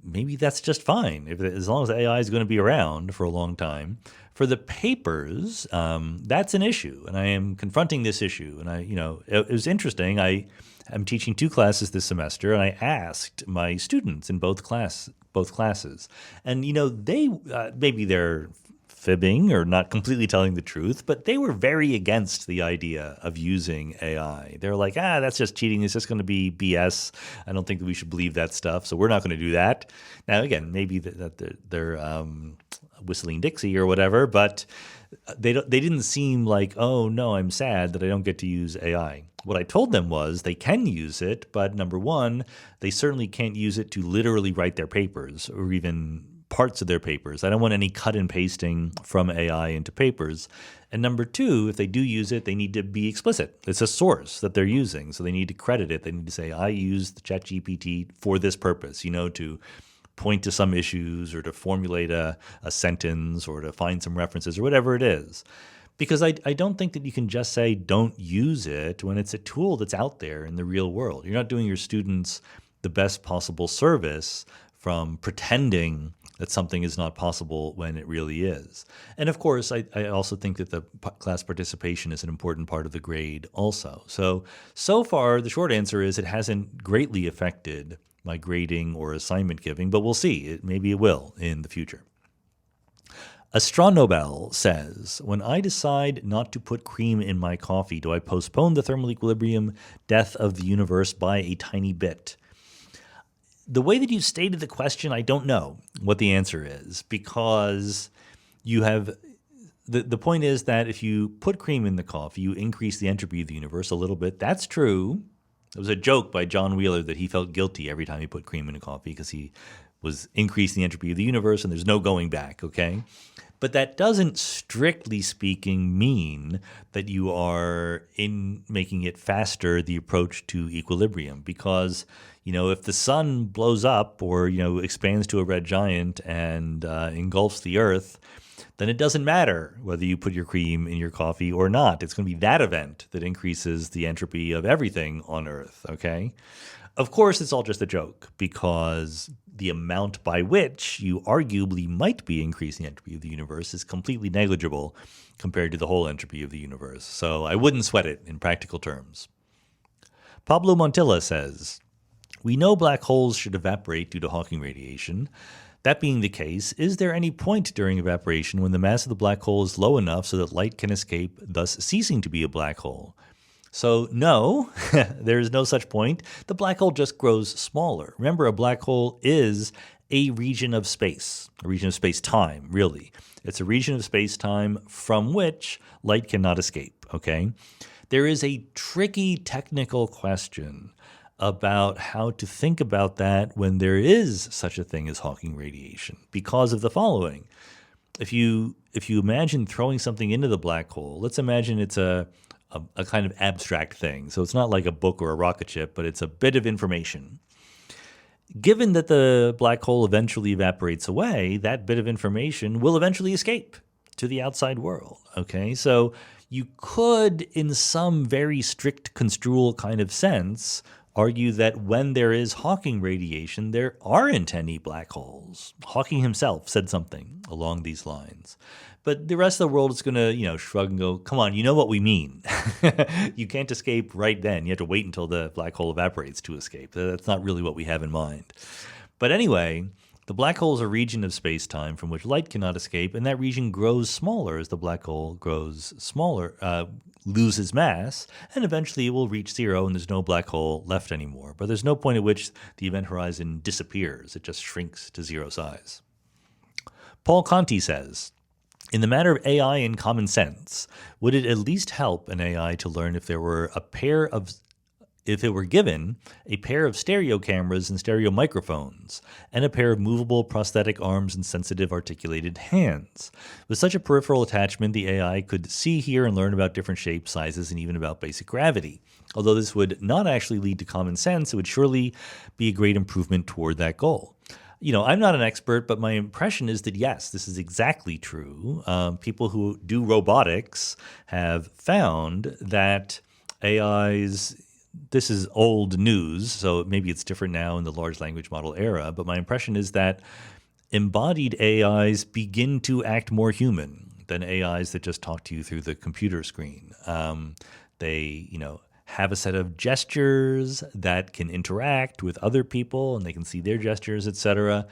[SPEAKER 1] maybe that's just fine, as long as AI is going to be around for a long time. For the papers, that's an issue, and I am confronting this issue. And it was interesting. I'm teaching 2 classes this semester, and I asked my students in both classes, and they maybe they're fibbing or not completely telling the truth, but they were very against the idea of using AI. They're like, that's just cheating. It's just going to be BS. I don't think that we should believe that stuff, so we're not going to do that. Now, again, maybe they're whistling Dixie or whatever, but they didn't seem like, oh, no, I'm sad that I don't get to use AI. What I told them was they can use it, but number one, they certainly can't use it to literally write their papers or even parts of their papers. I don't want any cut and pasting from AI into papers. And number two, if they do use it, they need to be explicit. It's a source that they're using, so they need to credit it. They need to say, I used ChatGPT for this purpose, to point to some issues or to formulate a sentence or to find some references or whatever it is. Because I don't think that you can just say don't use it when it's a tool that's out there in the real world. You're not doing your students the best possible service from pretending that something is not possible when it really is. And of course, I also think that the class participation is an important part of the grade also. So far, the short answer is it hasn't greatly affected my grading or assignment giving, but we'll see. Maybe it will in the future. Astronobel says, when I decide not to put cream in my coffee, do I postpone the thermal equilibrium death of the universe by a tiny bit? The way that you stated the question, I don't know what the answer is, because you have the point is that if you put cream in the coffee, you increase the entropy of the universe a little bit. That's true. It was a joke by John Wheeler that he felt guilty every time he put cream in a coffee because he was increasing the entropy of the universe and there's no going back, okay? But that doesn't, strictly speaking, mean that you are in making it faster the approach to equilibrium, because if the sun blows up or expands to a red giant and engulfs the Earth, then it doesn't matter whether you put your cream in your coffee or not. It's going to be that event that increases the entropy of everything on Earth, okay? Of course, it's all just a joke, because the amount by which you arguably might be increasing the entropy of the universe is completely negligible compared to the whole entropy of the universe. So I wouldn't sweat it in practical terms. Pablo Montilla says, we know black holes should evaporate due to Hawking radiation. That being the case, is there any point during evaporation when the mass of the black hole is low enough so that light can escape, thus ceasing to be a black hole? So no, there is no such point. The black hole just grows smaller. Remember, a black hole is a region of space, a region of space-time, really. It's a region of space-time from which light cannot escape, okay? There is a tricky technical question about how to think about that when there is such a thing as Hawking radiation, because of the following. If you imagine throwing something into the black hole, let's imagine it's a kind of abstract thing. So it's not like a book or a rocket ship, but it's a bit of information. Given that the black hole eventually evaporates away, that bit of information will eventually escape to the outside world, okay? So you could, in some very strict construal kind of sense, argue that when there is Hawking radiation, there aren't any black holes. Hawking himself said something along these lines. But the rest of the world is going to, shrug and go, come on, you know what we mean. You can't escape right then. You have to wait until the black hole evaporates to escape. That's not really what we have in mind. But anyway, the black hole is a region of space-time from which light cannot escape, and that region grows smaller as the black hole grows smaller, loses mass, and eventually it will reach zero and there's no black hole left anymore. But there's no point at which the event horizon disappears. It just shrinks to zero size. Paul Conti says, in the matter of AI and common sense, would it at least help an AI to learn if there if it were given a pair of stereo cameras and stereo microphones, and a pair of movable prosthetic arms and sensitive articulated hands. With such a peripheral attachment, the AI could see, hear, and learn about different shapes, sizes, and even about basic gravity. Although this would not actually lead to common sense, it would surely be a great improvement toward that goal. I'm not an expert, but my impression is that, yes, this is exactly true. People who do robotics have found that AIs, this is old news, so maybe it's different now in the large language model era, but my impression is that embodied AIs begin to act more human than AIs that just talk to you through the computer screen. They have a set of gestures that can interact with other people, and they can see their gestures, etc.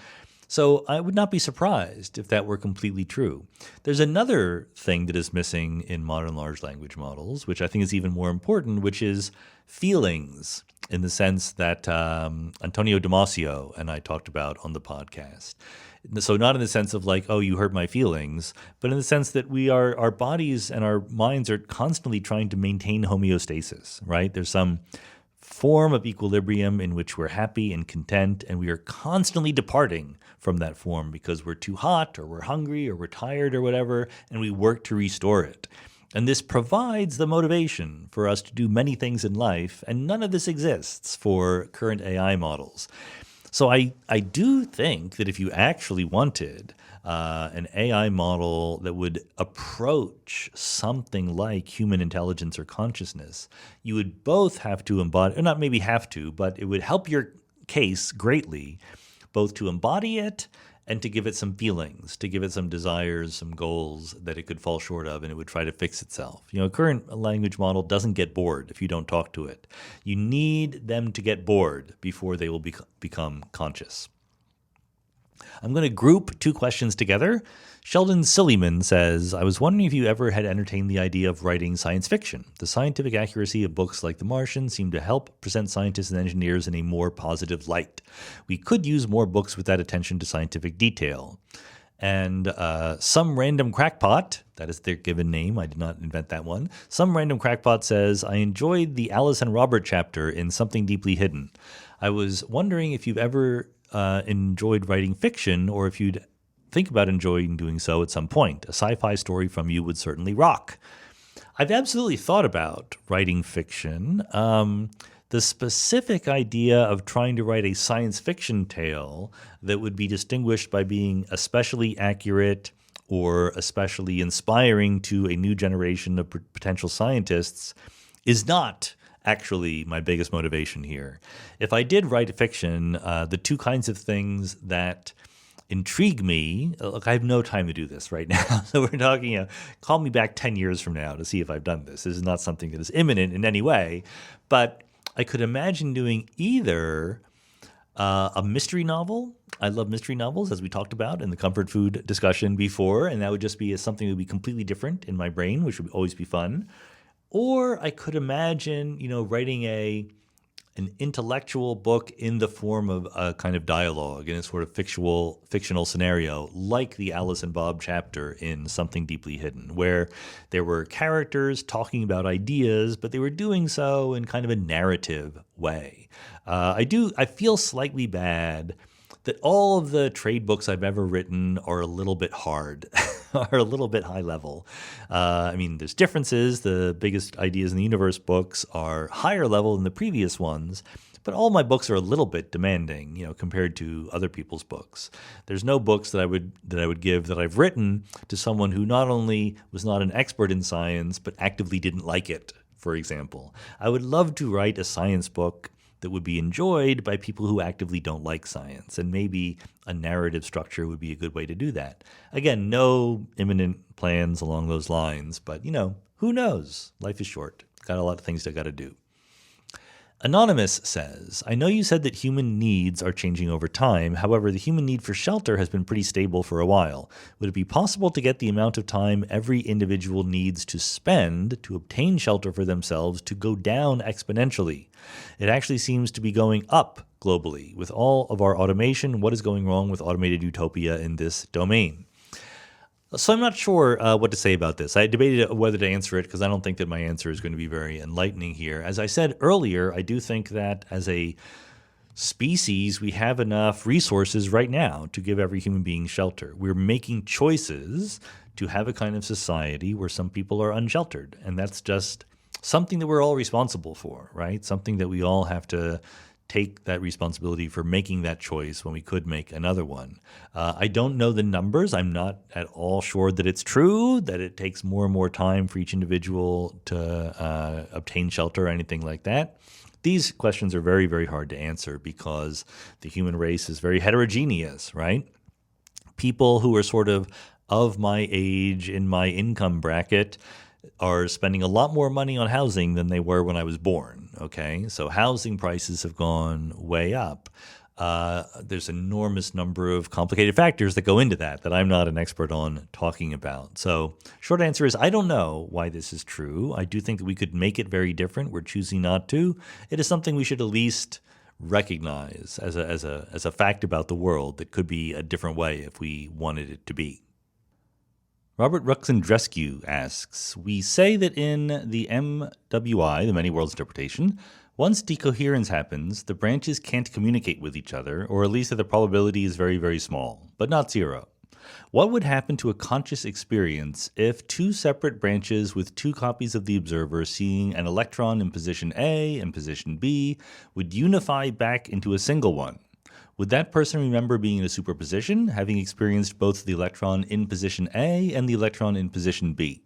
[SPEAKER 1] So I would not be surprised if that were completely true. There's another thing that is missing in modern large language models, which I think is even more important, which is feelings, in the sense that Antonio Damasio and I talked about on the podcast. So not in the sense of like, oh, you hurt my feelings, but in the sense that our bodies and our minds are constantly trying to maintain homeostasis, right? There's some form of equilibrium in which we're happy and content, and we are constantly departing from that form because we're too hot or we're hungry or we're tired or whatever, and we work to restore it. And this provides the motivation for us to do many things in life, and none of this exists for current AI models. So I do think that if you actually wanted an AI model that would approach something like human intelligence or consciousness, you would both have to embody, or not maybe have to, but it would help your case greatly, both to embody it and to give it some feelings, to give it some desires, some goals that it could fall short of, and it would try to fix itself. A current language model doesn't get bored if you don't talk to it. You need them to get bored before they will become conscious. I'm going to group two questions together. Sheldon Silliman says, I was wondering if you ever had entertained the idea of writing science fiction. The scientific accuracy of books like The Martian seem to help present scientists and engineers in a more positive light. We could use more books with that attention to scientific detail. And some random crackpot, that is their given name, I did not invent that one. Some random crackpot says, I enjoyed the Alice and Robert chapter in Something Deeply Hidden. I was wondering if you've ever enjoyed writing fiction, or if you'd think about enjoying doing so at some point. A sci-fi story from you would certainly rock. I've absolutely thought about writing fiction. The specific idea of trying to write a science fiction tale that would be distinguished by being especially accurate or especially inspiring to a new generation of potential scientists is not actually my biggest motivation here. If I did write fiction, the two kinds of things that intrigue me, look, I have no time to do this right now. So we're talking, call me back 10 years from now to see if I've done this. This is not something that is imminent in any way, but I could imagine doing either a mystery novel. I love mystery novels, as we talked about in the comfort food discussion before, and that would just be something that would be completely different in my brain, which would always be fun. Or I could imagine, writing an intellectual book in the form of a kind of dialogue in a sort of fictional scenario, like the Alice and Bob chapter in Something Deeply Hidden, where there were characters talking about ideas, but they were doing so in kind of a narrative way. I feel slightly bad that all of the trade books I've ever written are a little bit hard, are a little bit high level. There's differences. The biggest ideas in the universe books are higher level than the previous ones, but all my books are a little bit demanding, compared to other people's books. There's no books that I would give that I've written to someone who not only was not an expert in science, but actively didn't like it, for example. I would love to write a science book that would be enjoyed by people who actively don't like science. And maybe a narrative structure would be a good way to do that. Again, no imminent plans along those lines, but who knows? Life is short. Got a lot of things I got to do. Anonymous says, I know you said that human needs are changing over time. However, the human need for shelter has been pretty stable for a while. Would it be possible to get the amount of time every individual needs to spend to obtain shelter for themselves to go down exponentially? It actually seems to be going up globally. With all of our automation, what is going wrong with automated utopia in this domain? So I'm not sure what to say about this. I debated whether to answer it because I don't think that my answer is going to be very enlightening here. As I said earlier, I do think that as a species, we have enough resources right now to give every human being shelter. We're making choices to have a kind of society where some people are unsheltered. And that's just something that we're all responsible for, right? Something that we all have to take that responsibility for making that choice when we could make another one. I don't know the numbers. I'm not at all sure that it's true, that it takes more and more time for each individual to obtain shelter or anything like that. These questions are very, very hard to answer because the human race is very heterogeneous, right? People who are sort of my age, in my income bracket, are spending a lot more money on housing than they were when I was born, okay? So housing prices have gone way up. There's an enormous number of complicated factors that go into that I'm not an expert on talking about. So short answer is I don't know why this is true. I do think that we could make it very different. We're choosing not to. It is something we should at least recognize as a fact about the world that could be a different way if we wanted it to be. Robert Ruxandrescu asks, we say that in the MWI, the Many Worlds Interpretation, once decoherence happens, the branches can't communicate with each other, or at least that the probability is very, very small, but not zero. What would happen to a conscious experience if two separate branches with two copies of the observer seeing an electron in position A and position B would unify back into a single one? Would that person remember being in a superposition, having experienced both the electron in position A and the electron in position B?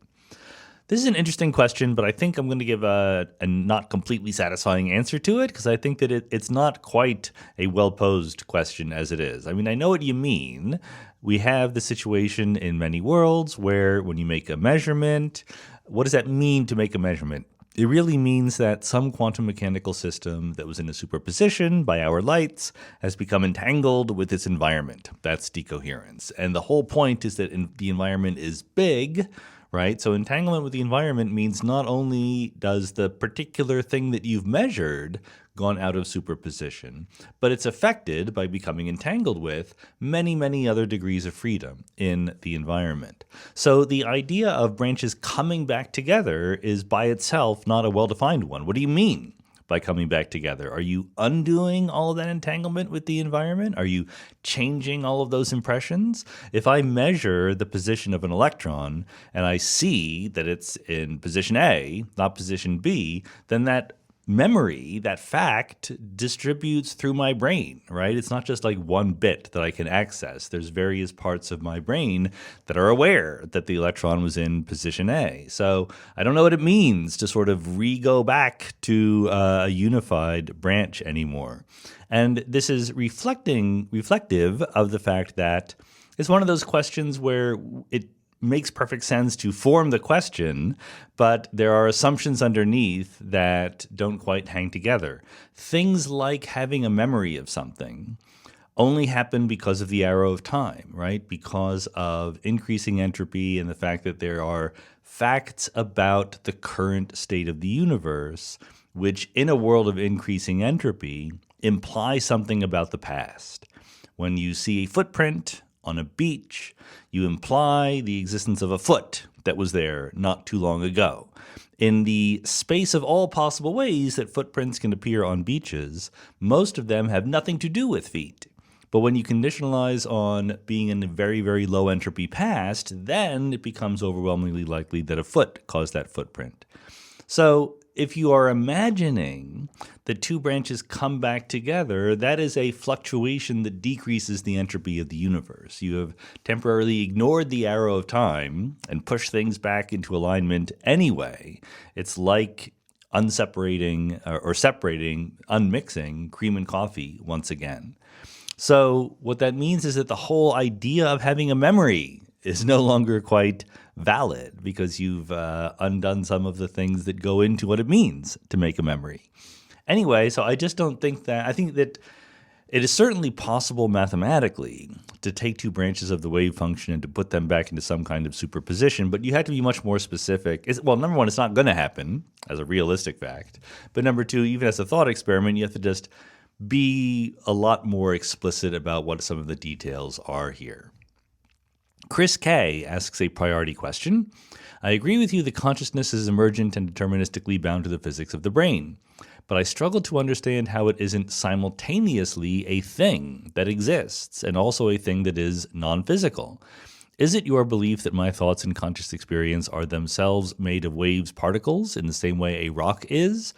[SPEAKER 1] This is an interesting question, but I think I'm going to give a not completely satisfying answer to it because I think that it's not quite a well-posed question as it is. I mean, I know what you mean. We have the situation in many worlds where when you make a measurement, what does that mean to make a measurement? It really means that some quantum mechanical system that was in a superposition by our lights has become entangled with its environment. That's decoherence. And the whole point is that the environment is big, right? So entanglement with the environment means not only does the particular thing that you've measured gone out of superposition, but it's affected by becoming entangled with many, many other degrees of freedom in the environment. So the idea of branches coming back together is by itself not a well-defined one. What do you mean by coming back together? Are you undoing all of that entanglement with the environment? Are you changing all of those impressions? If I measure the position of an electron and I see that it's in position A, not position B, then that memory, that fact, distributes through my brain, right? It's not just like one bit that I can access. There's various parts of my brain that are aware that the electron was in position A. So I don't know what it means to sort of re-go back to a unified branch anymore. And this is reflective of the fact that it's one of those questions where it makes perfect sense to form the question, but there are assumptions underneath that don't quite hang together. Things like having a memory of something only happen because of the arrow of time, right? Because of increasing entropy and the fact that there are facts about the current state of the universe, which in a world of increasing entropy imply something about the past. When you see a footprint on a beach, you imply the existence of a foot that was there not too long ago. In the space of all possible ways that footprints can appear on beaches, most of them have nothing to do with feet. But when you conditionalize on being in a very, very low entropy past, then it becomes overwhelmingly likely that a foot caused that footprint. So if you are imagining the two branches come back together, that is a fluctuation that decreases the entropy of the universe. You have temporarily ignored the arrow of time and pushed things back into alignment anyway. It's like unseparating or separating, unmixing cream and coffee once again. So what that means is that the whole idea of having a memory is no longer quite valid because you've undone some of the things that go into what it means to make a memory. Anyway, so I just don't think that, I think that it is certainly possible mathematically to take two branches of the wave function and to put them back into some kind of superposition, but you have to be much more specific. Well, number one, it's not going to happen as a realistic fact. But number two, even as a thought experiment, you have to just be a lot more explicit about what some of the details are here. Chris K. asks a priority question. I agree with you that consciousness is emergent and deterministically bound to the physics of the brain, but I struggle to understand how it isn't simultaneously a thing that exists and also a thing that is non-physical. Is it your belief that my thoughts and conscious experience are themselves made of waves, particles, in the same way a rock is,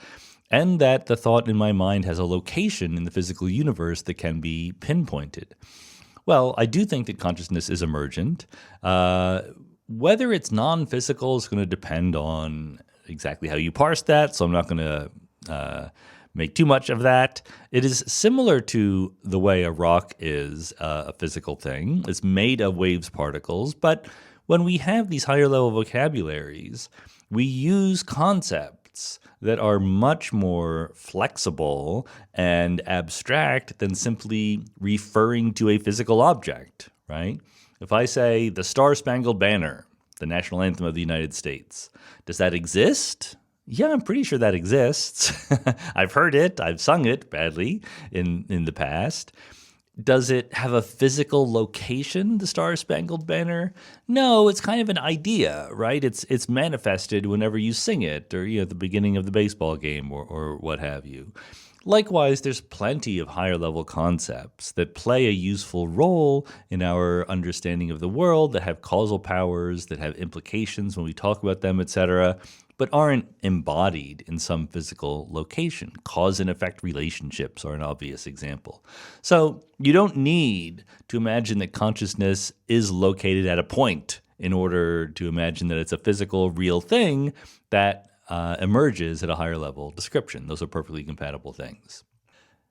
[SPEAKER 1] and that the thought in my mind has a location in the physical universe that can be pinpointed? Well, I do think that consciousness is emergent. Whether it's non-physical is going to depend on exactly how you parse that, so I'm not going to make too much of that. It is similar to the way a rock is a physical thing. It's made of waves, particles, but when we have these higher level vocabularies, we use concepts that are much more flexible and abstract than simply referring to a physical object, right? If I say the Star-Spangled Banner, the national anthem of the United States, does that exist? Yeah, I'm pretty sure that exists. I've heard it. I've sung it badly in the past. Does it have a physical location, the Star-Spangled Banner? No, it's kind of an idea, right? It's manifested whenever you sing it, or at the beginning of the baseball game, or what have you. Likewise, there's plenty of higher level concepts that play a useful role in our understanding of the world, that have causal powers, that have implications when we talk about them, etc., but aren't embodied in some physical location. Cause and effect relationships are an obvious example. So you don't need to imagine that consciousness is located at a point in order to imagine that it's a physical, real thing that emerges at a higher level description. Those are perfectly compatible things.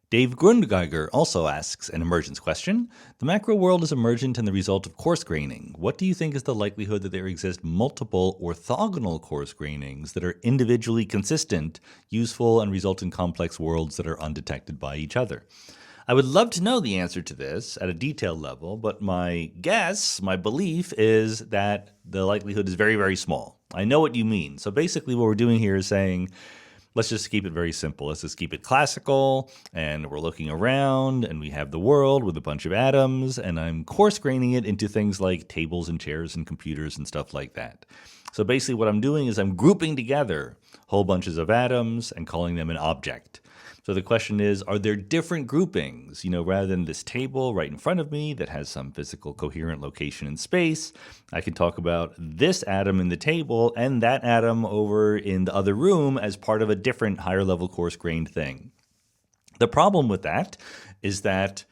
[SPEAKER 1] Dave Grundgeiger also asks an emergence question. The macro world is emergent and the result of coarse graining. What do you think is the likelihood that there exist multiple orthogonal coarse grainings that are individually consistent, useful, and result in complex worlds that are undetected by each other? I would love to know the answer to this at a detailed level, but my guess, my belief is that the likelihood is very, very small. I know what you mean. So basically what we're doing here is saying, let's just keep it very simple. Let's just keep it classical, and we're looking around, and we have the world with a bunch of atoms, and I'm coarse graining it into things like tables and chairs and computers and stuff like that. So basically what I'm doing is I'm grouping together whole bunches of atoms and calling them an object. So the question is, are there different groupings, rather than this table right in front of me that has some physical coherent location in space? I can talk about this atom in the table and that atom over in the other room as part of a different higher level coarse grained thing. The problem with that is that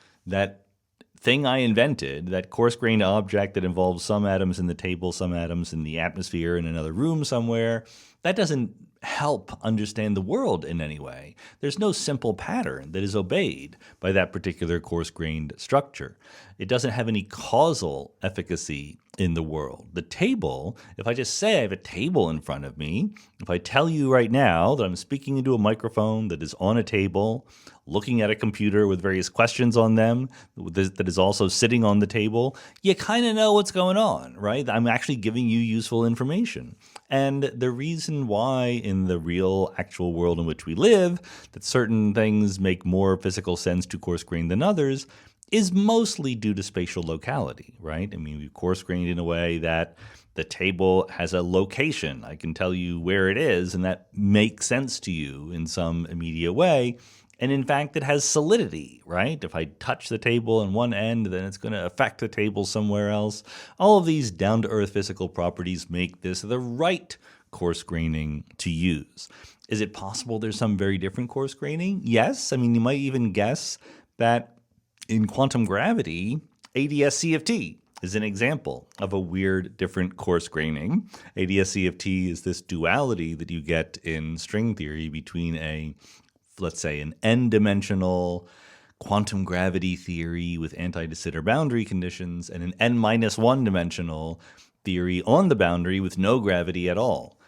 [SPEAKER 1] thing I invented, that coarse grained object that involves some atoms in the table, some atoms in the atmosphere in another room somewhere, that doesn't help understand the world in any way. There's no simple pattern that is obeyed by that particular coarse-grained structure. It doesn't have any causal efficacy in the world. The table, if I just say I have a table in front of me, if I tell you right now that I'm speaking into a microphone that is on a table, looking at a computer with various questions on them that is also sitting on the table, you kind of know what's going on, right? I'm actually giving you useful information. And the reason why in the real actual world in which we live that certain things make more physical sense to coarse-grained than others is mostly due to spatial locality, right? I mean, we've coarse-grained in a way that the table has a location. I can tell you where it is, and that makes sense to you in some immediate way. And in fact, it has solidity, right? If I touch the table in one end, then it's going to affect the table somewhere else. All of these down-to-earth physical properties make this the right coarse graining to use. Is it possible there's some very different coarse graining? Yes. I mean, you might even guess that in quantum gravity, ADS-CFT is an example of a weird, different coarse graining. ADS-CFT is this duality that you get in string theory between let's say, an n-dimensional quantum gravity theory with anti-de Sitter boundary conditions and an n-1 dimensional theory on the boundary with no gravity at all.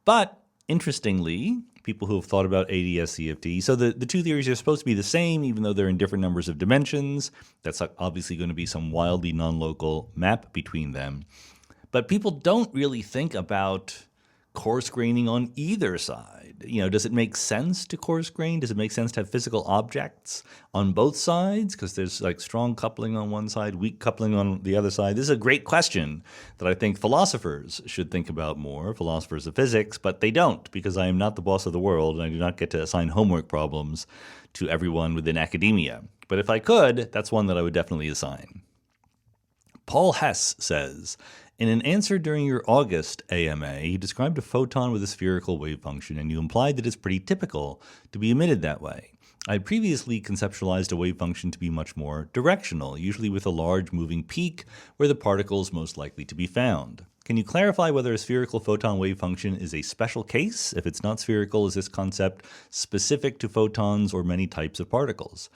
[SPEAKER 1] But interestingly, people who have thought about ADS-CFT, so the two theories are supposed to be the same, even though they're in different numbers of dimensions. That's obviously going to be some wildly non-local map between them. But people don't really think about coarse graining on either side. Does it make sense to coarse grain? Does it make sense to have physical objects on both sides? Because there's like strong coupling on one side, weak coupling on the other side. This is a great question that I think philosophers should think about more, philosophers of physics, but they don't, because I am not the boss of the world and I do not get to assign homework problems to everyone within academia. But if I could, that's one that I would definitely assign. Paul Hess says, in an answer during your August AMA, you described a photon with a spherical wave function, and you implied that it's pretty typical to be emitted that way. I had previously conceptualized a wave function to be much more directional, usually with a large moving peak where the particle is most likely to be found. Can you clarify whether a spherical photon wave function is a special case? If it's not spherical, is this concept specific to photons or many types of particles?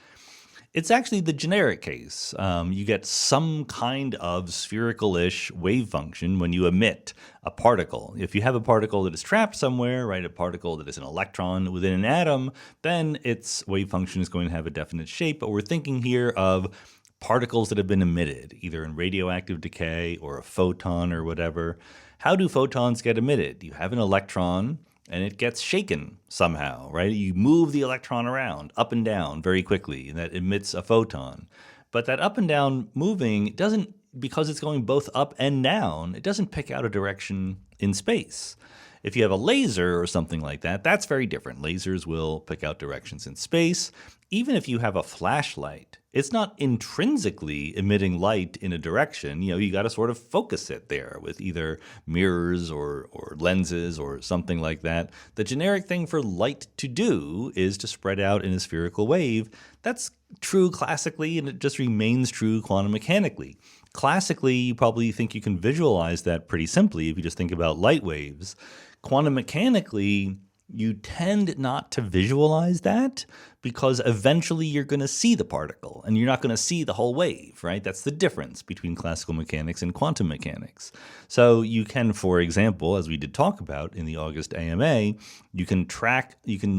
[SPEAKER 1] It's actually the generic case. You get some kind of spherical-ish wave function when you emit a particle. If you have a particle that is trapped somewhere, right, a particle that is an electron within an atom, then its wave function is going to have a definite shape. But we're thinking here of particles that have been emitted, either in radioactive decay or a photon or whatever. How do photons get emitted? You have an electron, and it gets shaken somehow, right? You move the electron around, up and down very quickly, and that emits a photon. But that up and down moving doesn't, because it's going both up and down, it doesn't pick out a direction in space. If you have a laser or something like that, that's very different. Lasers will pick out directions in space. Even if you have a flashlight, it's not intrinsically emitting light in a direction. You got to sort of focus it there with either mirrors or lenses or something like that. The generic thing for light to do is to spread out in a spherical wave. That's true classically, and it just remains true quantum mechanically. Classically, you probably think you can visualize that pretty simply if you just think about light waves. Quantum mechanically, you tend not to visualize that because eventually you're going to see the particle and you're not going to see the whole wave, right? That's the difference between classical mechanics and quantum mechanics. So you can, for example, as we did talk about in the August AMA, you can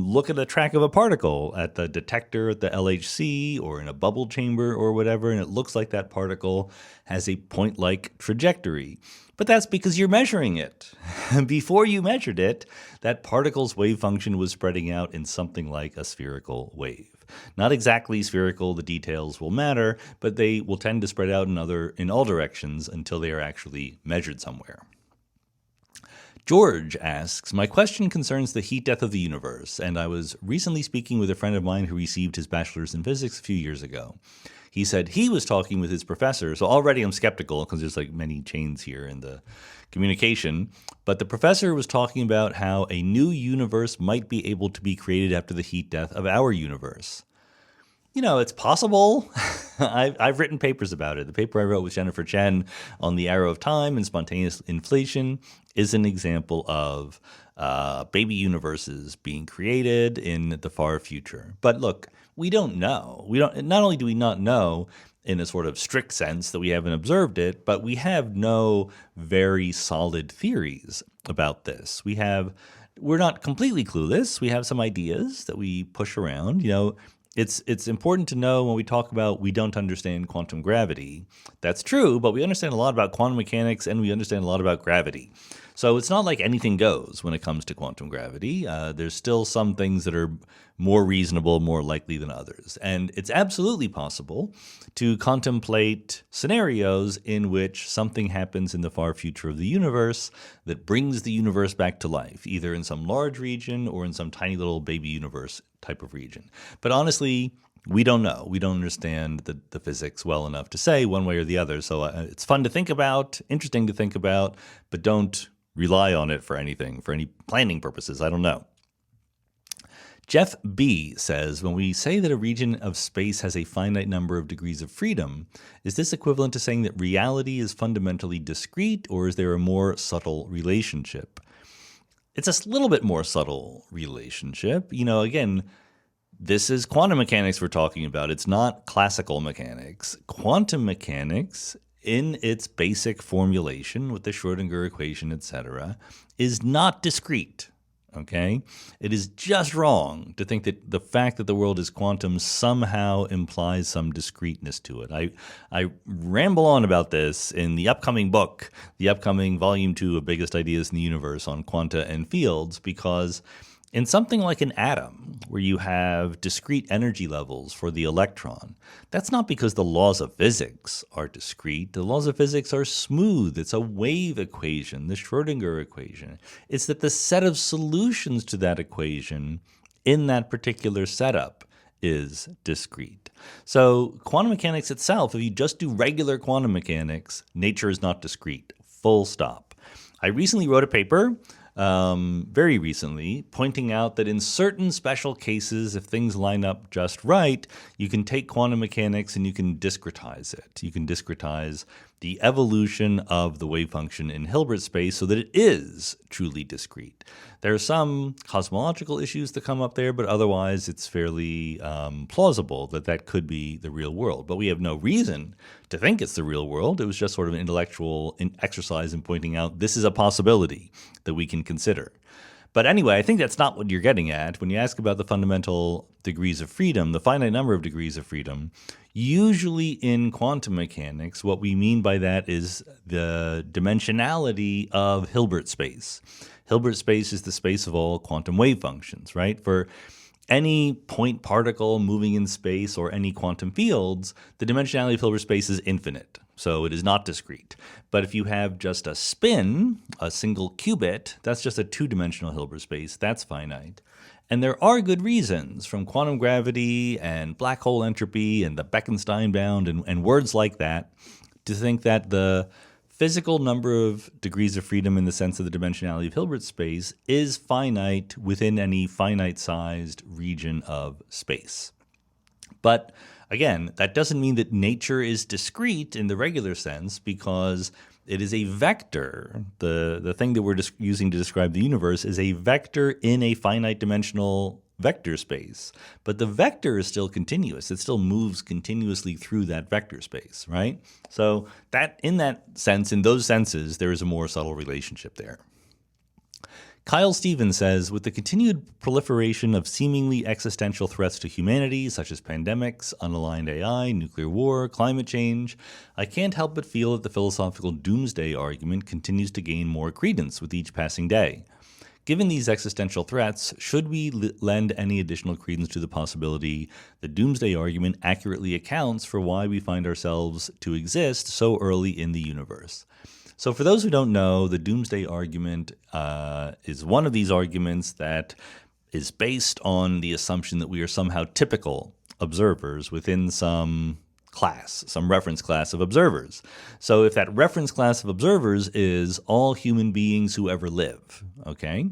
[SPEAKER 1] look at a track of a particle at the detector at the LHC or in a bubble chamber or whatever, and it looks like that particle has a point-like trajectory. But that's because you're measuring it. Before you measured it, that particle's wave function was spreading out in something like a spherical wave. Not exactly spherical, the details will matter, but they will tend to spread out in all directions until they are actually measured somewhere. George asks, my question concerns the heat death of the universe, and I was recently speaking with a friend of mine who received his bachelor's in physics a few years ago. He said he was talking with his professor, so already I'm skeptical because there's like many chains here in the communication, but the professor was talking about how a new universe might be able to be created after the heat death of our universe. It's possible. I've written papers about it. The paper I wrote with Jennifer Chen on the arrow of time and spontaneous inflation is an example of baby universes being created in the far future. But look, we don't know. Not only do we not know in a sort of strict sense that we haven't observed it, but we have no very solid theories about this. We're not completely clueless. We have some ideas that we push around. It's important to know when we talk about we don't understand quantum gravity. That's true, but we understand a lot about quantum mechanics and we understand a lot about gravity. So it's not like anything goes when it comes to quantum gravity. There's still some things that are more reasonable, more likely than others. And it's absolutely possible to contemplate scenarios in which something happens in the far future of the universe that brings the universe back to life, either in some large region or in some tiny little baby universe type of region. But honestly, we don't know. We don't understand the physics well enough to say one way or the other. So it's fun to think about, interesting to think about, but don't rely on it for anything, for any planning purposes. I don't know. Jeff B. says, when we say that a region of space has a finite number of degrees of freedom, is this equivalent to saying that reality is fundamentally discrete, or is there a more subtle relationship? It's a little bit more subtle relationship. Again, this is quantum mechanics we're talking about. It's not classical mechanics. Quantum mechanics, in its basic formulation with the Schrödinger equation, etc., is not discrete. Okay? It is just wrong to think that the fact that the world is quantum somehow implies some discreteness to it. I ramble on about this in the upcoming book, the upcoming volume 2 of Biggest Ideas in the Universe on Quanta and Fields, because in something like an atom, where you have discrete energy levels for the electron, that's not because the laws of physics are discrete. The laws of physics are smooth. It's a wave equation, the Schrödinger equation. It's that the set of solutions to that equation in that particular setup is discrete. So quantum mechanics itself, if you just do regular quantum mechanics, nature is not discrete, full stop. I recently wrote a paper very recently, pointing out that in certain special cases, if things line up just right, you can take quantum mechanics and you can discretize it. You can discretize the evolution of the wave function in Hilbert space so that it is truly discrete. There are some cosmological issues that come up there, but otherwise it's fairly plausible that that could be the real world. But we have no reason to think it's the real world. It was just sort of an intellectual exercise in pointing out this is a possibility that we can consider. But anyway, I think that's not what you're getting at. When you ask about the fundamental degrees of freedom, the finite number of degrees of freedom, usually in quantum mechanics, what we mean by that is the dimensionality of Hilbert space. Hilbert space is the space of all quantum wave functions, right? For any point particle moving in space or any quantum fields, the dimensionality of Hilbert space is infinite. So it is not discrete. But if you have just a spin, a single qubit, that's just a two-dimensional Hilbert space. That's finite. And there are good reasons, from quantum gravity and black hole entropy and the Bekenstein bound and words like that, to think that the physical number of degrees of freedom in the sense of the dimensionality of Hilbert space is finite within any finite-sized region of space. But again, that doesn't mean that nature is discrete in the regular sense, because it is a vector. The thing that we're using to describe the universe is a vector in a finite dimensional vector space. But the vector is still continuous. It still moves continuously through that vector space, right? So that in that sense, in those senses, there is a more subtle relationship there. Kyle Stevens says, with the continued proliferation of seemingly existential threats to humanity, such as pandemics, unaligned AI, nuclear war, climate change, I can't help but feel that the philosophical doomsday argument continues to gain more credence with each passing day. Given these existential threats, should we lend any additional credence to the possibility the doomsday argument accurately accounts for why we find ourselves to exist so early in the universe? So for those who don't know, the doomsday argument is one of these arguments that is based on the assumption that we are somehow typical observers within some class, some reference class of observers. So if that reference class of observers is all human beings who ever live, okay,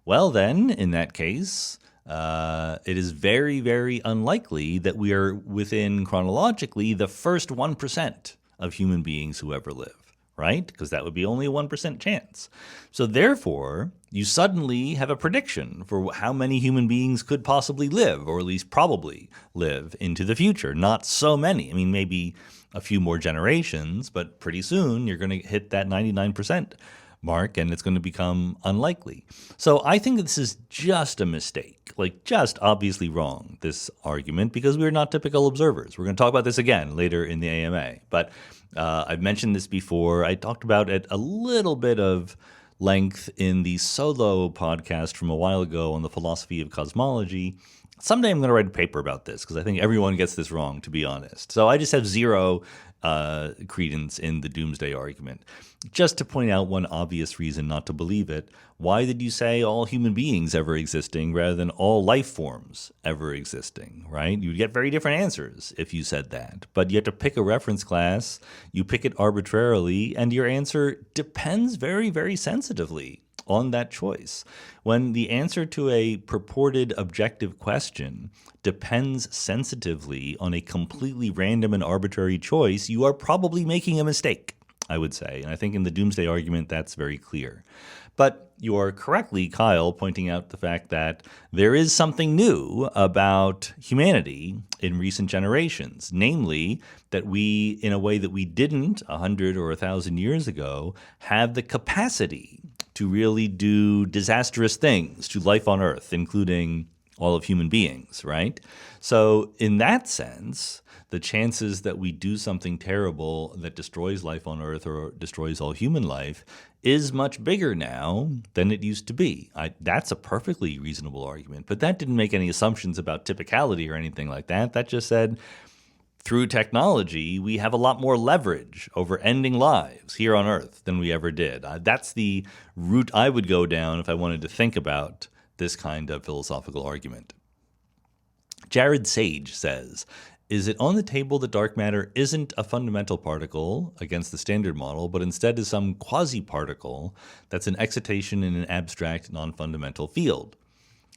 [SPEAKER 1] well then, in that case, it is very, very unlikely that we are within, chronologically, the first 1% of human beings who ever live. Right? Because that would be only a 1% chance. So therefore, you suddenly have a prediction for how many human beings could possibly live, or at least probably live into the future. Not so many. I mean, maybe a few more generations, but pretty soon you're going to hit that 99% mark and it's going to become unlikely. So I think this is just a mistake, like just obviously wrong, this argument, because we're not typical observers. We're going to talk about this again later in the AMA. But I've mentioned this before. I talked about it a little bit of length in the solo podcast from a while ago on the philosophy of cosmology. Someday I'm going to write a paper about this because I think everyone gets this wrong, to be honest. So I just have zero credence in the doomsday argument. Just to point out one obvious reason not to believe it, why did you say all human beings ever existing rather than all life forms ever existing, right? You'd get very different answers if you said that. But you have to pick a reference class, you pick it arbitrarily, and your answer depends very, very sensitively on that choice. When the answer to a purported objective question depends sensitively on a completely random and arbitrary choice, you are probably making a mistake, I would say. And I think in the doomsday argument, that's very clear. But you are correctly, Kyle, pointing out the fact that there is something new about humanity in recent generations, namely that we, in a way that we didn't 100 or 1,000 years ago, have the capacity to really do disastrous things to life on Earth, including all of human beings, right? So in that sense, the chances that we do something terrible that destroys life on Earth or destroys all human life is much bigger now than it used to be. That's a perfectly reasonable argument, but that didn't make any assumptions about typicality or anything like that. That just said, through technology, we have a lot more leverage over ending lives here on Earth than we ever did. That's the route I would go down if I wanted to think about this kind of philosophical argument. Jared Sage says, is it on the table that dark matter isn't a fundamental particle against the standard model, but instead is some quasi-particle that's an excitation in an abstract, non-fundamental field?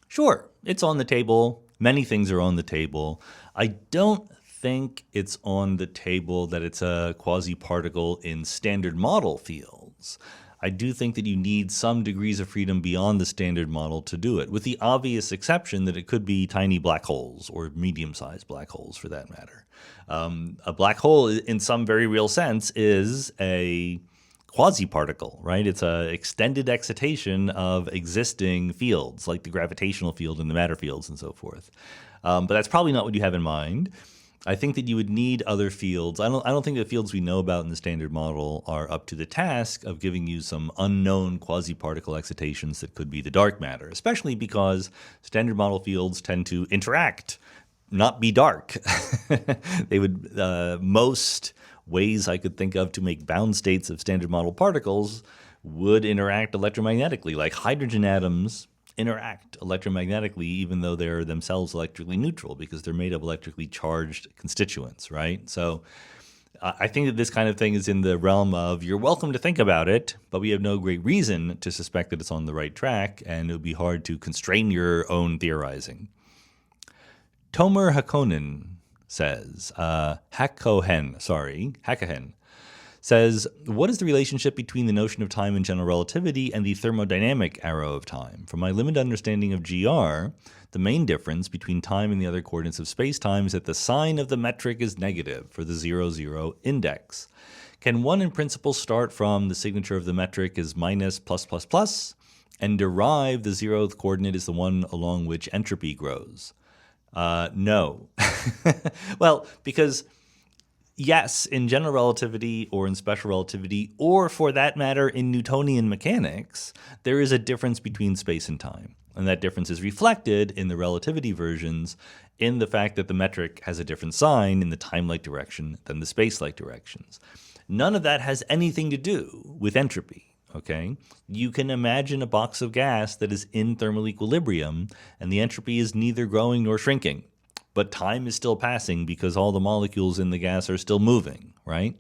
[SPEAKER 1] Sure, it's on the table. Many things are on the table. I don't think it's on the table that it's a quasi-particle in standard model fields. I do think that you need some degrees of freedom beyond the standard model to do it, with the obvious exception that it could be tiny black holes or medium-sized black holes for that matter. A black hole, in some very real sense, is a quasi-particle, right? It's an extended excitation of existing fields, like the gravitational field and the matter fields and so forth. But that's probably not what you have in mind. I think that you would need other fields. I don't think the fields we know about in the standard model are up to the task of giving you some unknown quasi-particle excitations that could be the dark matter, especially because standard model fields tend to interact, not be dark. They would, most ways I could think of to make bound states of standard model particles would interact electromagnetically, like hydrogen atoms interact electromagnetically even though they're themselves electrically neutral because they're made of electrically charged constituents, right? So I think that this kind of thing is in the realm of you're welcome to think about it, but we have no great reason to suspect that it's on the right track, and it would be hard to constrain your own theorizing. Tomer Hakonen says, Hakohen says, what is the relationship between the notion of time in general relativity and the thermodynamic arrow of time? From my limited understanding of GR, the main difference between time and the other coordinates of space-time is that the sign of the metric is negative for the 0, 0 index. Can one in principle start from the signature of the metric is minus plus plus plus and derive the 0th coordinate is the one along which entropy grows? No. Well, because yes, in general relativity or in special relativity, or for that matter in Newtonian mechanics, there is a difference between space and time. And that difference is reflected in the relativity versions in the fact that the metric has a different sign in the time-like direction than the space-like directions. None of that has anything to do with entropy. Okay, you can imagine a box of gas that is in thermal equilibrium and the entropy is neither growing nor shrinking. But time is still passing because all the molecules in the gas are still moving, right?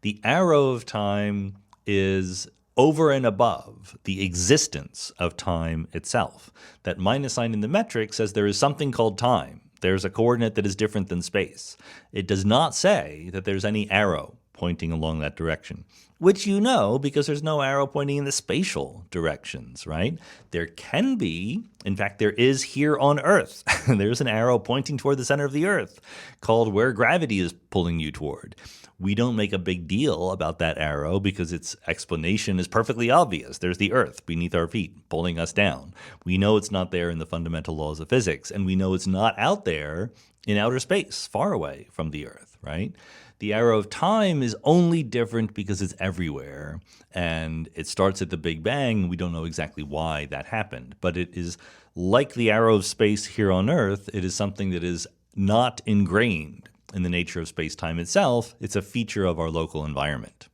[SPEAKER 1] The arrow of time is over and above the existence of time itself. That minus sign in the metric says there is something called time. There's a coordinate that is different than space. It does not say that there's any arrow pointing along that direction, which you know because there's no arrow pointing in the spatial directions, right? There can be, in fact, there is here on Earth. There's an arrow pointing toward the center of the Earth called where gravity is pulling you toward. We don't make a big deal about that arrow because its explanation is perfectly obvious. There's the Earth beneath our feet pulling us down. We know it's not there in the fundamental laws of physics, and we know it's not out there in outer space, far away from the Earth, right? The arrow of time is only different because it's everywhere, and it starts at the Big Bang. We don't know exactly why that happened, but it is like the arrow of space here on Earth. It is something that is not ingrained in the nature of space-time itself. It's a feature of our local environment.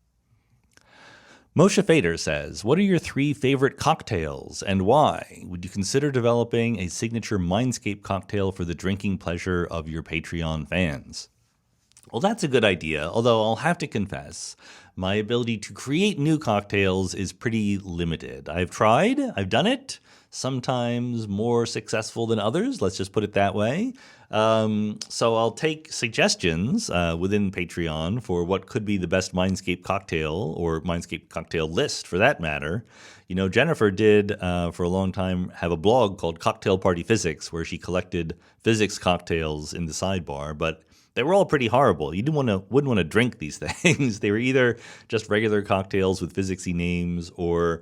[SPEAKER 1] Moshe Fader says, what are your 3 favorite cocktails and why? Would you consider developing a signature Mindscape cocktail for the drinking pleasure of your Patreon fans? Well, that's a good idea, although I'll have to confess, my ability to create new cocktails is pretty limited. I've tried, I've done it, sometimes more successful than others, let's just put it that way. So I'll take suggestions within Patreon for what could be the best Mindscape cocktail or Mindscape cocktail list for that matter. You know, Jennifer did for a long time have a blog called Cocktail Party Physics where she collected physics cocktails in the sidebar, but they were all pretty horrible. You wouldn't want to drink these things. They were either just regular cocktails with physicsy names or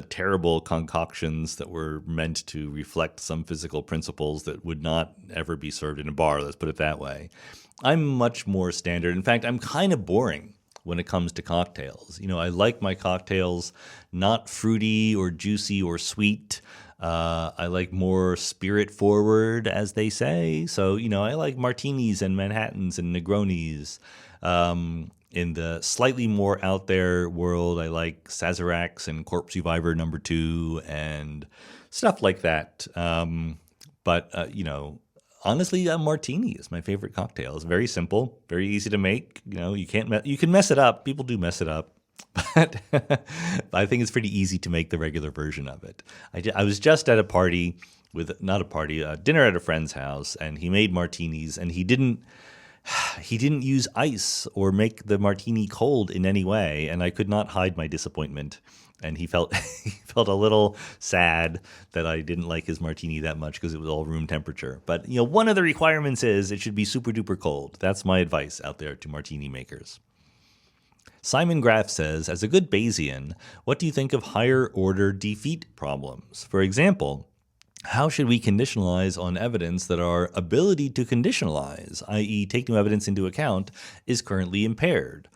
[SPEAKER 1] terrible concoctions that were meant to reflect some physical principles that would not ever be served in a bar, let's put it that way. I'm much more standard. In fact, I'm kind of boring when it comes to cocktails. I like my cocktails not fruity or juicy or sweet. I like more spirit forward, as they say. So, I like martinis and Manhattans and Negronis. In the slightly more out there world, I like Sazeracs and Corpse Reviver #2 and stuff like that. But honestly, a martini is my favorite cocktail. It's very simple, very easy to make. You can mess it up. People do mess it up. But I think it's pretty easy to make the regular version of it. I was just at a party a dinner at a friend's house, and he made martinis, and he didn't use ice or make the martini cold in any way, and I could not hide my disappointment. And he felt a little sad that I didn't like his martini that much because it was all room temperature. But one of the requirements is it should be super duper cold. That's my advice out there to martini makers. Simon Graff says, as a good Bayesian, what do you think of higher order defeat problems? For example, how should we conditionalize on evidence that our ability to conditionalize, i.e. take new evidence into account, is currently impaired?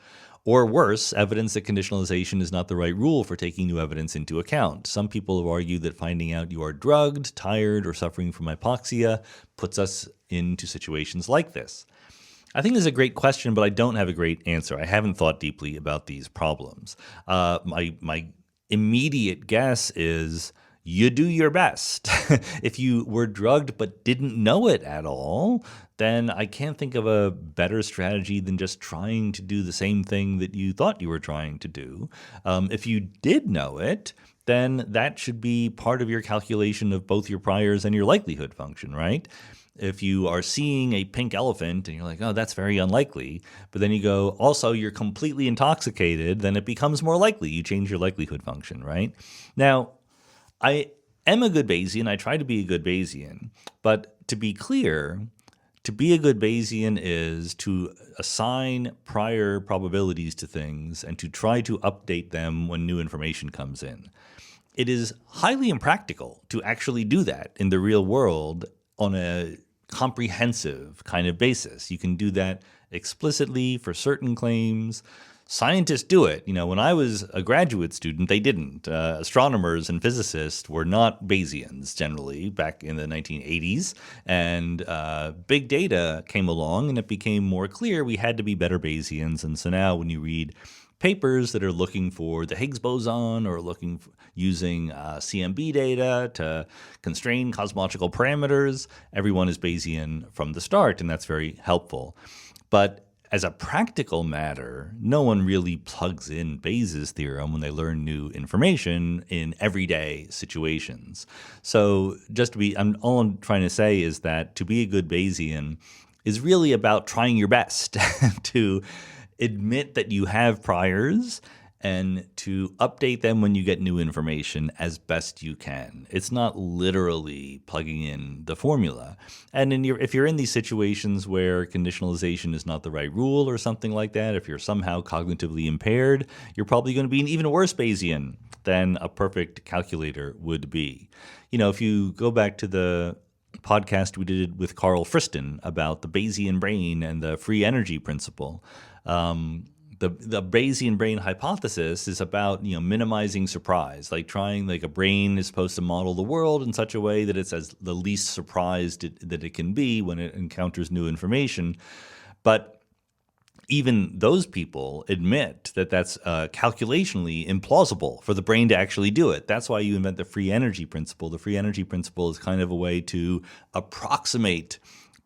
[SPEAKER 1] Or worse, evidence that conditionalization is not the right rule for taking new evidence into account. Some people have argued that finding out you are drugged, tired, or suffering from hypoxia puts us into situations like this. I think this is a great question, but I don't have a great answer. I haven't thought deeply about these problems. My immediate guess is you do your best. If you were drugged but didn't know it at all, then I can't think of a better strategy than just trying to do the same thing that you thought you were trying to do. If you did know it, then that should be part of your calculation of both your priors and your likelihood function, right? If you are seeing a pink elephant and you're like, oh, that's very unlikely, but then you go, also, you're completely intoxicated, then it becomes more likely. You change your likelihood function, right? Now, I am a good Bayesian. I try to be a good Bayesian. But to be clear, to be a good Bayesian is to assign prior probabilities to things and to try to update them when new information comes in. It is highly impractical to actually do that in the real world on a comprehensive kind of basis. You can do that explicitly for certain claims. Scientists do it. When I was a graduate student, they didn't. Astronomers and physicists were not Bayesians generally back in the 1980s. And big data came along and it became more clear we had to be better Bayesians. And so now when you read papers that are looking for the Higgs boson or using CMB data to constrain cosmological parameters, everyone is Bayesian from the start, and that's very helpful. But as a practical matter, no one really plugs in Bayes' theorem when they learn new information in everyday situations. So all I'm trying to say is that to be a good Bayesian is really about trying your best to admit that you have priors and to update them when you get new information as best you can. It's not literally plugging in the formula. And if you're in these situations where conditionalization is not the right rule or something like that, if you're somehow cognitively impaired, you're probably going to be an even worse Bayesian than a perfect calculator would be. If you go back to the podcast we did with Carroll about the Bayesian brain and the free energy principle, the Bayesian brain hypothesis is about minimizing surprise, like a brain is supposed to model the world in such a way that it's as the least surprised that it can be when it encounters new information. But even those people admit that that's calculationally implausible for the brain to actually do it. That's why you invent the free energy principle. The free energy principle is kind of a way to approximate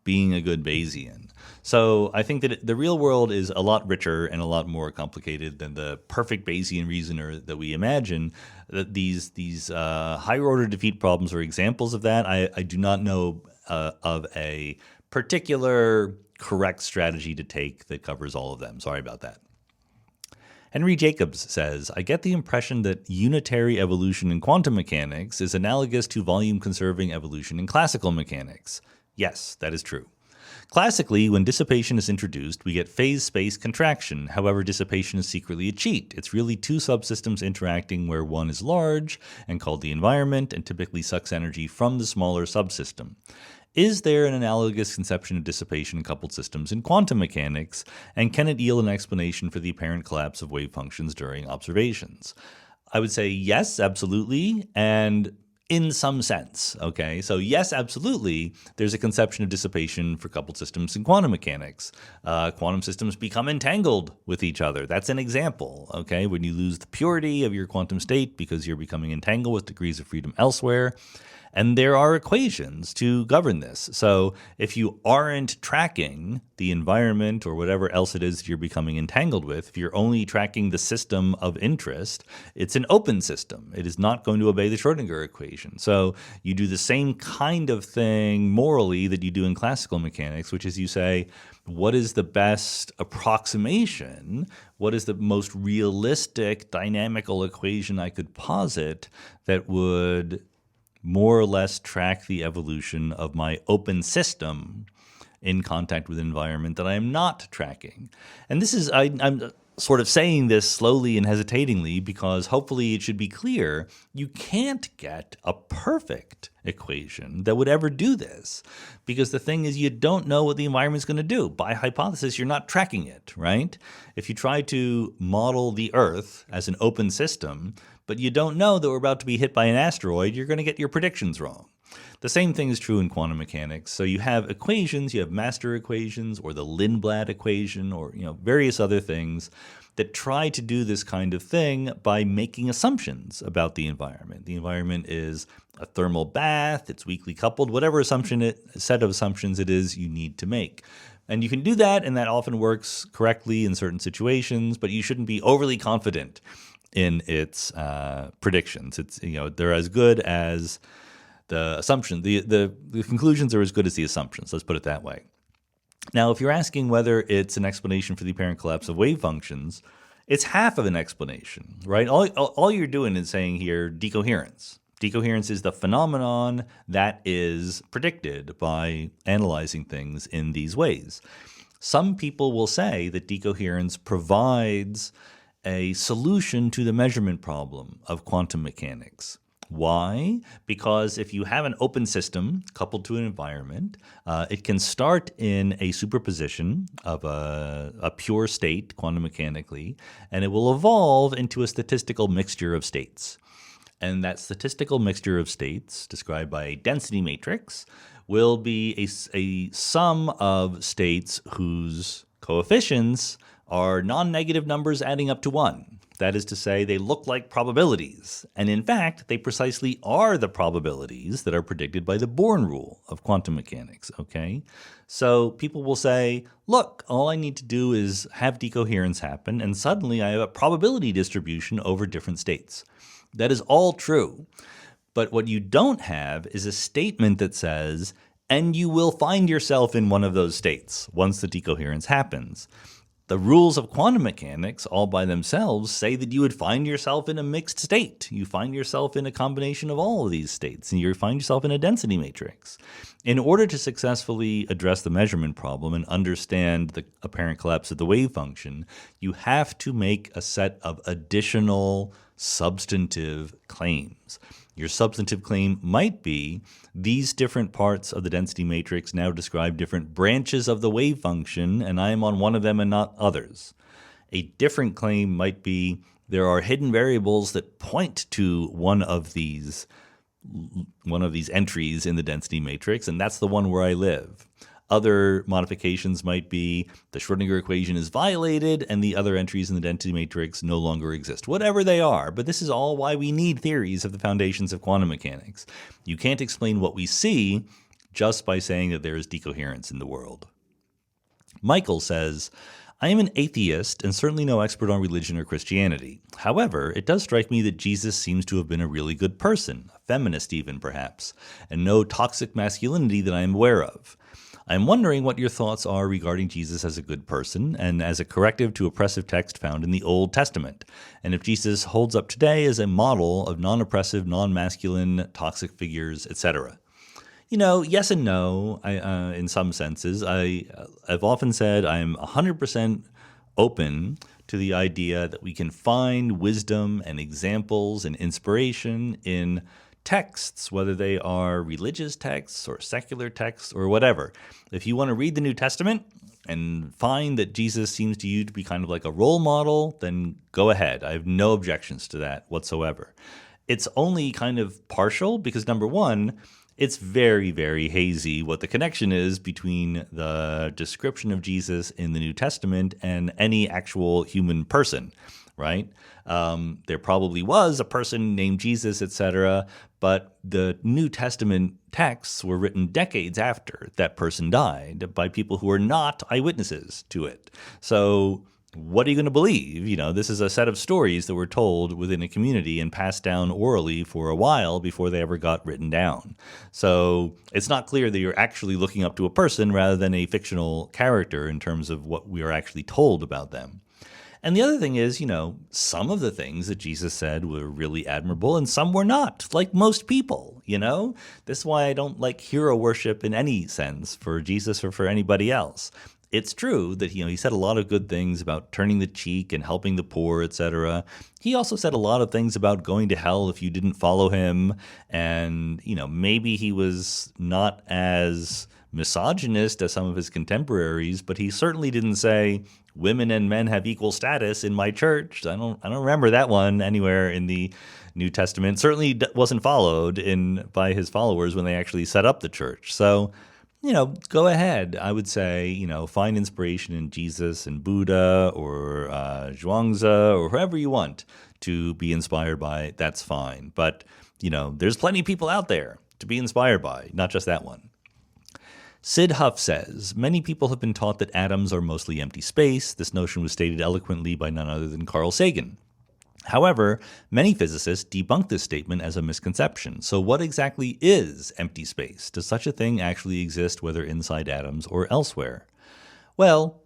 [SPEAKER 1] being a good Bayesian. So I think that the real world is a lot richer and a lot more complicated than the perfect Bayesian reasoner that we imagine. That these higher order defeat problems are examples of that. I do not know of a particular correct strategy to take that covers all of them. Sorry about that. Henry Jacobs says, I get the impression that unitary evolution in quantum mechanics is analogous to volume-conserving evolution in classical mechanics. Yes, that is true. Classically, when dissipation is introduced, we get phase space contraction. However, dissipation is secretly a cheat. It's really two subsystems interacting where one is large and called the environment and typically sucks energy from the smaller subsystem. Is there an analogous conception of dissipation in coupled systems in quantum mechanics, and can it yield an explanation for the apparent collapse of wave functions during observations? I would say yes, absolutely, and in some sense, okay? So yes, absolutely, there's a conception of dissipation for coupled systems in quantum mechanics. Quantum systems become entangled with each other. That's an example, okay? When you lose the purity of your quantum state because you're becoming entangled with degrees of freedom elsewhere. And there are equations to govern this. So if you aren't tracking the environment or whatever else it is you're becoming entangled with, if you're only tracking the system of interest, it's an open system. It is not going to obey the Schrodinger equation. So you do the same kind of thing morally that you do in classical mechanics, which is you say, what is the best approximation? What is the most realistic dynamical equation I could posit that would more or less track the evolution of my open system in contact with an environment that I am not tracking? And this is, I'm sort of saying this slowly and hesitatingly because hopefully it should be clear you can't get a perfect equation that would ever do this, because the thing is you don't know what the environment's going to do. By hypothesis, you're not tracking it, right? If you try to model the Earth as an open system, but you don't know that we're about to be hit by an asteroid, you're going to get your predictions wrong. The same thing is true in quantum mechanics. So you have equations, you have master equations or the Lindblad equation or various other things that try to do this kind of thing by making assumptions about the environment. The environment is a thermal bath, it's weakly coupled, whatever set of assumptions it is you need to make. And you can do that, and that often works correctly in certain situations, but you shouldn't be overly confident in its predictions. It's they're as good as the assumption. The conclusions are as good as the assumptions. Let's put it that way. Now, if you're asking whether it's an explanation for the apparent collapse of wave functions, it's half of an explanation, right? All you're doing is saying here decoherence. Decoherence is the phenomenon that is predicted by analyzing things in these ways. Some people will say that decoherence provides a solution to the measurement problem of quantum mechanics. Why? Because if you have an open system coupled to an environment, it can start in a superposition of a pure state quantum mechanically, and it will evolve into a statistical mixture of states. And that statistical mixture of states, described by a density matrix, will be a sum of states whose coefficients are non-negative numbers adding up to 1. That is to say, they look like probabilities. And in fact, they precisely are the probabilities that are predicted by the Born rule of quantum mechanics, okay? So people will say, look, all I need to do is have decoherence happen, and suddenly I have a probability distribution over different states. That is all true. But what you don't have is a statement that says, and you will find yourself in one of those states once the decoherence happens. The rules of quantum mechanics all by themselves say that you would find yourself in a mixed state. You find yourself in a combination of all of these states, and you find yourself in a density matrix. In order to successfully address the measurement problem and understand the apparent collapse of the wave function, you have to make a set of additional substantive claims. Your substantive claim might be these different parts of the density matrix now describe different branches of the wave function, and I am on one of them and not others. A different claim might be there are hidden variables that point to one of these entries in the density matrix, and that's the one where I live. Other modifications might be the Schrodinger equation is violated and the other entries in the density matrix no longer exist. Whatever they are, but this is all why we need theories of the foundations of quantum mechanics. You can't explain what we see just by saying that there is decoherence in the world. Michael says, I am an atheist and certainly no expert on religion or Christianity. However, it does strike me that Jesus seems to have been a really good person, a feminist even perhaps, and no toxic masculinity that I am aware of. I'm wondering what your thoughts are regarding Jesus as a good person and as a corrective to oppressive text found in the Old Testament, and if Jesus holds up today as a model of non-oppressive, non-masculine, toxic figures, etc. Yes and no. In some senses, I've often said I'm 100% open to the idea that we can find wisdom and examples and inspiration in texts, whether they are religious texts or secular texts or whatever. If you want to read the New Testament and find that Jesus seems to you to be kind of like a role model, then go ahead. I have no objections to that whatsoever. It's only kind of partial because, number one, it's very, very hazy what the connection is between the description of Jesus in the New Testament and any actual human person, right? There probably was a person named Jesus, etc., but the New Testament texts were written decades after that person died by people who are not eyewitnesses to it. So what are you going to believe? This is a set of stories that were told within a community and passed down orally for a while before they ever got written down. So it's not clear that you're actually looking up to a person rather than a fictional character in terms of what we are actually told about them. And the other thing is, some of the things that Jesus said were really admirable and some were not, like most people, This is why I don't like hero worship in any sense for Jesus or for anybody else. It's true that he said a lot of good things about turning the cheek and helping the poor, etc. He also said a lot of things about going to hell if you didn't follow him. And, maybe he was not as misogynist as some of his contemporaries, but he certainly didn't say women and men have equal status in my church. I don't remember that one anywhere in the New Testament. Certainly wasn't followed by his followers when they actually set up the church. So, go ahead. I would say, find inspiration in Jesus and Buddha or Zhuangzi or whoever you want to be inspired by. That's fine. But, there's plenty of people out there to be inspired by, not just that one. Sid Huff says, many people have been taught that atoms are mostly empty space. This notion was stated eloquently by none other than Carl Sagan. However, many physicists debunk this statement as a misconception. So what exactly is empty space? Does such a thing actually exist, whether inside atoms or elsewhere? Well,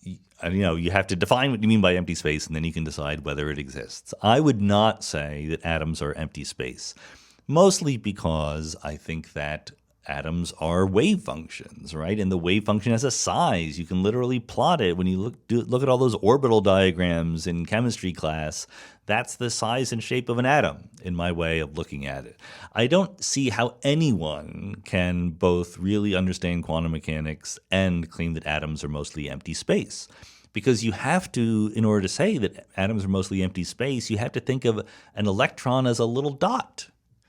[SPEAKER 1] you have to define what you mean by empty space, and then you can decide whether it exists. I would not say that atoms are empty space, mostly because I think that atoms are wave functions, right? And the wave function has a size. You can literally plot it when you look at all those orbital diagrams in chemistry class. That's the size and shape of an atom in my way of looking at it. I don't see how anyone can both really understand quantum mechanics and claim that atoms are mostly empty space. Because you have to, in order to say that atoms are mostly empty space, you have to think of an electron as a little dot,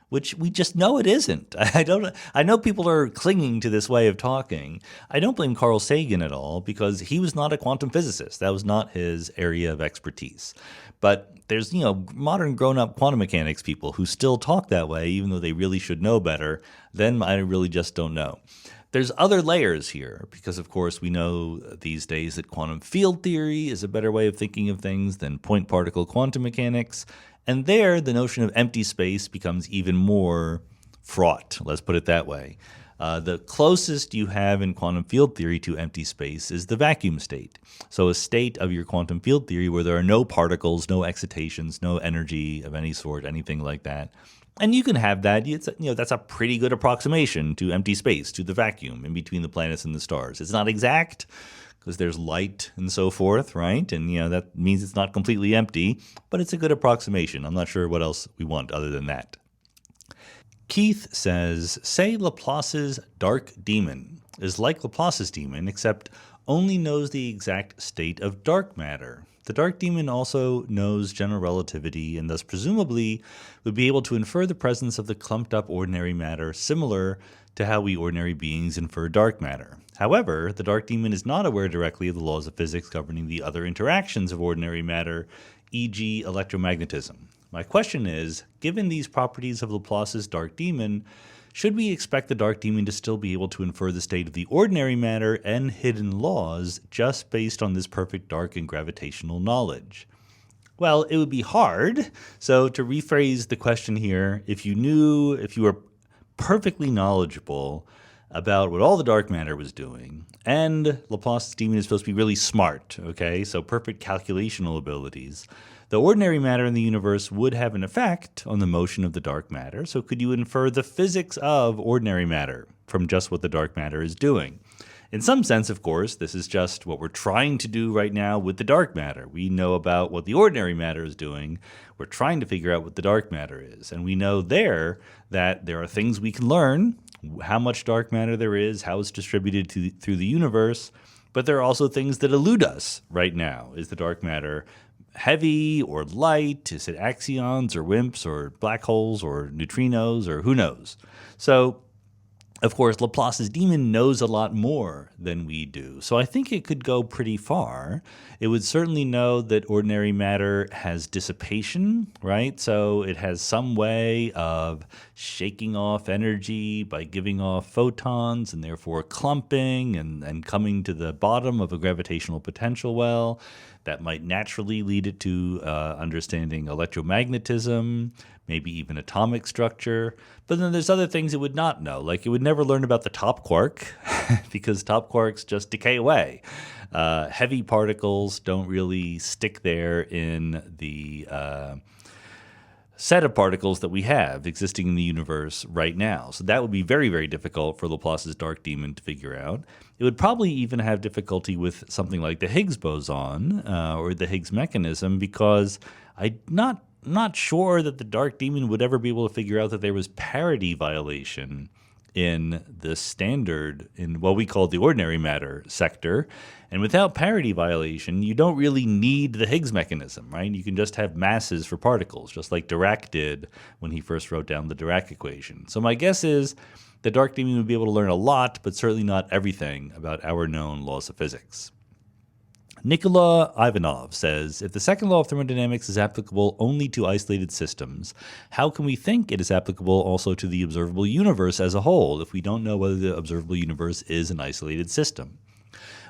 [SPEAKER 1] which we just know it isn't. I know people are clinging to this way of talking. I don't blame Carl Sagan at all because he was not a quantum physicist. That was not his area of expertise. But there's, modern grown-up quantum mechanics people who still talk that way, even though they really should know better. Then I really just don't know. There's other layers here because, of course, we know these days that quantum field theory is a better way of thinking of things than point-particle quantum mechanics. And there, the notion of empty space becomes even more fraught, let's put it that way. The closest you have in quantum field theory to empty space is the vacuum state. So a state of your quantum field theory where there are no particles, no excitations, no energy of any sort, anything like that. And you can have that. That's a pretty good approximation to empty space, to the vacuum in between the planets and the stars. It's not exact, because there's light and so forth, right? And, that means it's not completely empty, but it's a good approximation. I'm not sure what else we want other than that. Keith says, say Laplace's dark demon is like Laplace's demon, except only knows the exact state of dark matter. The dark demon also knows general relativity and thus presumably would be able to infer the presence of the clumped up ordinary matter, similar to how we ordinary beings infer dark matter. However, the dark demon is not aware directly of the laws of physics governing the other interactions of ordinary matter, e.g. electromagnetism. My question is, given these properties of Laplace's dark demon, should we expect the dark demon to still be able to infer the state of the ordinary matter and hidden laws just based on this perfect dark and gravitational knowledge? Well, it would be hard. So to rephrase the question here, if you were perfectly knowledgeable about what all the dark matter was doing. And Laplace's demon is supposed to be really smart, okay? So perfect calculational abilities. The ordinary matter in the universe would have an effect on the motion of the dark matter. So could you infer the physics of ordinary matter from just what the dark matter is doing? In some sense, of course, this is just what we're trying to do right now with the dark matter. We know about what the ordinary matter is doing. We're trying to figure out what the dark matter is. And we know there that there are things we can learn, how much dark matter there is, how it's distributed through the universe. But there are also things that elude us right now. Is the dark matter heavy or light? Is it axions or WIMPs or black holes or neutrinos or who knows? So, of course, Laplace's demon knows a lot more than we do. So I think it could go pretty far. It would certainly know that ordinary matter has dissipation, right? So it has some way of shaking off energy by giving off photons and therefore clumping and coming to the bottom of a gravitational potential well. That might naturally lead it to understanding electromagnetism, maybe even atomic structure. But then there's other things it would not know. Like it would never learn about the top quark because top quarks just decay away. Heavy particles don't really stick there in the set of particles that we have existing in the universe right now. So that would be very, very difficult for Laplace's dark demon to figure out. It would probably even have difficulty with something like the Higgs boson or the Higgs mechanism because I'm not sure that the dark demon would ever be able to figure out that there was parity violation in the standard, in what we call the ordinary matter sector. And without parity violation, you don't really need the Higgs mechanism, right? You can just have masses for particles, just like Dirac did when he first wrote down the Dirac equation. So my guess is the dark demon would be able to learn a lot, but certainly not everything about our known laws of physics. Nikola Ivanov says, if the second law of thermodynamics is applicable only to isolated systems, how can we think it is applicable also to the observable universe as a whole if we don't know whether the observable universe is an isolated system?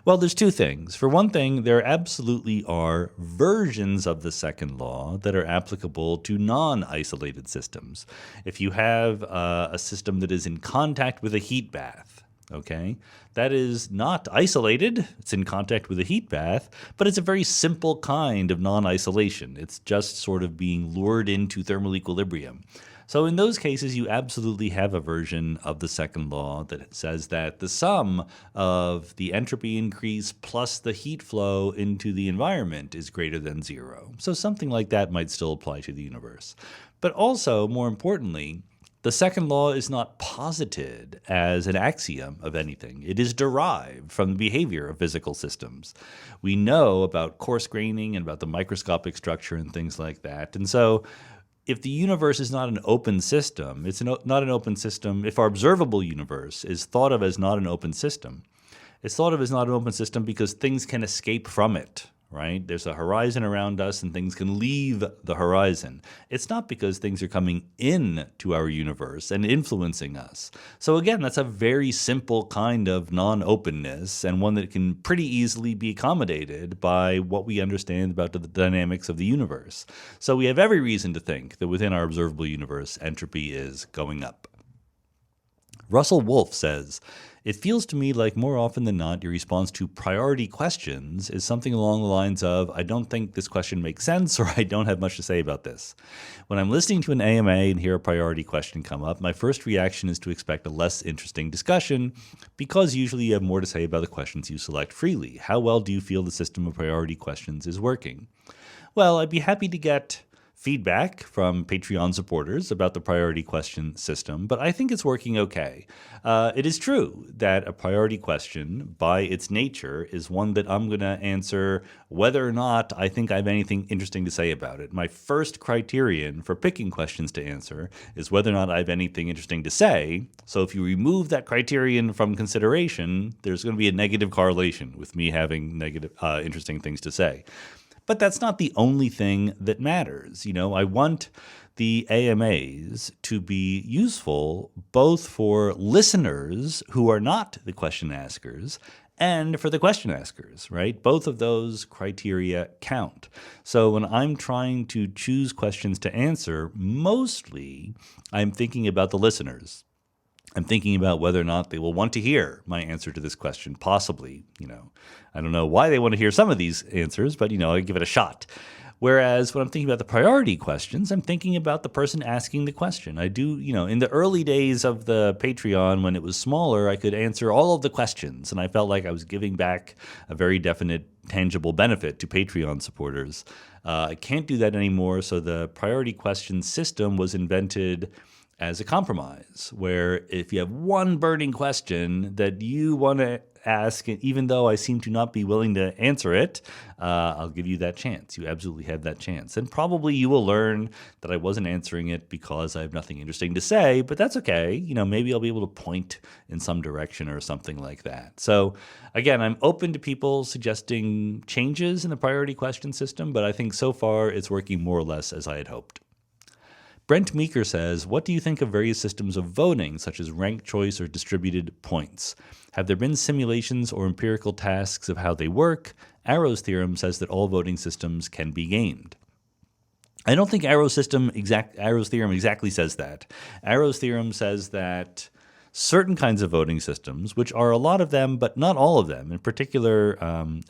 [SPEAKER 1] Well, there's two things. For one thing, there absolutely are versions of the second law that are applicable to non-isolated systems. If you have a system that is in contact with a heat bath, okay, that is not isolated. It's in contact with a heat bath, but it's a very simple kind of non-isolation. It's just sort of being lured into thermal equilibrium. So in those cases, you absolutely have a version of the second law that says that the sum of the entropy increase plus the heat flow into the environment is greater than zero. So something like that might still apply to the universe. But also, more importantly, the second law is not posited as an axiom of anything. It is derived from the behavior of physical systems. We know about coarse graining and about the microscopic structure and things like that. And so if the universe is not an open system, it's not an open system. If our observable universe is thought of as not an open system, it's thought of as not an open system because things can escape from it, right? There's a horizon around us and things can leave the horizon. It's not because things are coming in to our universe and influencing us. So again, that's a very simple kind of non-openness and one that can pretty easily be accommodated by what we understand about the dynamics of the universe. So we have every reason to think that within our observable universe, entropy is going up. Russell Wolff says, it feels to me like more often than not, your response to priority questions is something along the lines of, I don't think this question makes sense, or I don't have much to say about this. When I'm listening to an AMA and hear a priority question come up, my first reaction is to expect a less interesting discussion, because usually you have more to say about the questions you select freely. How well do you feel the system of priority questions is working? Well, I'd be happy to get feedback from Patreon supporters about the priority question system, but I think it's working okay. It is true that a priority question, by its nature, is one that I'm going to answer whether or not I think I have anything interesting to say about it. My first criterion for picking questions to answer is whether or not I have anything interesting to say. So if you remove that criterion from consideration, there's going to be a negative correlation with me having interesting things to say. But that's not the only thing that matters. You know, I want the AMAs to be useful both for listeners who are not the question askers and for the question askers, right? Both of those criteria count. So when I'm trying to choose questions to answer, mostly I'm thinking about the listeners. I'm thinking about whether or not they will want to hear my answer to this question, possibly. I don't know why they want to hear some of these answers, but, I give it a shot. Whereas when I'm thinking about the priority questions, I'm thinking about the person asking the question. I do, in the early days of the Patreon, when it was smaller, I could answer all of the questions, and I felt like I was giving back a very definite, tangible benefit to Patreon supporters. I can't do that anymore, so the priority question system was invented as a compromise, where if you have one burning question that you want to ask, even though I seem to not be willing to answer it, I'll give you that chance. You absolutely have that chance. And probably you will learn that I wasn't answering it because I have nothing interesting to say, but that's okay. Maybe I'll be able to point in some direction or something like that. So again, I'm open to people suggesting changes in the priority question system, but I think so far it's working more or less as I had hoped. Brent Meeker says, what do you think of various systems of voting, such as ranked choice or distributed points? Have there been simulations or empirical tasks of how they work? Arrow's theorem says that all voting systems can be gamed. I don't think Arrow's theorem exactly says that. Arrow's theorem says that certain kinds of voting systems, which are a lot of them, but not all of them. In particular,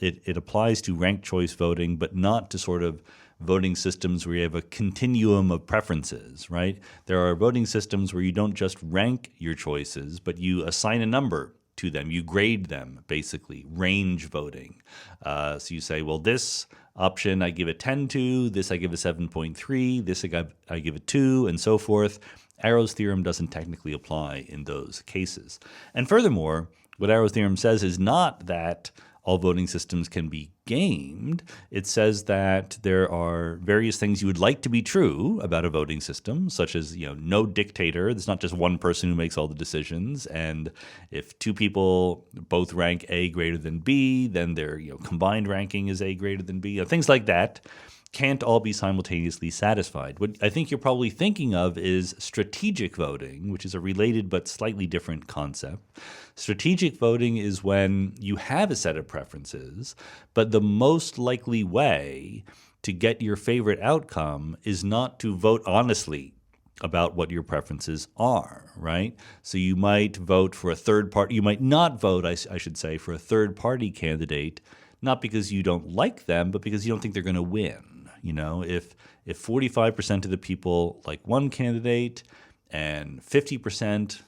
[SPEAKER 1] it applies to ranked choice voting, but not to sort of voting systems where you have a continuum of preferences, right? There are voting systems where you don't just rank your choices, but you assign a number to them. You grade them, basically, range voting. So you say, well, this option I give a 10 to, this I give a 7.3, this I give a 2, and so forth. Arrow's theorem doesn't technically apply in those cases. And furthermore, what Arrow's theorem says is not that all voting systems can be gamed. It says that there are various things you would like to be true about a voting system, such as, no dictator. There's not just one person who makes all the decisions. And if two people both rank A greater than B, then their combined ranking is A greater than B. Things like that can't all be simultaneously satisfied. What I think you're probably thinking of is strategic voting, which is a related but slightly different concept. Strategic voting is when you have a set of preferences, but the most likely way to get your favorite outcome is not to vote honestly about what your preferences are, right? So you might vote for a third party. You might not vote, I should say, for a third party candidate, not because you don't like them, but because you don't think they're going to win. If 45% of the people like one candidate and 50%,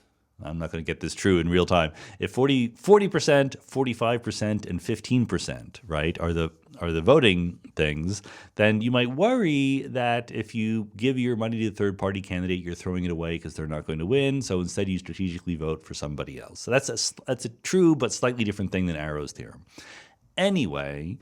[SPEAKER 1] I'm not going to get this true in real time, if 40%, 45%, and 15%, right, are the voting things, then you might worry that if you give your money to the third-party candidate, you're throwing it away because they're not going to win, so instead you strategically vote for somebody else. So that's a true but slightly different thing than Arrow's theorem. Anyway,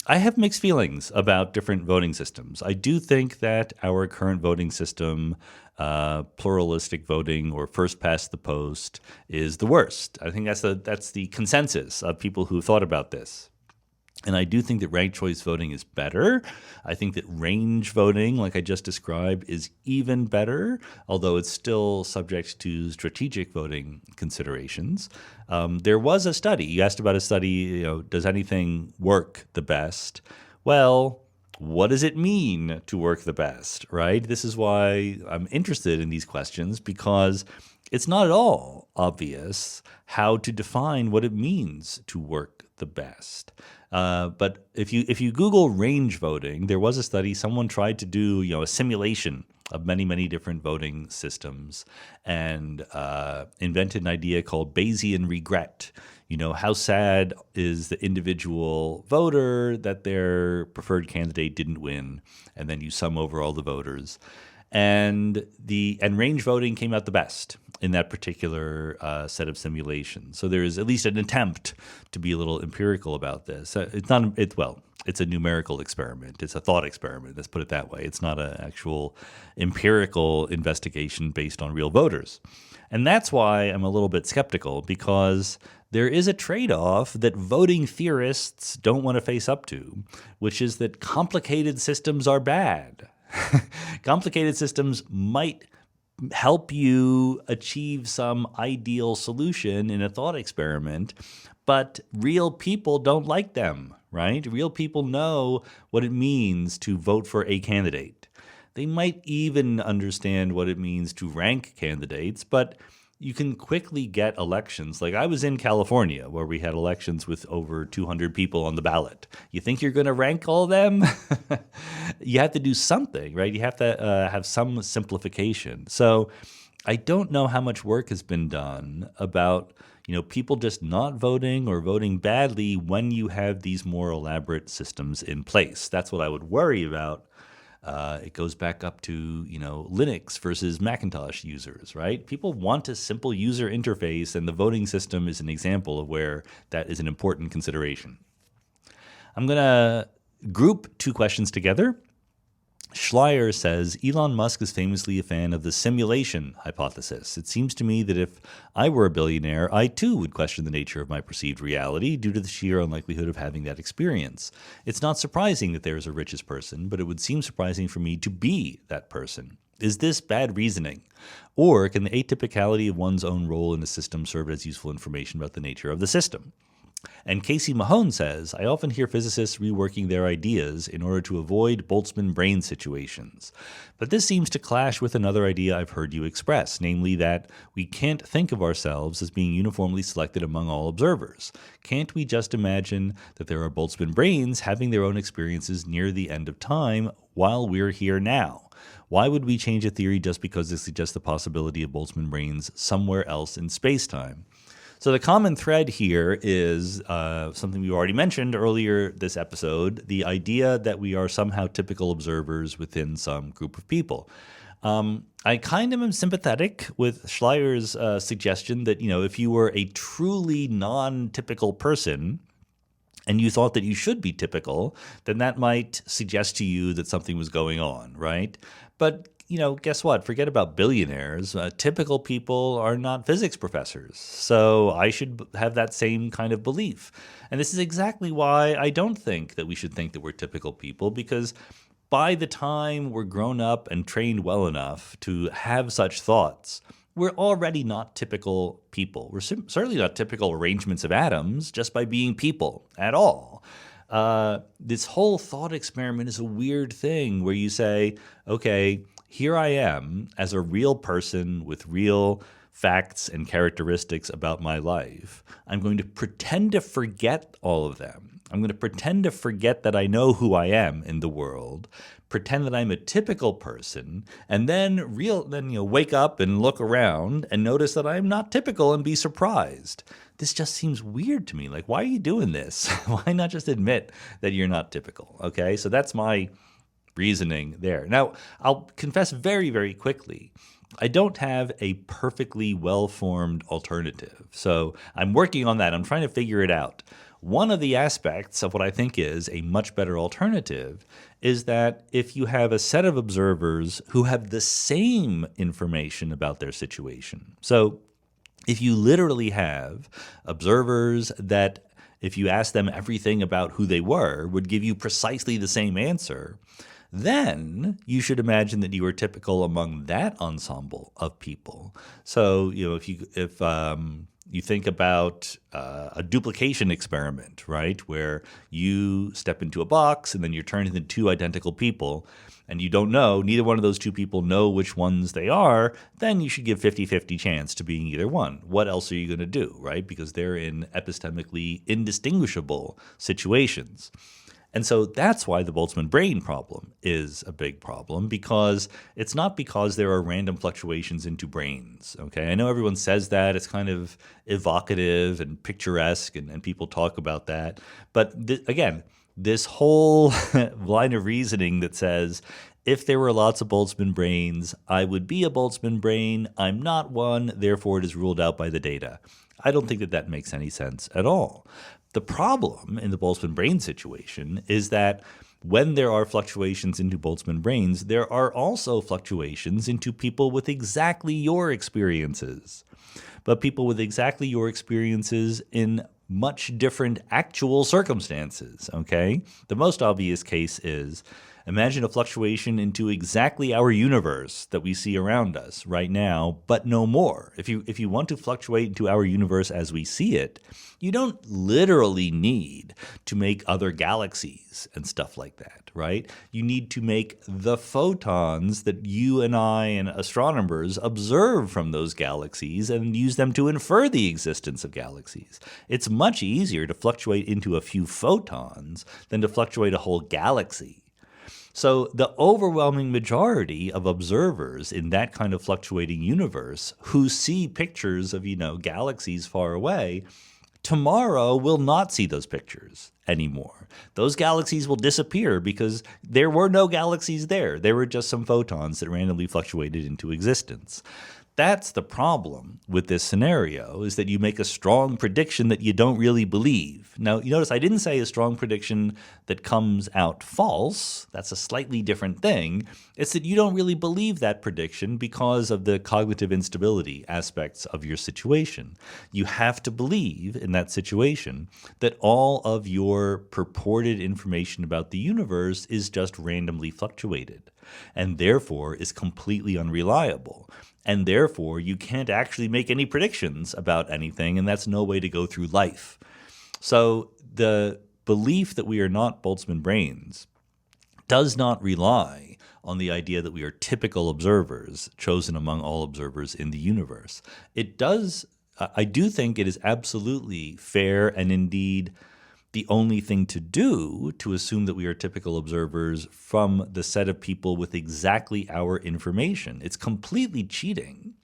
[SPEAKER 1] I have mixed feelings about different voting systems. I do think that our current voting system, pluralistic voting or first past the post, is the worst. I think that's the consensus of people who thought about this. And I do think that ranked choice voting is better. I think that range voting, like I just described, is even better, although it's still subject to strategic voting considerations. There was a study. You asked about a study, does anything work the best? Well, what does it mean to work the best, right? This is why I'm interested in these questions, because it's not at all obvious how to define what it means to work the best. But if you Google range voting, there was a study. Someone tried to do a simulation of many different voting systems and invented an idea called Bayesian regret. How sad is the individual voter that their preferred candidate didn't win, and then you sum over all the voters. And range voting came out the best in that particular set of simulations. So there is at least an attempt to be a little empirical about this. It's a numerical experiment. It's a thought experiment. Let's put it that way. It's not an actual empirical investigation based on real voters. And that's why I'm a little bit skeptical, because there is a trade-off that voting theorists don't want to face up to, which is that complicated systems are bad. Complicated systems might help you achieve some ideal solution in a thought experiment, but real people don't like them, right? Real people know what it means to vote for a candidate. They might even understand what it means to rank candidates, but you can quickly get elections. Like I was in California where we had elections with over 200 people on the ballot. You think you're going to rank all of them? You have to do something, right? You have to have some simplification. So I don't know how much work has been done about people just not voting or voting badly when you have these more elaborate systems in place. That's what I would worry about. It goes back up to, Linux versus Macintosh users, right? People want a simple user interface, and the voting system is an example of where that is an important consideration. I'm going to group two questions together. Schleier says, Elon Musk is famously a fan of the simulation hypothesis. It seems to me that if I were a billionaire, I too would question the nature of my perceived reality due to the sheer unlikelihood of having that experience. It's not surprising that there is a richest person, but it would seem surprising for me to be that person. Is this bad reasoning? Or can the atypicality of one's own role in a system serve as useful information about the nature of the system? And Casey Mahone says, I often hear physicists reworking their ideas in order to avoid Boltzmann brain situations. But this seems to clash with another idea I've heard you express, namely that we can't think of ourselves as being uniformly selected among all observers. Can't we just imagine that there are Boltzmann brains having their own experiences near the end of time while we're here now? Why would we change a theory just because it suggests the possibility of Boltzmann brains somewhere else in space-time? So the common thread here is something we already mentioned earlier this episode, the idea that we are somehow typical observers within some group of people. I kind of am sympathetic with Schleier's suggestion that, if you were a truly non-typical person and you thought that you should be typical, then that might suggest to you that something was going on, right? But guess what? Forget about billionaires. Typical people are not physics professors. So I should have that same kind of belief. And this is exactly why I don't think that we should think that we're typical people, because by the time we're grown up and trained well enough to have such thoughts, we're already not typical people. We're certainly not typical arrangements of atoms just by being people at all. This whole thought experiment is a weird thing where you say, okay, here I am as a real person with real facts and characteristics about my life. I'm going to pretend to forget all of them. I'm going to pretend to forget that I know who I am in the world, pretend that I'm a typical person, and then wake up and look around and notice that I'm not typical and be surprised. This just seems weird to me. Like, why are you doing this? Why not just admit that you're not typical? Okay, so that's my reasoning there. Now, I'll confess very, very quickly, I don't have a perfectly well-formed alternative. So I'm working on that. I'm trying to figure it out. One of the aspects of what I think is a much better alternative is that if you have a set of observers who have the same information about their situation. So if you literally have observers that, if you ask them everything about who they were, would give you precisely the same answer, then you should imagine that you are typical among that ensemble of people. So, if you think about a duplication experiment, right, where you step into a box and then you're turned into two identical people, and you don't know, neither one of those two people know which ones they are, then you should give 50-50 chance to being either one. What else are you going to do, right? Because they're in epistemically indistinguishable situations. And so that's why the Boltzmann brain problem is a big problem, because it's not because there are random fluctuations into brains, okay? I know everyone says that. It's kind of evocative and picturesque, and people talk about that. But again, this whole line of reasoning that says, if there were lots of Boltzmann brains, I would be a Boltzmann brain. I'm not one, therefore it is ruled out by the data. I don't think that makes any sense at all. The problem in the Boltzmann brain situation is that when there are fluctuations into Boltzmann brains, there are also fluctuations into people with exactly your experiences. But people with exactly your experiences in much different actual circumstances, okay? The most obvious case is Imagine a fluctuation into exactly our universe that we see around us right now, but no more. If you want to fluctuate into our universe as we see it, you don't literally need to make other galaxies and stuff like that, right? You need to make the photons that you and I and astronomers observe from those galaxies and use them to infer the existence of galaxies. It's much easier to fluctuate into a few photons than to fluctuate a whole galaxy. So the overwhelming majority of observers in that kind of fluctuating universe who see pictures of, galaxies far away, tomorrow will not see those pictures anymore. Those galaxies will disappear because there were no galaxies there. There were just some photons that randomly fluctuated into existence. That's the problem with this scenario, is that you make a strong prediction that you don't really believe. Now, you notice I didn't say a strong prediction that comes out false. That's a slightly different thing. It's that you don't really believe that prediction because of the cognitive instability aspects of your situation. You have to believe in that situation that all of your purported information about the universe is just randomly fluctuated and therefore is completely unreliable. And therefore, you can't actually make any predictions about anything, and that's no way to go through life. So the belief that we are not Boltzmann brains does not rely on the idea that we are typical observers, chosen among all observers in the universe. It does, I do think it is absolutely fair and indeed the only thing to do to assume that we are typical observers from the set of people with exactly our information. It's completely cheating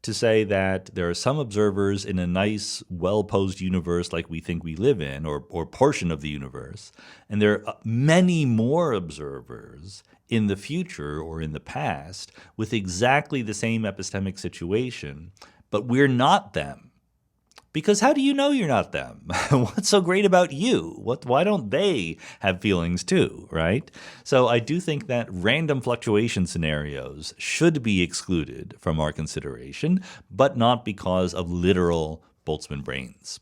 [SPEAKER 1] to say that there are some observers in a nice, well-posed universe like we think we live in, or portion of the universe, and there are many more observers in the future or in the past with exactly the same epistemic situation, but we're not them. Because how do you know you're not them? What's so great about you? Why don't they have feelings too, right? So I do think that random fluctuation scenarios should be excluded from our consideration, but not because of literal Boltzmann brains.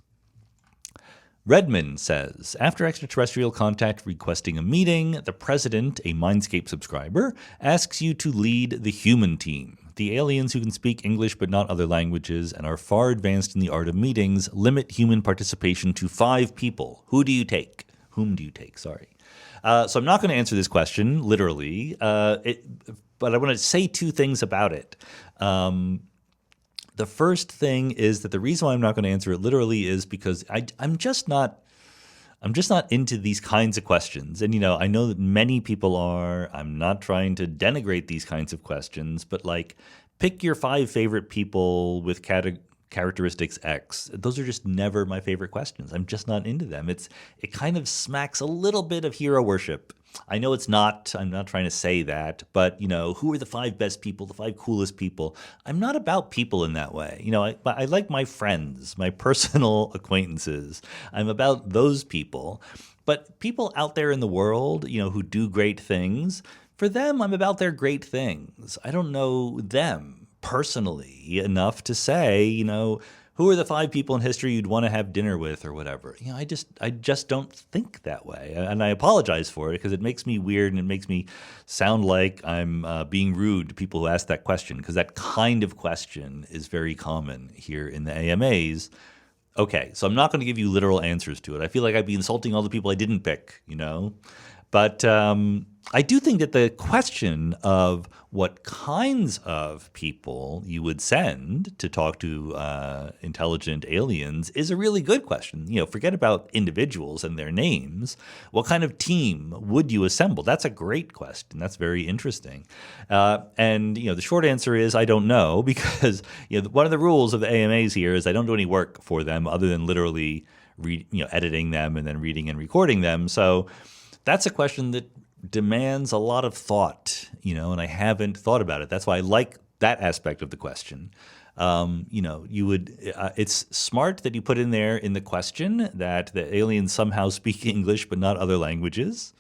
[SPEAKER 1] Redmond says, after extraterrestrial contact requesting a meeting, the president, a Mindscape subscriber, asks you to lead the human team. The aliens who can speak English but not other languages and are far advanced in the art of meetings limit human participation to 5 people. Who do you take? Whom do you take? Sorry. So I'm not going to answer this question literally, but I want to say 2 things about it. The first thing is that the reason why I'm not going to answer it literally is because I'm just not into these kinds of questions. And, I know that many people are. I'm not trying to denigrate these kinds of questions, but pick your 5 favorite people with characteristics X. Those are just never my favorite questions. I'm just not into them. It kind of smacks a little bit of hero worship. I know it's not. I'm not trying to say that, but who are the 5 best people, the 5 coolest people? I'm not about people in that way. I like my friends, my personal acquaintances. I'm about those people. But people out there in the world, who do great things, for them, I'm about their great things. I don't know them personally enough to say, who are the 5 people in history you'd want to have dinner with or whatever. I just don't think that way. And I apologize for it because it makes me weird and it makes me sound like I'm being rude to people who ask that question, because that kind of question is very common here in the AMAs. Okay, so I'm not going to give you literal answers to it. I feel like I'd be insulting all the people I didn't pick, But I do think that the question of what kinds of people you would send to talk to intelligent aliens is a really good question. Forget about individuals and their names. What kind of team would you assemble? That's a great question. That's very interesting. And the short answer is I don't know, because one of the rules of the AMAs here is I don't do any work for them other than literally editing them and then reading and recording them. So that's a question that demands a lot of thought, and I haven't thought about it. That's why I like that aspect of the question. It's smart that you put in there in the question that the aliens somehow speak English but not other languages.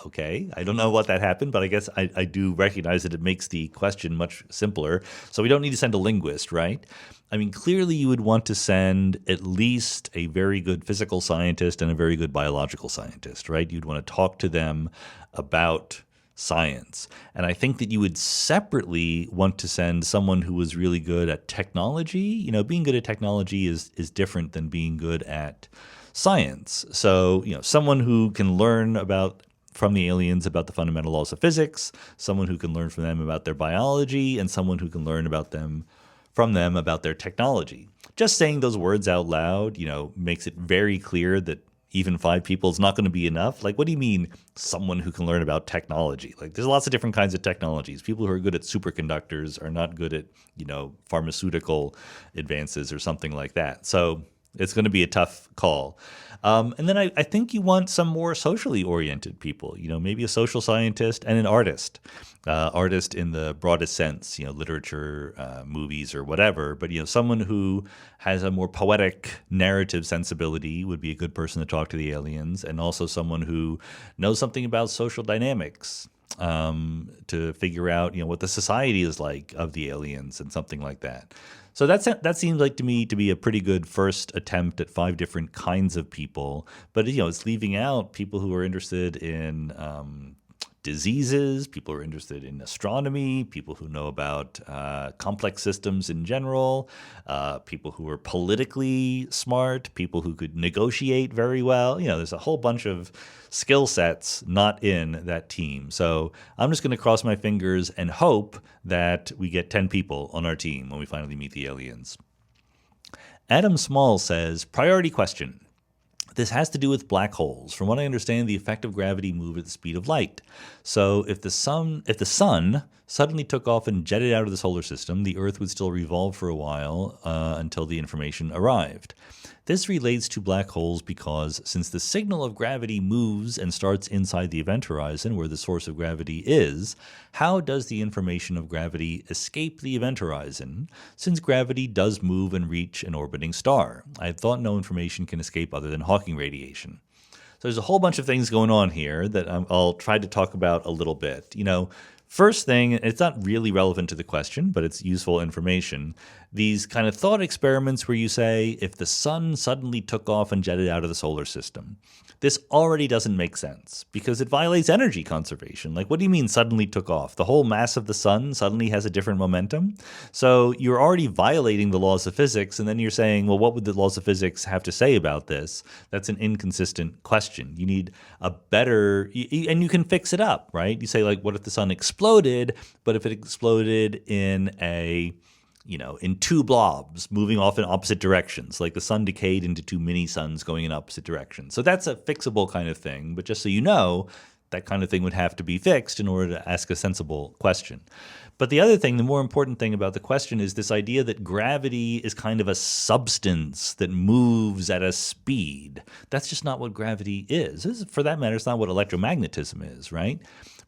[SPEAKER 1] Okay, I don't know what that happened, but I guess I do recognize that it makes the question much simpler. So we don't need to send a linguist, right? I mean, clearly you would want to send at least a very good physical scientist and a very good biological scientist, right? You'd want to talk to them about science. And I think that you would separately want to send someone who was really good at technology. You know, being good at technology is different than being good at science. So, you know, someone who can learn from the aliens about the fundamental laws of physics, someone who can learn from them about their biology, and someone who can learn from them about their technology. Just saying those words out loud, you know, makes it very clear that even 5 people is not going to be enough. Like, what do you mean someone who can learn about technology? Like, there's lots of different kinds of technologies. People who are good at superconductors are not good at, you know, pharmaceutical advances or something like that. So it's going to be a tough call. And then I think you want some more socially oriented people, you know, maybe a social scientist and an artist. Artist in the broadest sense, you know, literature, movies or whatever. But, you know, someone who has a more poetic narrative sensibility would be a good person to talk to the aliens. And also someone who knows something about social dynamics to figure out, you know, what the society is like of the aliens and something like that. So that seems like to me to be a pretty good first attempt at 5 different kinds of people. But, you know, it's leaving out people who are interested in diseases, people who are interested in astronomy, people who know about complex systems in general, people who are politically smart, people who could negotiate very well. You know, there's a whole bunch of skill sets not in that team. So I'm just going to cross my fingers and hope that we get 10 people on our team when we finally meet the aliens. Adam Small says, priority question. This has to do with black holes. From what I understand, the effect of gravity moves at the speed of light. So if the sun suddenly took off and jetted out of the solar system, the Earth would still revolve for a while until the information arrived. This relates to black holes because since the signal of gravity moves and starts inside the event horizon where the source of gravity is, how does the information of gravity escape the event horizon since gravity does move and reach an orbiting star? I thought no information can escape other than Hawking radiation. So there's a whole bunch of things going on here that I'll try to talk about a little bit. You know, first thing, it's not really relevant to the question, but it's useful information. These kind of thought experiments where you say, if the sun suddenly took off and jetted out of the solar system, this already doesn't make sense because it violates energy conservation. Like, what do you mean suddenly took off? The whole mass of the sun suddenly has a different momentum? So you're already violating the laws of physics, and then you're saying, well, what would the laws of physics have to say about this? That's an inconsistent question. You need a better, and you can fix it up, right? You say, like, what if the sun exploded, but if it exploded in in 2 blobs moving off in opposite directions, like the sun decayed into 2 mini suns going in opposite directions. So that's a fixable kind of thing. But just so you know, that kind of thing would have to be fixed in order to ask a sensible question. But the other thing, the more important thing about the question is this idea that gravity is kind of a substance that moves at a speed. That's just not what gravity is. For that matter, it's not what electromagnetism is, right?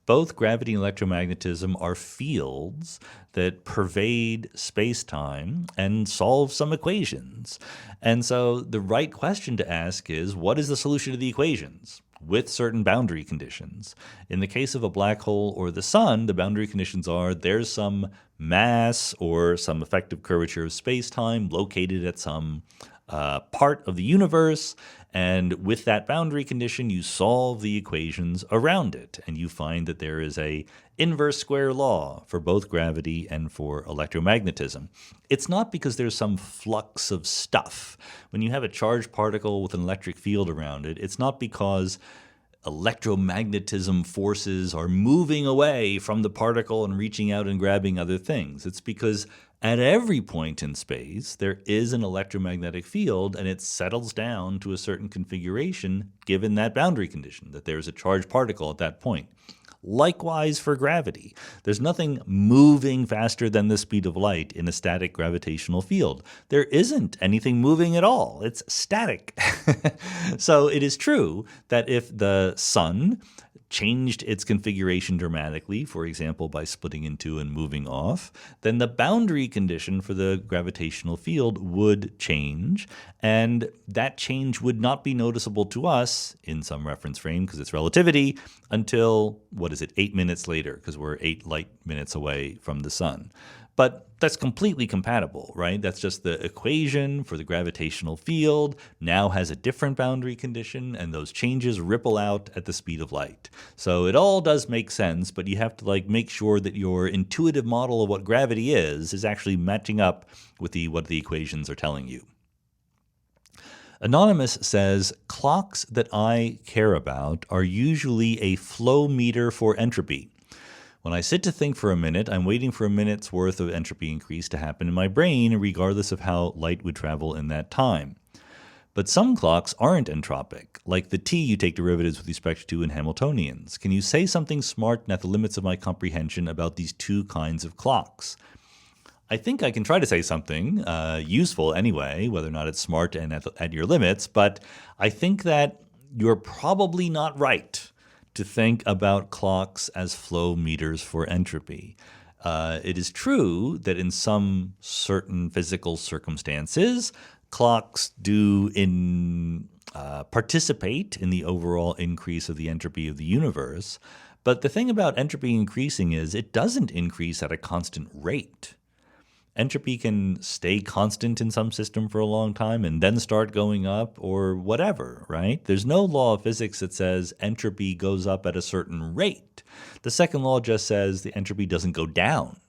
[SPEAKER 1] Both gravity and electromagnetism are fields that pervade space-time and solve some equations. And so the right question to ask is, what is the solution to the equations with certain boundary conditions? In the case of a black hole or the sun, the boundary conditions are there's some mass or some effective curvature of space-time located at some part of the universe, and with that boundary condition, you solve the equations around it, and you find that there is a inverse square law for both gravity and for electromagnetism. It's not because there's some flux of stuff. When you have a charged particle with an electric field around it, it's not because electromagnetism forces are moving away from the particle and reaching out and grabbing other things. It's because at every point in space, there is an electromagnetic field, and it settles down to a certain configuration given that boundary condition, that there's a charged particle at that point. Likewise for gravity. There's nothing moving faster than the speed of light in a static gravitational field. There isn't anything moving at all. It's static. So it is true that if the sun changed its configuration dramatically, for example, by splitting in 2 and moving off, then the boundary condition for the gravitational field would change, and that change would not be noticeable to us in some reference frame because it's relativity until, 8 minutes later, because we're 8 light minutes away from the sun. But that's completely compatible, right? That's just the equation for the gravitational field now has a different boundary condition, and those changes ripple out at the speed of light. So it all does make sense, but you have to make sure that your intuitive model of what gravity is actually matching up with what the equations are telling you. Anonymous says, clocks that I care about are usually a flow meter for entropy. When I sit to think for a minute, I'm waiting for a minute's worth of entropy increase to happen in my brain, regardless of how light would travel in that time. But some clocks aren't entropic, like the t you take derivatives with respect to in Hamiltonians. Can you say something smart and at the limits of my comprehension about these two kinds of clocks? I think I can try to say something useful anyway, whether or not it's smart and at your limits, but I think that you're probably not right to think about clocks as flow meters for entropy. It is true that in some certain physical circumstances, clocks do participate in the overall increase of the entropy of the universe, but the thing about entropy increasing is it doesn't increase at a constant rate. Entropy can stay constant in some system for a long time and then start going up or whatever, right? There's no law of physics that says entropy goes up at a certain rate. The second law just says the entropy doesn't go down.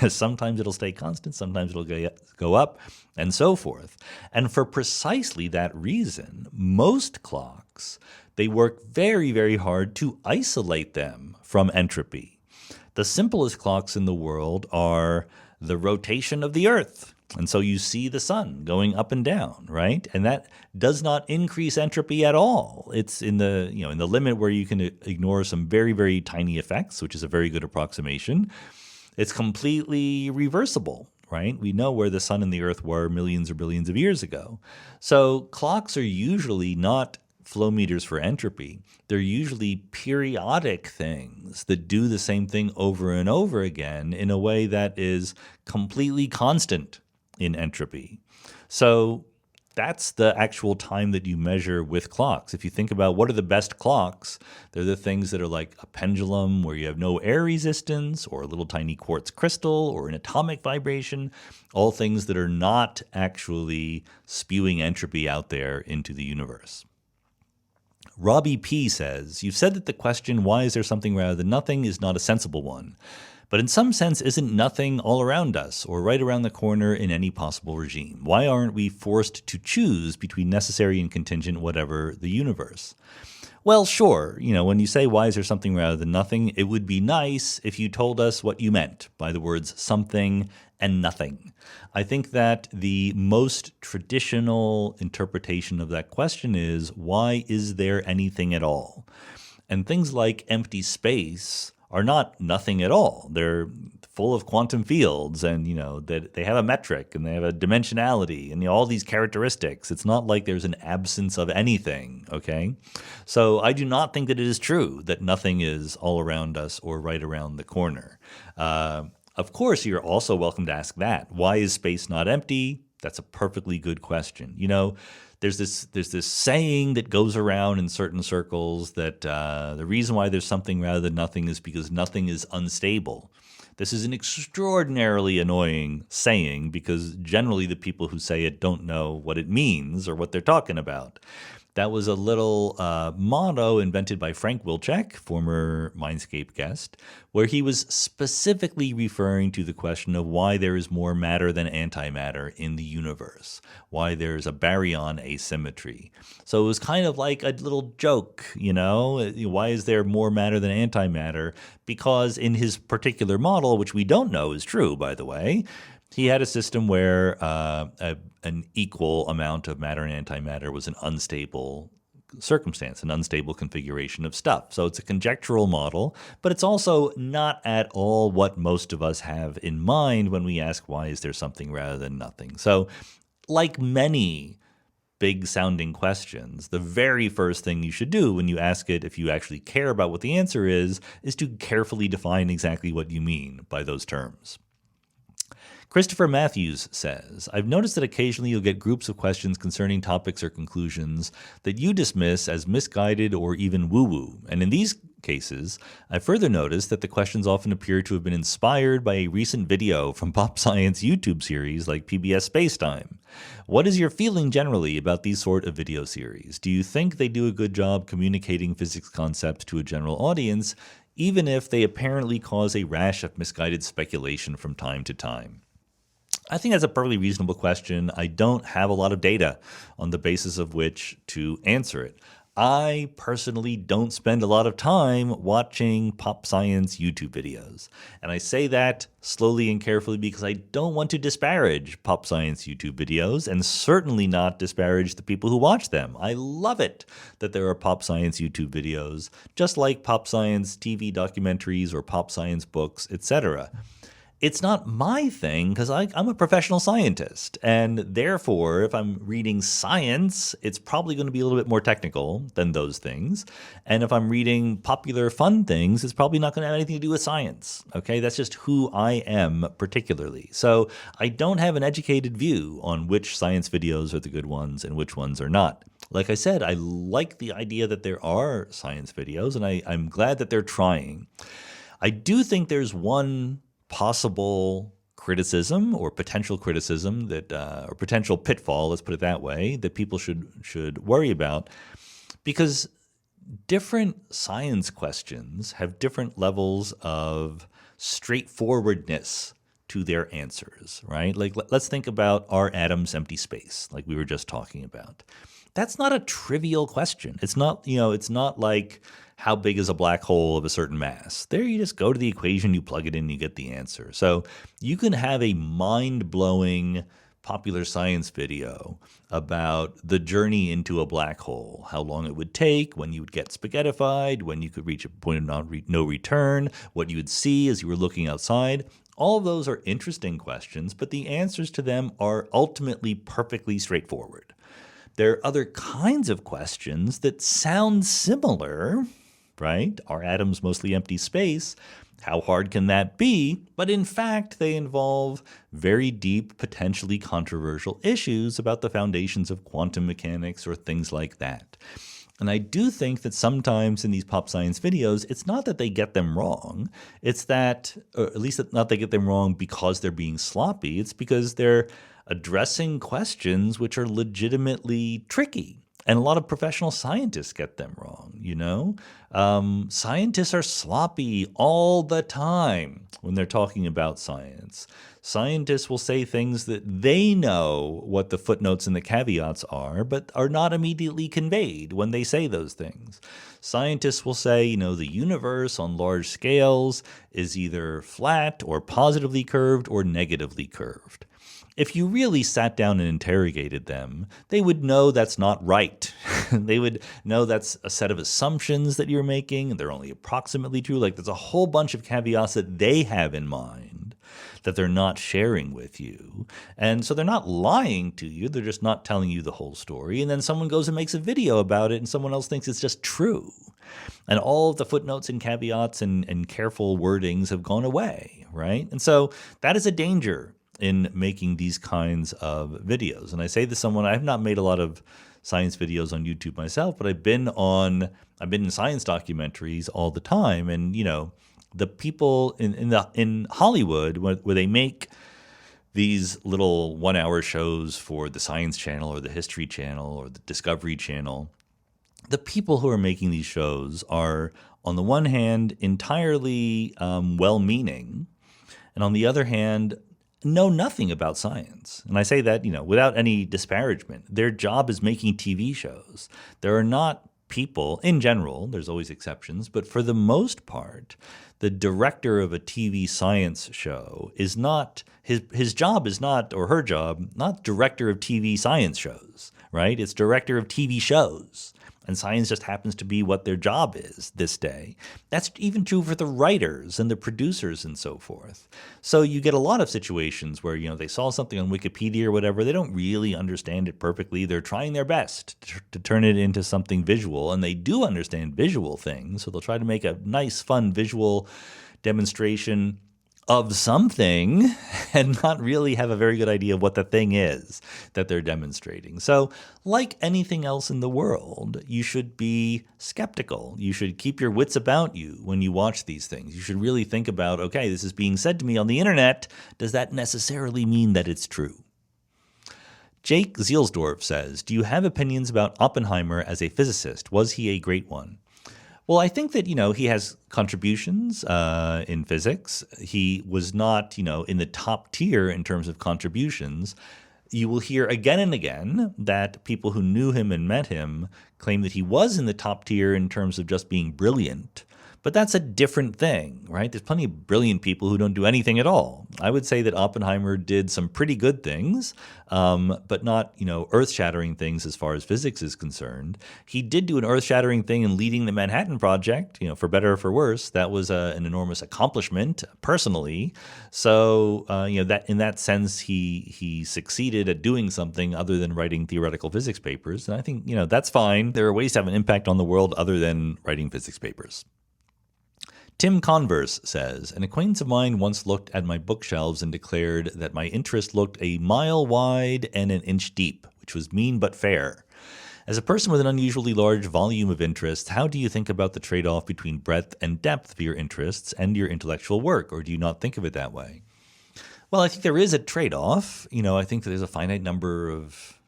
[SPEAKER 1] Sometimes it'll stay constant, sometimes it'll go up, and so forth. And for precisely that reason, most clocks, they work very, very hard to isolate them from entropy. The simplest clocks in the world are the rotation of the Earth. And so you see the sun going up and down, right? And that does not increase entropy at all. It's in the limit where you can ignore some very, very tiny effects, which is a very good approximation. It's completely reversible, right? We know where the sun and the Earth were millions or billions of years ago. So clocks are usually not flow meters for entropy. They're usually periodic things that do the same thing over and over again in a way that is completely constant in entropy. So that's the actual time that you measure with clocks. If you think about what are the best clocks, they're the things that are like a pendulum where you have no air resistance, or a little tiny quartz crystal, or an atomic vibration, all things that are not actually spewing entropy out there into the universe. Robbie P. says, you've said that the question, why is there something rather than nothing, is not a sensible one. But in some sense, isn't nothing all around us or right around the corner in any possible regime? Why aren't we forced to choose between necessary and contingent whatever the universe? Well, sure. When you say, why is there something rather than nothing, it would be nice if you told us what you meant by the words something and nothing. I think that the most traditional interpretation of that question is, why is there anything at all? And things like empty space are not nothing at all. They're full of quantum fields, and that they have a metric and they have a dimensionality and all these characteristics. It's not like there's an absence of anything, okay? So I do not think that it is true that nothing is all around us or right around the corner. Of course, you're also welcome to ask that. Why is space not empty? That's a perfectly good question. There's this saying that goes around in certain circles that the reason why there's something rather than nothing is because nothing is unstable. This is an extraordinarily annoying saying because generally the people who say it don't know what it means or what they're talking about. That was a little motto invented by Frank Wilczek, former Mindscape guest, where he was specifically referring to the question of why there is more matter than antimatter in the universe, why there's a baryon asymmetry. So it was kind of like a little joke, why is there more matter than antimatter? Because in his particular model, which we don't know is true, by the way, he had a system where an equal amount of matter and antimatter was an unstable circumstance, an unstable configuration of stuff. So it's a conjectural model, but it's also not at all what most of us have in mind when we ask, why is there something rather than nothing? So like many big-sounding questions, the very first thing you should do when you ask it, if you actually care about what the answer is to carefully define exactly what you mean by those terms. Christopher Matthews says, I've noticed that occasionally you'll get groups of questions concerning topics or conclusions that you dismiss as misguided or even woo-woo. And in these cases, I further noticed that the questions often appear to have been inspired by a recent video from pop science YouTube series like PBS Spacetime. What is your feeling generally about these sort of video series? Do you think they do a good job communicating physics concepts to a general audience, even if they apparently cause a rash of misguided speculation from time to time? I think that's a perfectly reasonable question. I don't have a lot of data on the basis of which to answer it. I personally don't spend a lot of time watching pop science YouTube videos. And I say that slowly and carefully because I don't want to disparage pop science YouTube videos and certainly not disparage the people who watch them. I love it that there are pop science YouTube videos, just like pop science TV documentaries or pop science books, etc. It's not my thing because I'm a professional scientist, and therefore, if I'm reading science, it's probably going to be a little bit more technical than those things. And if I'm reading popular fun things, it's probably not going to have anything to do with science. Okay, that's just who I am particularly. So I don't have an educated view on which science videos are the good ones and which ones are not. Like I said, I like the idea that there are science videos, and I'm glad that they're trying. I do think there's one possible criticism or potential criticism that or potential pitfall, let's put it that way, that people should worry about, because different science questions have different levels of straightforwardness to their answers, right? Like let's think about, are atoms empty space, like we were just talking about. That's not a trivial question. It's not like how big is a black hole of a certain mass. There you just go to the equation, you plug it in, you get the answer. So you can have a mind-blowing popular science video about the journey into a black hole, how long it would take, when you would get spaghettified, when you could reach a point of no return, what you would see as you were looking outside. All of those are interesting questions, but the answers to them are ultimately perfectly straightforward. There are other kinds of questions that sound similar, right? Are atoms mostly empty space? How hard can that be? But in fact, they involve very deep, potentially controversial issues about the foundations of quantum mechanics or things like that. And I do think that sometimes in these pop science videos, it's not that they get them wrong. It's that, or at least not they get them wrong because they're being sloppy. It's because they're addressing questions which are legitimately tricky. And a lot of professional scientists get them wrong, you know? Scientists are sloppy all the time when they're talking about science. Scientists will say things that they know what the footnotes and the caveats are, but are not immediately conveyed when they say those things. Scientists will say, the universe on large scales is either flat or positively curved or negatively curved. If you really sat down and interrogated them, they would know that's not right. They would know that's a set of assumptions that you're making, and they're only approximately true. Like there's a whole bunch of caveats that they have in mind that they're not sharing with you. And so they're not lying to you, they're just not telling you the whole story. And then someone goes and makes a video about it, and someone else thinks it's just true. And all of the footnotes and caveats and careful wordings have gone away, right? And so that is a danger in making these kinds of videos. And I say to someone, I have not made a lot of science videos on YouTube myself, but I've been in science documentaries all the time. And, the people in Hollywood, where they make these little 1-hour shows for the Science Channel or the History Channel or the Discovery Channel, the people who are making these shows are, on the one hand, entirely well-meaning, and on the other hand, know nothing about science. And I say that, without any disparagement. Their job is making TV shows. There are not people, in general, there's always exceptions, but for the most part, the director of a TV science show is not, his job is not, or her job, not director of TV science shows, right? It's director of TV shows. And science just happens to be what their job is this day. That's even true for the writers and the producers and so forth. So you get a lot of situations where, they saw something on Wikipedia or whatever. They don't really understand it perfectly. They're trying their best to turn it into something visual. And they do understand visual things. So they'll try to make a nice, fun visual demonstration of something and not really have a very good idea of what the thing is that they're demonstrating. So, like anything else in the world, you should be skeptical. You should keep your wits about you when you watch these things. You should really think about, okay, this is being said to me on the internet. Does that necessarily mean that it's true? Jake Zielsdorf says, do you have opinions about Oppenheimer as a physicist? Was he a great one? Well, I think that, he has contributions in physics. He was not, in the top tier in terms of contributions. You will hear again and again that people who knew him and met him claim that he was in the top tier in terms of just being brilliant. But that's a different thing, right? There's plenty of brilliant people who don't do anything at all. I would say that Oppenheimer did some pretty good things, but not, earth-shattering things as far as physics is concerned. He did do an earth-shattering thing in leading the Manhattan Project, for better or for worse. That was an enormous accomplishment personally. So, that in that sense, he succeeded at doing something other than writing theoretical physics papers. And I think, that's fine. There are ways to have an impact on the world other than writing physics papers. Tim Converse says, an acquaintance of mine once looked at my bookshelves and declared that my interest looked a mile wide and an inch deep, which was mean but fair. As a person with an unusually large volume of interests, how do you think about the trade-off between breadth and depth of your interests and your intellectual work, or do you not think of it that way? Well, I think there is a trade-off. I think that there's a finite number of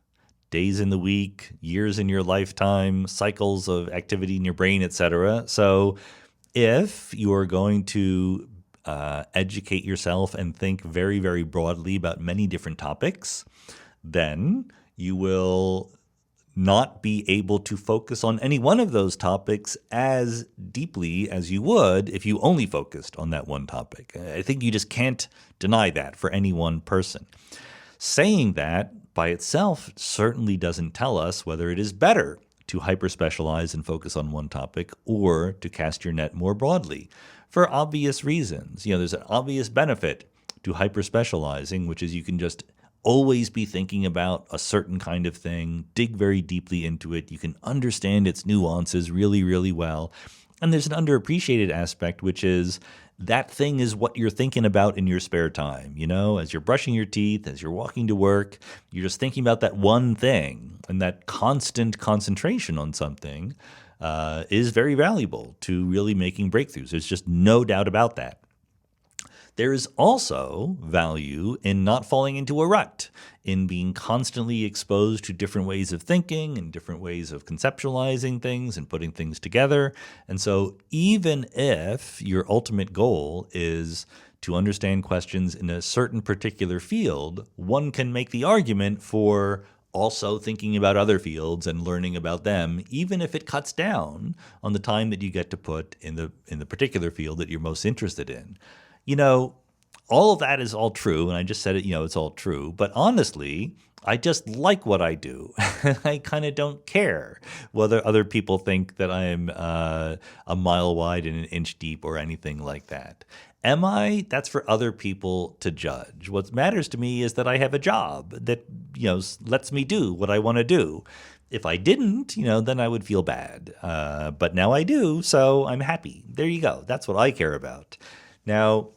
[SPEAKER 1] days in the week, years in your lifetime, cycles of activity in your brain, etc. So if you are going to educate yourself and think very, very broadly about many different topics, then you will not be able to focus on any one of those topics as deeply as you would if you only focused on that one topic. I think you just can't deny that for any one person. Saying that by itself certainly doesn't tell us whether it is better to hyper-specialize and focus on one topic or to cast your net more broadly for obvious reasons. There's an obvious benefit to hyper-specializing, which is you can just always be thinking about a certain kind of thing, dig very deeply into it. You can understand its nuances really, really well. And there's an underappreciated aspect, which is that thing is what you're thinking about in your spare time. As you're brushing your teeth, as you're walking to work, you're just thinking about that one thing. And that constant concentration on something is very valuable to really making breakthroughs. There's just no doubt about that. There is also value in not falling into a rut, in being constantly exposed to different ways of thinking and different ways of conceptualizing things and putting things together. And so even if your ultimate goal is to understand questions in a certain particular field, one can make the argument for also thinking about other fields and learning about them, even if it cuts down on the time that you get to put in the particular field that you're most interested in. All of that is all true, and I just said it, it's all true. But honestly, I just like what I do. I kind of don't care whether other people think that I'm a mile wide and an inch deep or anything like that. Am I? That's for other people to judge. What matters to me is that I have a job that, lets me do what I want to do. If I didn't, then I would feel bad. But now I do, so I'm happy. There you go. That's what I care about. Now,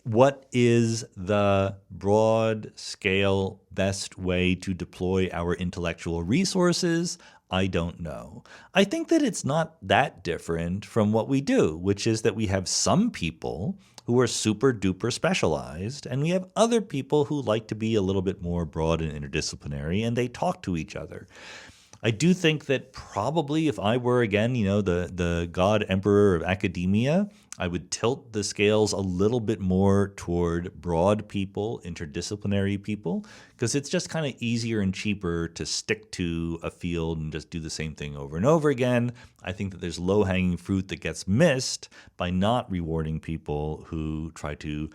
[SPEAKER 1] what is the broad scale best way to deploy our intellectual resources? I don't know. I think that it's not that different from what we do, which is that we have some people who are super duper specialized, and we have other people who like to be a little bit more broad and interdisciplinary, and they talk to each other. I do think that probably if I were, again, the god emperor of academia, I would tilt the scales a little bit more toward broad people, interdisciplinary people, because it's just kind of easier and cheaper to stick to a field and just do the same thing over and over again. I think that there's low-hanging fruit that gets missed by not rewarding people who try to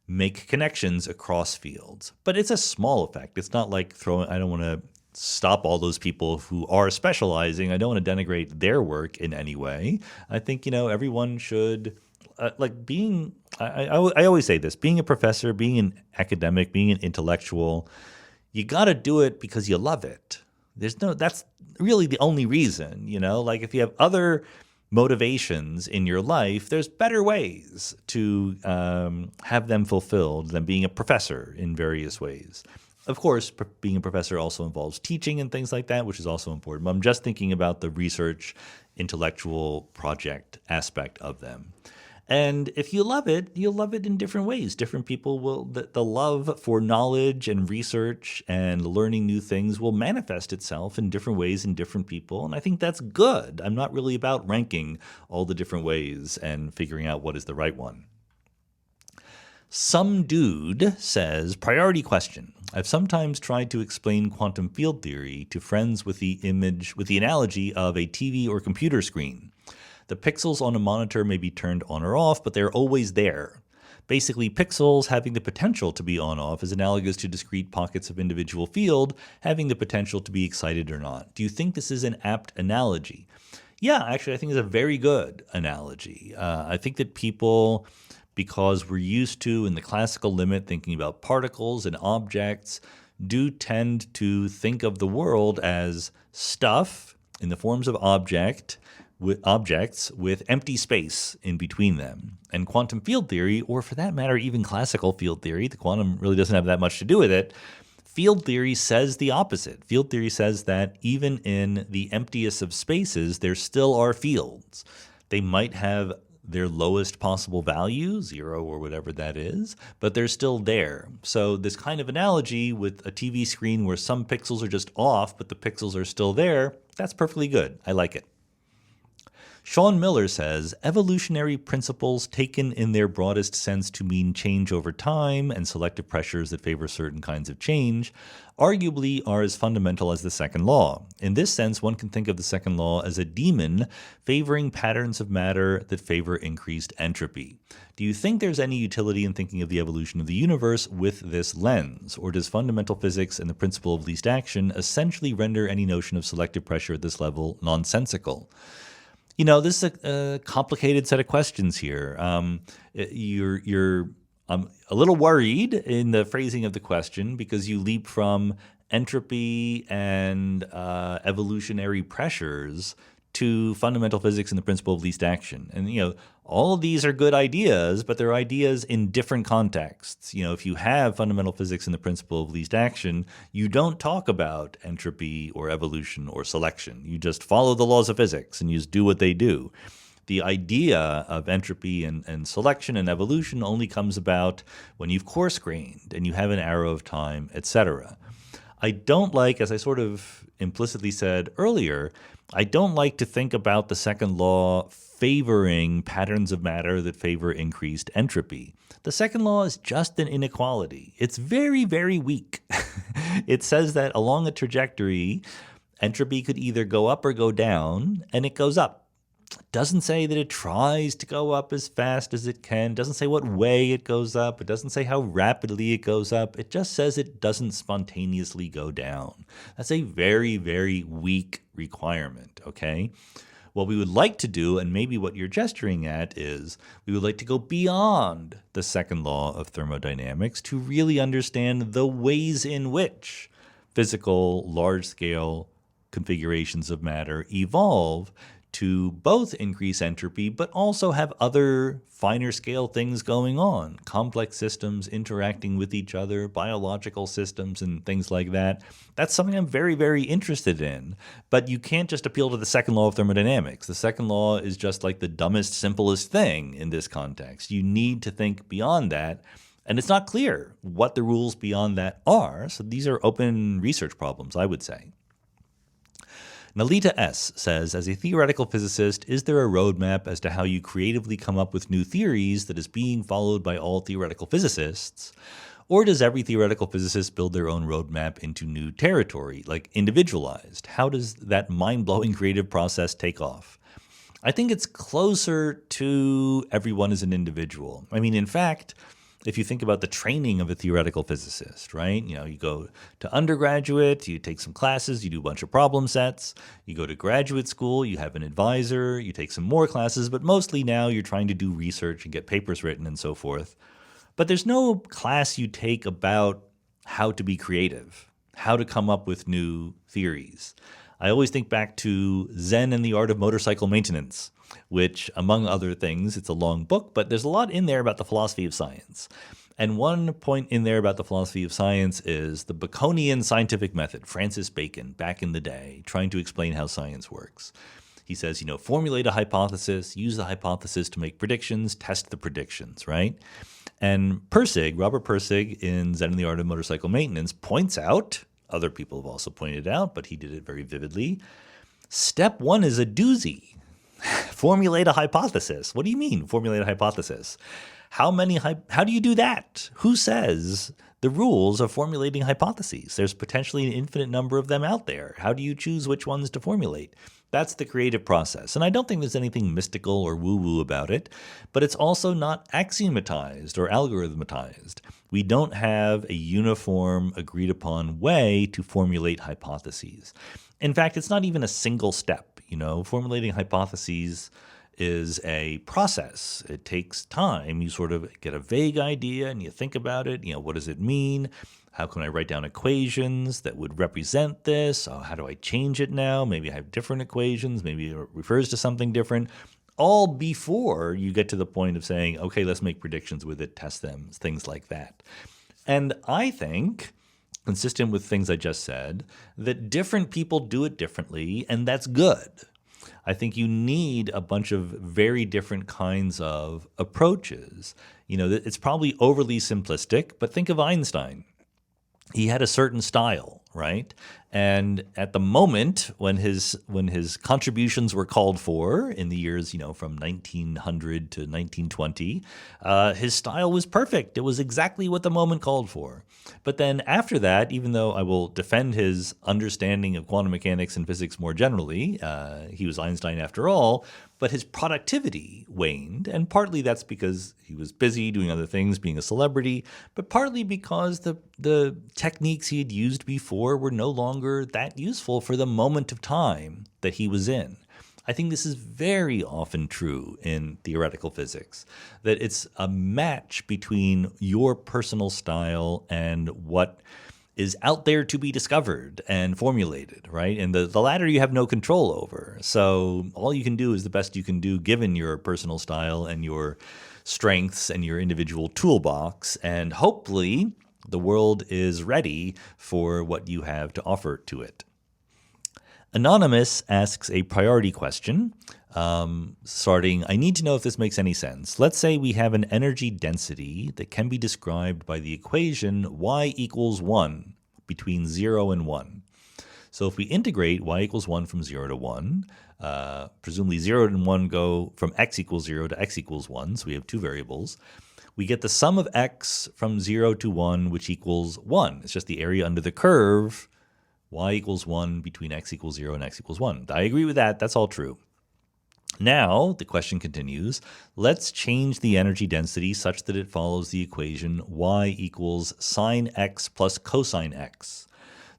[SPEAKER 1] make connections across fields. But it's a small effect. It's not like I don't want to stop all those people who are specializing. I don't want to denigrate their work in any way. I think, everyone should, I always say this, being a professor, being an academic, being an intellectual, you got to do it because you love it. That's really the only reason, if you have other motivations in your life, there's better ways to have them fulfilled than being a professor in various ways. Of course, being a professor also involves teaching and things like that, which is also important. But I'm just thinking about the research, intellectual project aspect of them. And if you love it, you'll love it in different ways. Different people will, the love for knowledge and research and learning new things will manifest itself in different ways in different people. And I think that's good. I'm not really about ranking all the different ways and figuring out what is the right one. Some dude says, priority question. I've sometimes tried to explain quantum field theory to friends with the analogy of a TV or computer screen. The pixels on a monitor may be turned on or off, but they're always there. Basically, pixels having the potential to be on-off is analogous to discrete pockets of individual field having the potential to be excited or not. Do you think this is an apt analogy? Yeah, actually, I think it's a very good analogy. I think that people, because we're used to, in the classical limit, thinking about particles and objects, do tend to think of the world as stuff in the forms of objects with empty space in between them. And quantum field theory, or for that matter, even classical field theory, the quantum really doesn't have that much to do with it. Field theory says the opposite. Field theory says that even in the emptiest of spaces, there still are fields. They might have their lowest possible value, 0 or whatever that is, but they're still there. So this kind of analogy with a TV screen where some pixels are just off, but the pixels are still there, that's perfectly good. I like it. Sean Miller says, evolutionary principles taken in their broadest sense to mean change over time and selective pressures that favor certain kinds of change arguably are as fundamental as the second law. In this sense, one can think of the second law as a demon favoring patterns of matter that favor increased entropy. Do you think there's any utility in thinking of the evolution of the universe with this lens? Or does fundamental physics and the principle of least action essentially render any notion of selective pressure at this level nonsensical? You know, this is a complicated set of questions here. You're a little worried in the phrasing of the question because you leap from entropy and evolutionary pressures to fundamental physics and the principle of least action. And, you know, all of these are good ideas, but they're ideas in different contexts. You know, if you have fundamental physics and the principle of least action, you don't talk about entropy or evolution or selection. You just follow the laws of physics and you just do what they do. The idea of entropy and selection and evolution only comes about when you've coarse-grained and you have an arrow of time, etc. I don't like, as I sort of implicitly said earlier, I don't like to think about the second law favoring patterns of matter that favor increased entropy. The second law is just an inequality. It's very, very weak. It says that along a trajectory, entropy could either go up or go down, and it goes up. It doesn't say that it tries to go up as fast as it can. It doesn't say what way it goes up. It doesn't say how rapidly it goes up. It just says it doesn't spontaneously go down. That's a very, very weak requirement, okay? What we would like to do, and maybe what you're gesturing at, is we would like to go beyond the second law of thermodynamics to really understand the ways in which physical, large-scale configurations of matter evolve to both increase entropy, but also have other finer scale things going on, complex systems interacting with each other, biological systems and things like that. That's something I'm very, very interested in. But you can't just appeal to the second law of thermodynamics. The second law is just like the dumbest, simplest thing in this context. You need to think beyond that. And it's not clear what the rules beyond that are. So these are open research problems, I would say. Nalita S. says, as a theoretical physicist, is there a roadmap as to how you creatively come up with new theories that is being followed by all theoretical physicists? Or does every theoretical physicist build their own roadmap into new territory, like individualized? How does that mind-blowing creative process take off? I think it's closer to everyone as an individual. I mean, in fact, if you think about the training of a theoretical physicist, right? You know, you go to undergraduate, you take some classes, you do a bunch of problem sets. You go to graduate school, you have an advisor, you take some more classes, but mostly now you're trying to do research and get papers written and so forth. But there's no class you take about how to be creative, how to come up with new theories. I always think back to Zen and the Art of Motorcycle Maintenance. which, among other things, it's a long book, but there's a lot in there about the philosophy of science. And one point in there about the philosophy of science is the Baconian scientific method, Francis Bacon, back in the day, trying to explain how science works. He says, formulate a hypothesis, use the hypothesis to make predictions, test the predictions, right? And Robert Pirsig in Zen and the Art of Motorcycle Maintenance points out, other people have also pointed it out, but he did it very vividly, step one is a doozy. Formulate a hypothesis. What do you mean, formulate a hypothesis? How do you do that? Who says the rules of formulating hypotheses? There's potentially an infinite number of them out there. How do you choose which ones to formulate? That's the creative process. And I don't think there's anything mystical or woo-woo about it, but it's also not axiomatized or algorithmatized. We don't have a uniform, agreed-upon way to formulate hypotheses. In fact, it's not even a single step. Formulating hypotheses is a process. It takes time. You sort of get a vague idea and you think about it. What does it mean? How can I write down equations that would represent this? How do I change it now? Maybe I have different equations. Maybe it refers to something different. All before you get to the point of saying, okay, let's make predictions with it, test them, things like that. And I think, consistent with things I just said, that different people do it differently, and that's good. I think you need a bunch of very different kinds of approaches. It's probably overly simplistic, but think of Einstein. He had a certain style, right? And at the moment when his contributions were called for in the years, from 1900 to 1920, his style was perfect. It was exactly what the moment called for. But then after that, even though I will defend his understanding of quantum mechanics and physics more generally, he was Einstein after all, but his productivity waned, and partly that's because he was busy doing other things, being a celebrity, but partly because the techniques he had used before were no longer that useful for the moment of time that he was in. I think this is very often true in theoretical physics, that it's a match between your personal style and what is out there to be discovered and formulated, right? And the latter you have no control over. So all you can do is the best you can do given your personal style and your strengths and your individual toolbox. And hopefully the world is ready for what you have to offer to it. Anonymous asks a priority question, starting, I need to know if this makes any sense. Let's say we have an energy density that can be described by the equation y equals 1 between 0 and 1. So if we integrate y equals 1 from 0 to 1, presumably 0 and 1 go from x equals 0 to x equals 1, so we have two variables. We get the sum of x from 0 to 1, which equals 1. It's just the area under the curve, y equals 1 between x equals 0 and x equals 1. I agree with that. That's all true. Now, the question continues, let's change the energy density such that it follows the equation y equals sine x plus cosine x.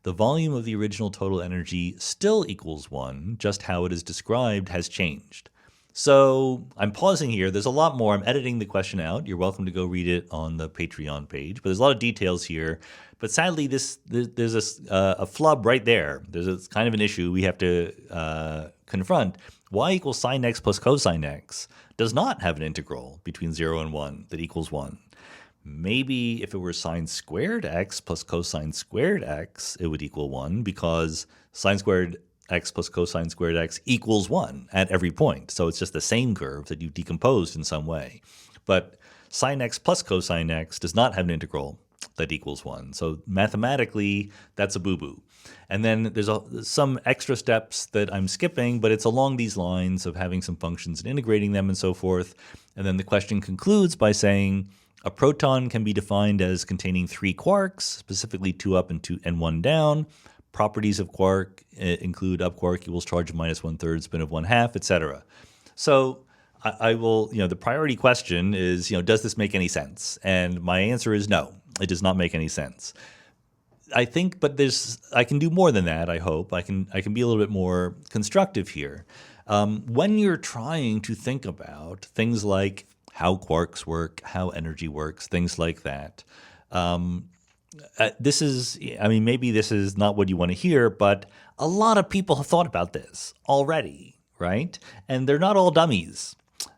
[SPEAKER 1] The volume of the original total energy still equals 1, just how it is described has changed. So I'm pausing here. There's a lot more. I'm editing the question out. You're welcome to go read it on the Patreon page. But there's a lot of details here. But sadly, there's a flub right there. There's kind of an issue we have to confront. Y equals sine x plus cosine x does not have an integral between 0 and 1 that equals 1. Maybe if it were sine squared x plus cosine squared x, it would equal 1 because sine squared x plus cosine squared x equals 1 at every point. So it's just the same curve that you've decomposed in some way. But sine x plus cosine x does not have an integral that equals 1. So mathematically, that's a boo-boo. And then there's some extra steps that I'm skipping, but it's along these lines of having some functions and integrating them and so forth. And then the question concludes by saying a proton can be defined as containing 3 quarks, specifically 2 up and 1 down. Properties of quark include up quark equals charge of minus 1/3, spin of 1/2, etc. So I will, the priority question is, does this make any sense? And my answer is no, it does not make any sense. I think, but I can do more than that, I hope. I can be a little bit more constructive here. When you're trying to think about things like how quarks work, how energy works, things like that, maybe this is not what you want to hear, but a lot of people have thought about this already, right? And they're not all dummies.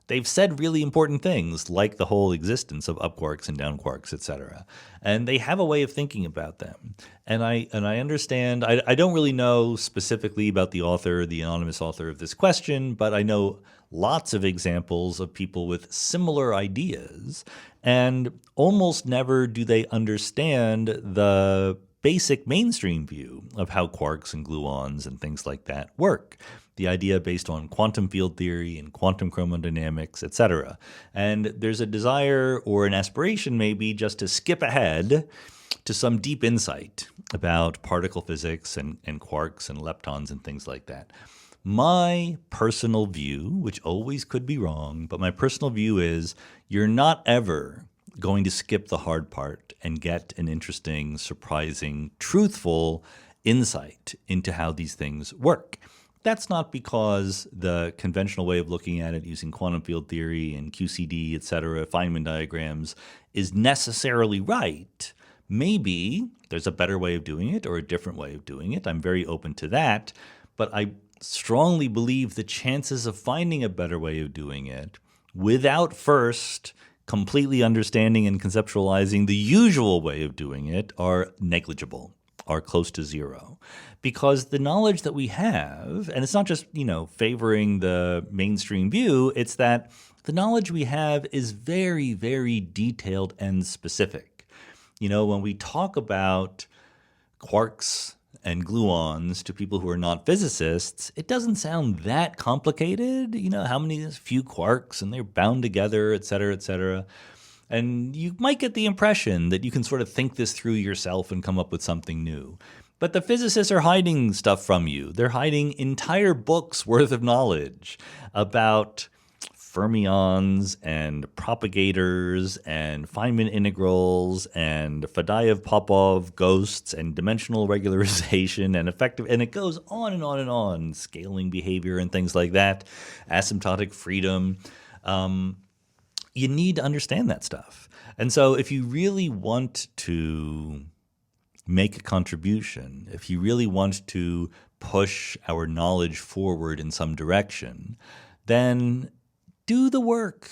[SPEAKER 1] They've said really important things like the whole existence of up quarks and down quarks, etc. And they have a way of thinking about them. And I understand, I don't really know specifically about the author, the anonymous author of this question, but I know lots of examples of people with similar ideas, and almost never do they understand the basic mainstream view of how quarks and gluons and things like that work. The idea based on quantum field theory and quantum chromodynamics, etc. And there's a desire or an aspiration maybe just to skip ahead to some deep insight about particle physics and quarks and leptons and things like that. My personal view, which always could be wrong, but my personal view is you're not ever going to skip the hard part and get an interesting, surprising, truthful insight into how these things work. That's not because the conventional way of looking at it using quantum field theory and QCD, et cetera, Feynman diagrams, is necessarily right. Maybe there's a better way of doing it or a different way of doing it. I'm very open to that. But I strongly believe the chances of finding a better way of doing it without first completely understanding and conceptualizing the usual way of doing it are negligible, are close to zero. Because the knowledge that we have, and it's not just, favoring the mainstream view, it's that the knowledge we have is very, very detailed and specific. When we talk about quarks and gluons to people who are not physicists, it doesn't sound that complicated. How many few quarks and they're bound together, et cetera, et cetera. And you might get the impression that you can sort of think this through yourself and come up with something new. But the physicists are hiding stuff from you. They're hiding entire books worth of knowledge about fermions and propagators and Feynman integrals and Fadaev-Popov ghosts and dimensional regularization and effective, and it goes on and on and on, scaling behavior and things like that, asymptotic freedom. You need to understand that stuff. And so if you really want to make a contribution, if you really want to push our knowledge forward in some direction, then do the work.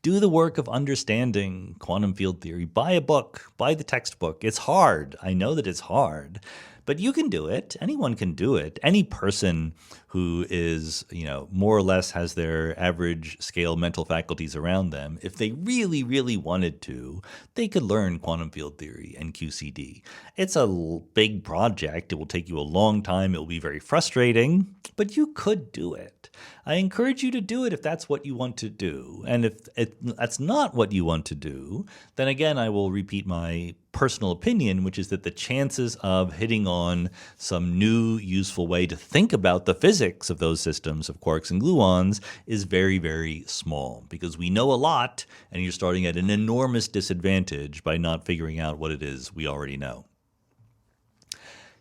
[SPEAKER 1] Do the work of understanding quantum field theory. Buy a book. Buy the textbook. It's hard. I know that it's hard. But you can do it. Anyone can do it. Any person who is, more or less has their average scale mental faculties around them, if they really, really wanted to, they could learn quantum field theory and QCD. It's a big project. It will take you a long time. It will be very frustrating, but you could do it. I encourage you to do it if that's what you want to do. And if that's not what you want to do, then again, I will repeat my personal opinion, which is that the chances of hitting on some new useful way to think about the physics of those systems of quarks and gluons is very, very small, because we know a lot and you're starting at an enormous disadvantage by not figuring out what it is we already know.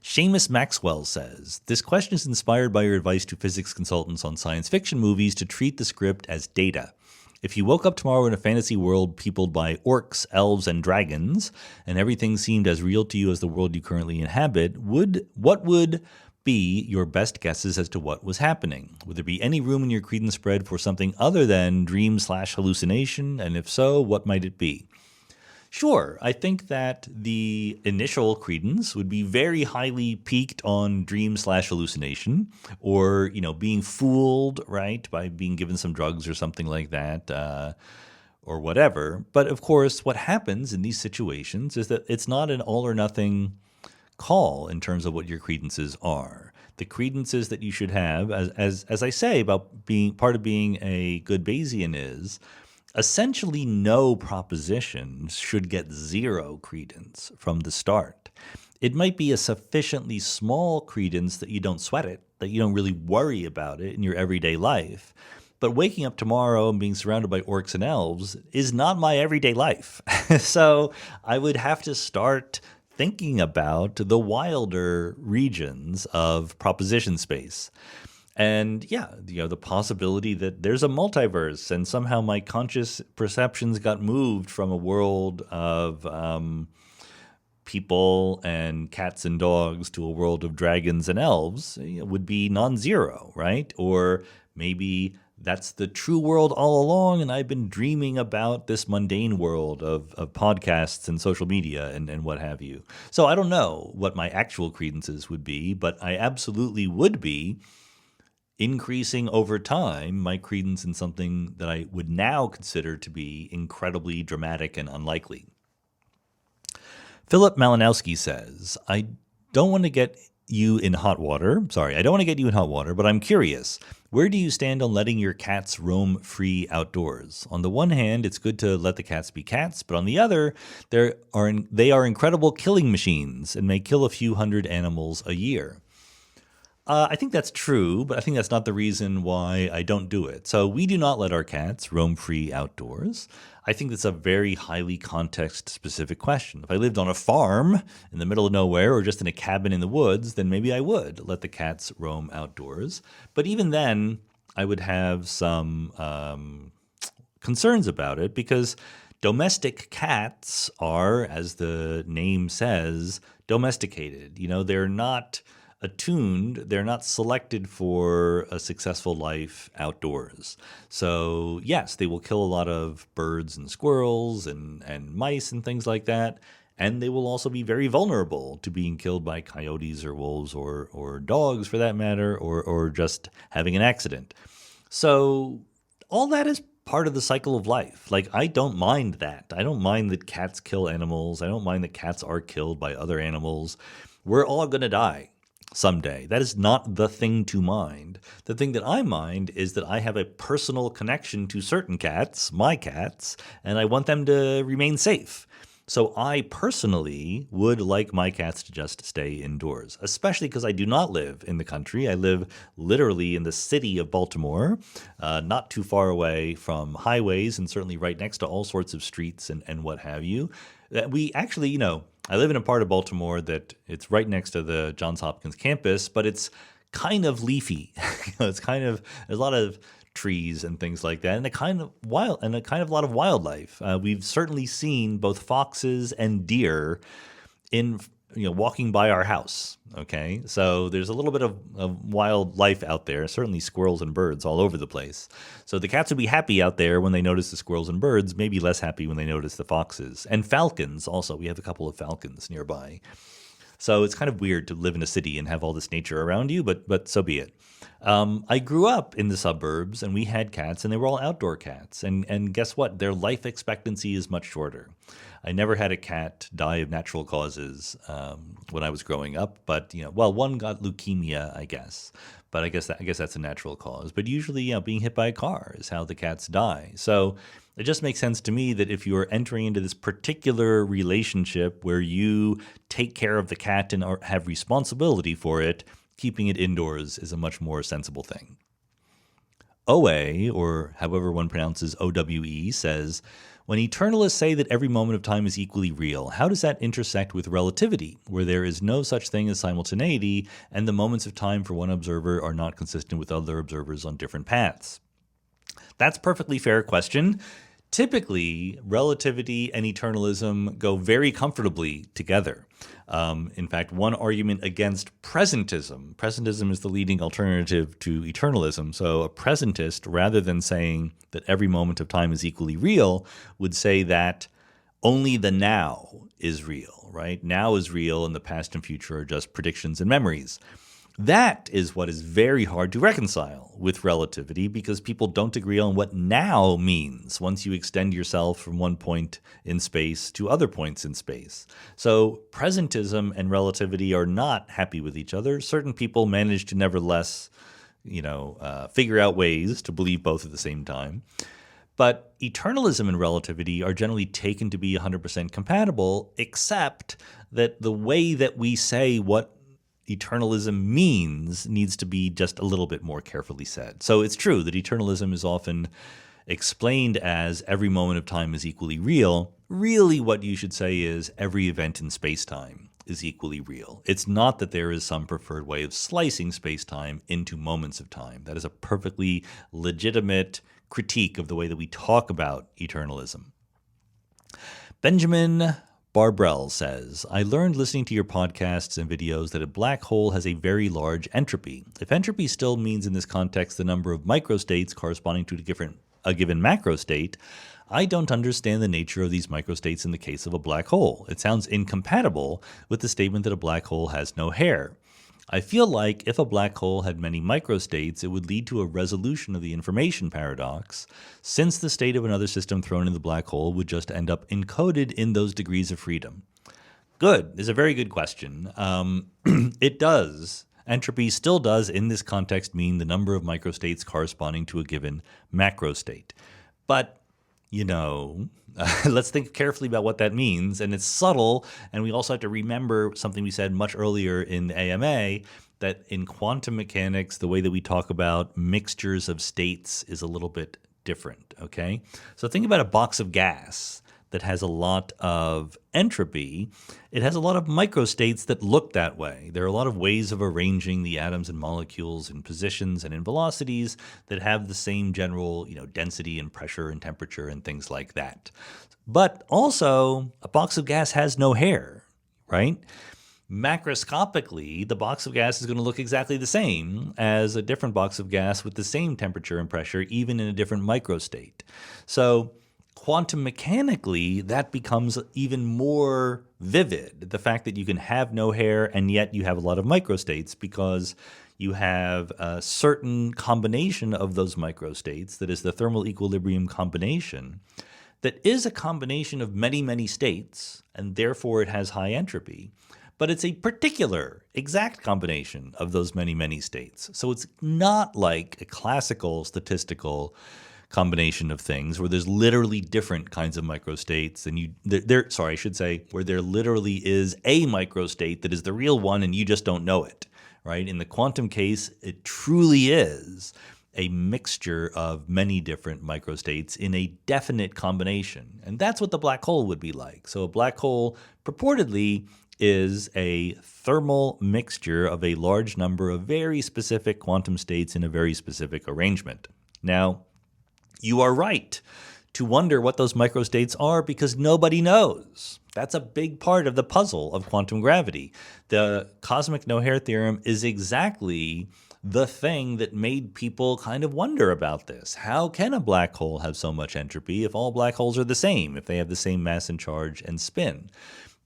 [SPEAKER 1] Seamus Maxwell says, this question is inspired by your advice to physics consultants on science fiction movies to treat the script as data. If you woke up tomorrow in a fantasy world peopled by orcs, elves, and dragons, and everything seemed as real to you as the world you currently inhabit, what would be your best guesses as to what was happening? Would there be any room in your credence spread for something other than dream/hallucination? And if so, what might it be? Sure, I think that the initial credence would be very highly peaked on dream/hallucination, or being fooled, right, by being given some drugs or something like that, or whatever. But of course, what happens in these situations is that it's not an all or nothing call in terms of what your credences are. The credences that you should have, as I say about being part of being a good Bayesian is, essentially no proposition should get zero credence from the start. It might be a sufficiently small credence that you don't sweat it, that you don't really worry about it in your everyday life. But waking up tomorrow and being surrounded by orcs and elves is not my everyday life. So I would have to start thinking about the wilder regions of proposition space. And the possibility that there's a multiverse and somehow my conscious perceptions got moved from a world of people and cats and dogs to a world of dragons and elves would be non-zero, right? Or Maybe that's the true world all along, and I've been dreaming about this mundane world of podcasts and social media and what have you. So I don't know what my actual credences would be, but I absolutely would be increasing over time my credence in something that I would now consider to be incredibly dramatic and unlikely. Philip Malinowski says, I don't want to get you in hot water. Sorry, I don't want to get you in hot water, but I'm curious. Where do you stand on letting your cats roam free outdoors? On the one hand, it's good to let the cats be cats, but on the other, they are incredible killing machines and may kill a few hundred animals a year. I think that's true, but I think that's not the reason why I don't do it. So we do not let our cats roam free outdoors. I think that's a very highly context-specific question. If I lived on a farm in the middle of nowhere or just in a cabin in the woods, then maybe I would let the cats roam outdoors. But even then, I would have some concerns about it because domestic cats are, as the name says, domesticated. You know, they're not attuned, they're not selected for a successful life outdoors. So yes, they will kill a lot of birds and squirrels and mice and things like that. And they will also be very vulnerable to being killed by coyotes or wolves or dogs for that matter, or just having an accident. So all that is part of the cycle of life. Like, I don't mind that. I don't mind that cats kill animals. I don't mind that cats are killed by other animals. We're all going to die someday. That is not the thing to mind. The thing that I mind is that I have a personal connection to certain cats, my cats, and I want them to remain safe. So I personally would like my cats to just stay indoors, especially because I do not live in the country. I live literally in the city of Baltimore, not too far away from highways and certainly right next to all sorts of streets and what have you. We actually, I live in a part of Baltimore that it's right next to the Johns Hopkins campus, but it's kind of leafy. There's a lot of trees and things like that, and a kind of lot of wildlife. We've certainly seen both foxes and deer walking by our house. Okay, so there's a little bit of wildlife out there, certainly squirrels and birds all over the place. So the cats would be happy out there when they notice the squirrels and birds, maybe less happy when they notice the foxes. And falcons also. We have a couple of falcons nearby. So it's kind of weird to live in a city and have all this nature around you, but so be it. I grew up in the suburbs, and we had cats, and they were all outdoor cats. And guess what? Their life expectancy is much shorter. I never had a cat die of natural causes when I was growing up, but one got leukemia, I guess. But I guess that's a natural cause. But usually, being hit by a car is how the cats die. So it just makes sense to me that if you're entering into this particular relationship where you take care of the cat and have responsibility for it, keeping it indoors is a much more sensible thing. Owe, or however one pronounces OWE, says, when eternalists say that every moment of time is equally real, how does that intersect with relativity, where there is no such thing as simultaneity, and the moments of time for one observer are not consistent with other observers on different paths? That's a perfectly fair question. Typically, relativity and eternalism go very comfortably together. In fact, one argument against presentism is the leading alternative to eternalism. So a presentist, rather than saying that every moment of time is equally real, would say that only the now is real, right? Now is real and the past and future are just predictions and memories. That is what is very hard to reconcile with relativity because people don't agree on what now means once you extend yourself from one point in space to other points in space. So presentism and relativity are not happy with each other. Certain people manage to nevertheless, figure out ways to believe both at the same time. But eternalism and relativity are generally taken to be 100% compatible, except that the way that we say what eternalism means needs to be just a little bit more carefully said. So it's true that eternalism is often explained as every moment of time is equally real. Really what you should say is every event in space-time is equally real. It's not that there is some preferred way of slicing space-time into moments of time. That is a perfectly legitimate critique of the way that we talk about eternalism. Benjamin Barbrell says, I learned listening to your podcasts and videos that a black hole has a very large entropy. If entropy still means in this context the number of microstates corresponding to a given macrostate, I don't understand the nature of these microstates in the case of a black hole. It sounds incompatible with the statement that a black hole has no hair. I feel like if a black hole had many microstates, it would lead to a resolution of the information paradox, since the state of another system thrown in the black hole would just end up encoded in those degrees of freedom. Good. It's a very good question. It does. Entropy still does, in this context, mean the number of microstates corresponding to a given macrostate. But let's think carefully about what that means. And it's subtle. And we also have to remember something we said much earlier in the AMA, that in quantum mechanics, the way that we talk about mixtures of states is a little bit different. Okay. So think about a box of gas that has a lot of entropy. It has a lot of microstates that look that way. There are a lot of ways of arranging the atoms and molecules in positions and in velocities that have the same general, density and pressure and temperature and things like that. But also, a box of gas has no hair, right? Macroscopically, the box of gas is going to look exactly the same as a different box of gas with the same temperature and pressure, even in a different microstate. So quantum mechanically, that becomes even more vivid, the fact that you can have no hair and yet you have a lot of microstates, because you have a certain combination of those microstates that is the thermal equilibrium combination that is a combination of many, many states, and therefore it has high entropy. But it's a particular exact combination of those many, many states. So it's not like a classical statistical combination of things where there's literally different kinds of microstates where there literally is a microstate that is the real one and you just don't know it, right? In the quantum case, it truly is a mixture of many different microstates in a definite combination. And that's what the black hole would be like. So a black hole purportedly is a thermal mixture of a large number of very specific quantum states in a very specific arrangement. Now, you are right to wonder what those microstates are because nobody knows. That's a big part of the puzzle of quantum gravity. The cosmic no-hair theorem is exactly the thing that made people kind of wonder about this. How can a black hole have so much entropy if all black holes are the same, if they have the same mass and charge and spin?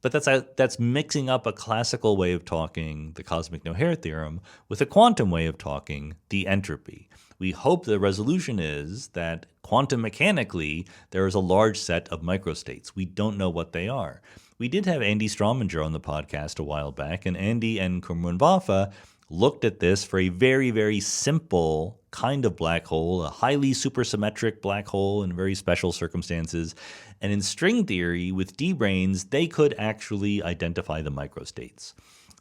[SPEAKER 1] But that's mixing up a classical way of talking, the cosmic no-hair theorem, with a quantum way of talking, the entropy. We hope the resolution is that quantum mechanically, there is a large set of microstates. We don't know what they are. We did have Andy Strominger on the podcast a while back, and Andy and Kumran Vafa looked at this for a very, very simple kind of black hole, a highly supersymmetric black hole in very special circumstances. And in string theory, with D-branes, they could actually identify the microstates.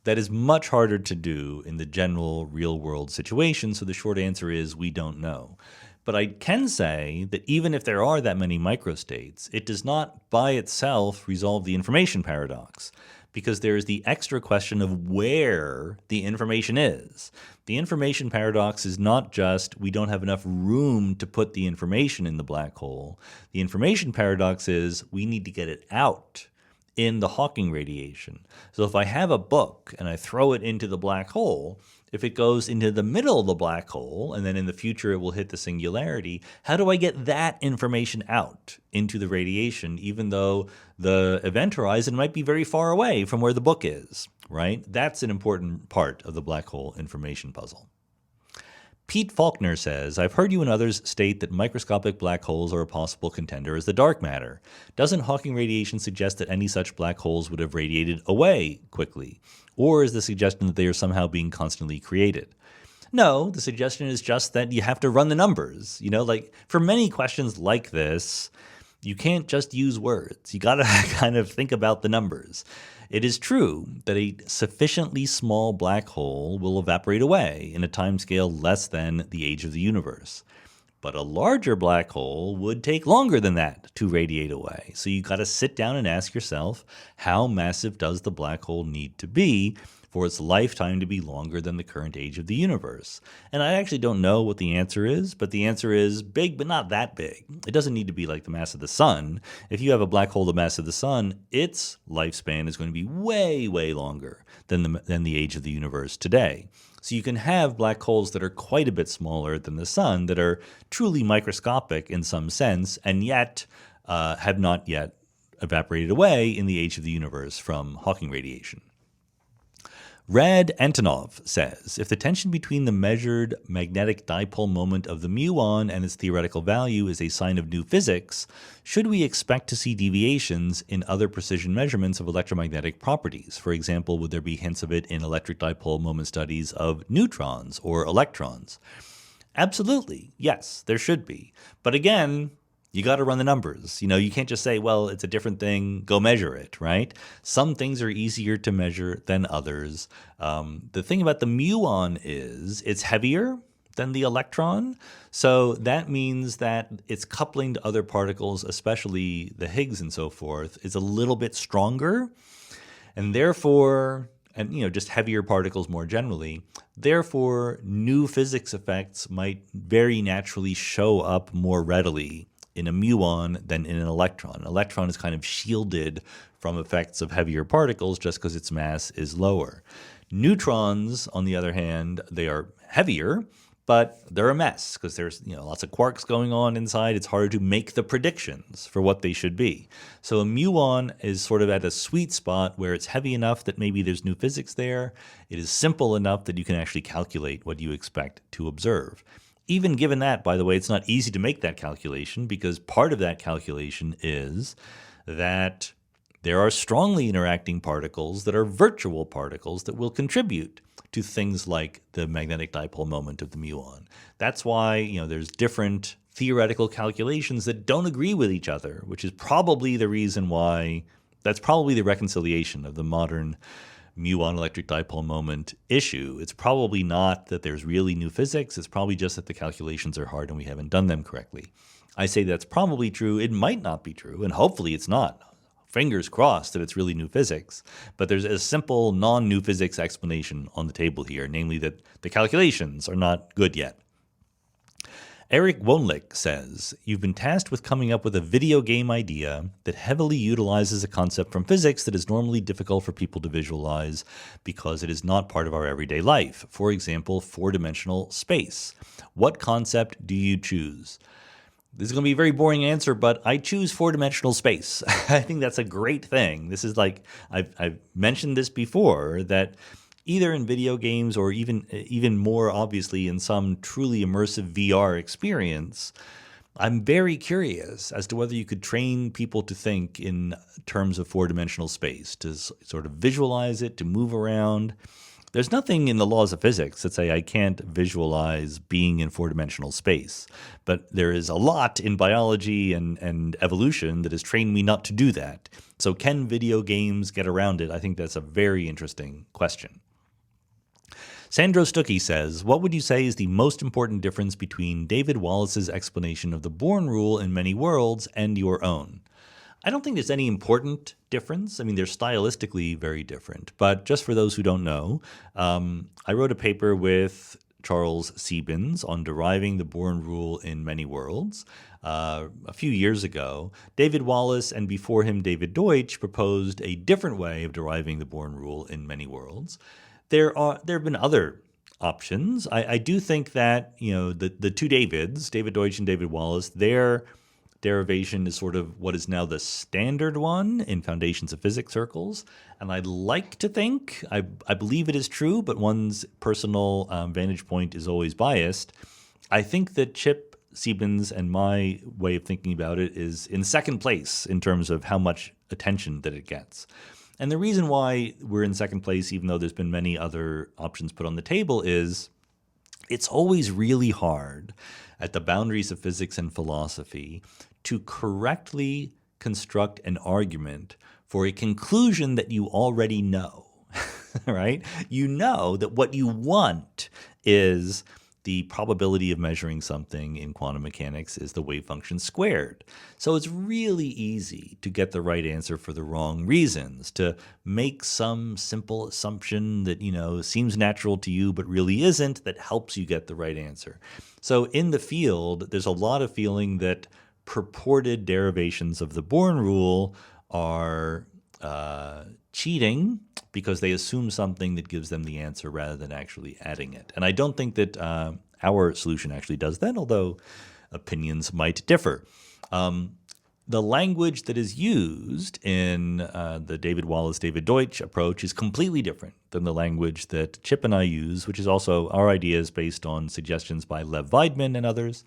[SPEAKER 1] That is much harder to do in the general real-world situation, so the short answer is we don't know. But I can say that even if there are that many microstates, it does not by itself resolve the information paradox, because there is the extra question of where the information is. The information paradox is not just we don't have enough room to put the information in the black hole. The information paradox is we need to get it out in the Hawking radiation. So if I have a book and I throw it into the black hole, if it goes into the middle of the black hole and then in the future it will hit the singularity, how do I get that information out into the radiation even though the event horizon might be very far away from where the book is, right? That's an important part of the black hole information puzzle. Pete Faulkner says, I've heard you and others state that microscopic black holes are a possible contender as the dark matter. Doesn't Hawking radiation suggest that any such black holes would have radiated away quickly? Or is the suggestion that they are somehow being constantly created? No, the suggestion is just that you have to run the numbers. Like for many questions like this, you can't just use words. You got to kind of think about the numbers. It is true that a sufficiently small black hole will evaporate away in a timescale less than the age of the universe. But a larger black hole would take longer than that to radiate away. So you got to sit down and ask yourself, how massive does the black hole need to be for its lifetime to be longer than the current age of the universe? And I actually don't know what the answer is, but the answer is big, but not that big. It doesn't need to be like the mass of the sun. If you have a black hole the mass of the sun, its lifespan is going to be way, way longer than the age of the universe today. So you can have black holes that are quite a bit smaller than the sun, that are truly microscopic in some sense, and yet have not yet evaporated away in the age of the universe from Hawking radiation. Rad Antonov says, if the tension between the measured magnetic dipole moment of the muon and its theoretical value is a sign of new physics, should we expect to see deviations in other precision measurements of electromagnetic properties? For example, would there be hints of it in electric dipole moment studies of neutrons or electrons? Absolutely, yes, there should be. But again, you got to run the numbers. You can't just say, well, it's a different thing, go measure it, right? Some things are easier to measure than others. The thing about the muon is it's heavier than the electron. So that means that its coupling to other particles, especially the Higgs and so forth, is a little bit stronger. And therefore, just heavier particles more generally, therefore, new physics effects might very naturally show up more readily in a muon than in an electron. An electron is kind of shielded from effects of heavier particles just because its mass is lower. Neutrons, on the other hand, they are heavier, but they're a mess because there's lots of quarks going on inside. It's hard to make the predictions for what they should be. So a muon is sort of at a sweet spot where it's heavy enough that maybe there's new physics there. It is simple enough that you can actually calculate what you expect to observe. Even given that, by the way, it's not easy to make that calculation because part of that calculation is that there are strongly interacting particles that are virtual particles that will contribute to things like the magnetic dipole moment of the muon. That's why, there's different theoretical calculations that don't agree with each other, which is probably the reason why that's probably the reconciliation of the modern muon electric dipole moment issue. It's probably not that there's really new physics. It's probably just that the calculations are hard and we haven't done them correctly. I say that's probably true. It might not be true, and hopefully it's not. Fingers crossed that it's really new physics. But there's a simple non-new physics explanation on the table here, namely that the calculations are not good yet. Eric Wonlick says, you've been tasked with coming up with a video game idea that heavily utilizes a concept from physics that is normally difficult for people to visualize because it is not part of our everyday life. For example, four-dimensional space. What concept do you choose? This is going to be a very boring answer, but I choose four-dimensional space. I think that's a great thing. This is like, I've mentioned this before, that either in video games or even more obviously in some truly immersive VR experience, I'm very curious as to whether you could train people to think in terms of four-dimensional space, to sort of visualize it, to move around. There's nothing in the laws of physics that say I can't visualize being in four-dimensional space, but there is a lot in biology and evolution that has trained me not to do that. So can video games get around it? I think that's a very interesting question. Sandro Stuckey says, what would you say is the most important difference between David Wallace's explanation of the Born rule in many worlds and your own? I don't think there's any important difference. I mean, they're stylistically very different. But just for those who don't know, I wrote a paper with Charles Seabins on deriving the Born rule in many worlds. A few years ago, David Wallace and before him David Deutsch proposed a different way of deriving the Born rule in many worlds. There have been other options. I do think that the two Davids, David Deutsch and David Wallace, their derivation is sort of what is now the standard one in foundations of physics circles. And I'd like to think, I believe it is true, but one's personal vantage point is always biased. I think that Chip Seabins and my way of thinking about it is in second place in terms of how much attention that it gets. And the reason why we're in second place, even though there's been many other options put on the table, is it's always really hard at the boundaries of physics and philosophy to correctly construct an argument for a conclusion that you already know, right? You know that what you want is the probability of measuring something in quantum mechanics is the wave function squared. So it's really easy to get the right answer for the wrong reasons, to make some simple assumption that, seems natural to you but really isn't, that helps you get the right answer. So in the field, there's a lot of feeling that purported derivations of the Born rule are cheating because they assume something that gives them the answer rather than actually adding it. And I don't think that our solution actually does that, although opinions might differ. The language that is used in the David Wallace, David Deutsch approach is completely different than the language that Chip and I use, which is also our ideas based on suggestions by Lev Weidman and others.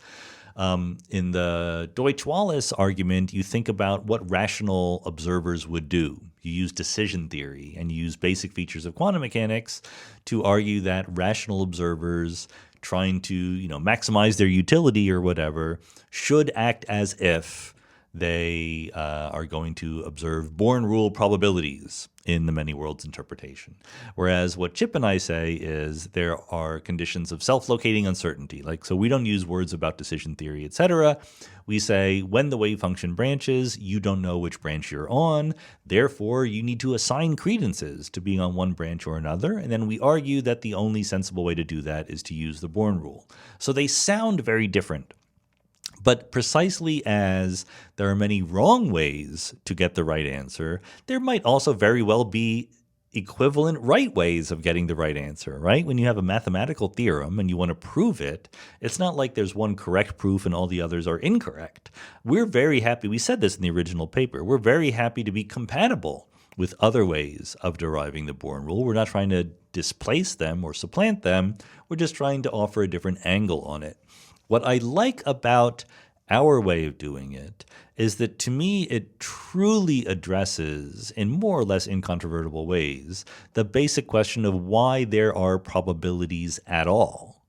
[SPEAKER 1] In the Deutsch-Wallace argument, you think about what rational observers would do. You use decision theory and you use basic features of quantum mechanics to argue that rational observers trying to, maximize their utility or whatever should act as if they are going to observe Born rule probabilities in the many worlds interpretation. Whereas what Chip and I say is there are conditions of self-locating uncertainty. So we don't use words about decision theory, etc. We say when the wave function branches, you don't know which branch you're on. Therefore, you need to assign credences to being on one branch or another. And then we argue that the only sensible way to do that is to use the Born rule. So they sound very different. But precisely as there are many wrong ways to get the right answer, there might also very well be equivalent right ways of getting the right answer, right? When you have a mathematical theorem and you want to prove it, it's not like there's one correct proof and all the others are incorrect. We're very happy, we said this in the original paper, we're very happy to be compatible with other ways of deriving the Born rule. We're not trying to displace them or supplant them, we're just trying to offer a different angle on it. What I like about our way of doing it is that, to me, it truly addresses, in more or less incontrovertible ways, the basic question of why there are probabilities at all.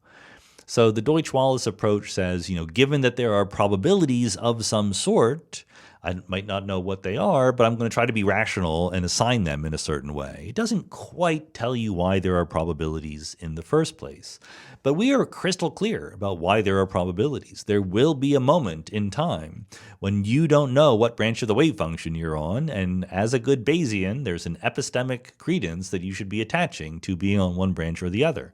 [SPEAKER 1] So the Deutsch-Wallace approach says, given that there are probabilities of some sort, I might not know what they are, but I'm going to try to be rational and assign them in a certain way. It doesn't quite tell you why there are probabilities in the first place. But we are crystal clear about why there are probabilities. There will be a moment in time when you don't know what branch of the wave function you're on, and as a good Bayesian, there's an epistemic credence that you should be attaching to being on one branch or the other.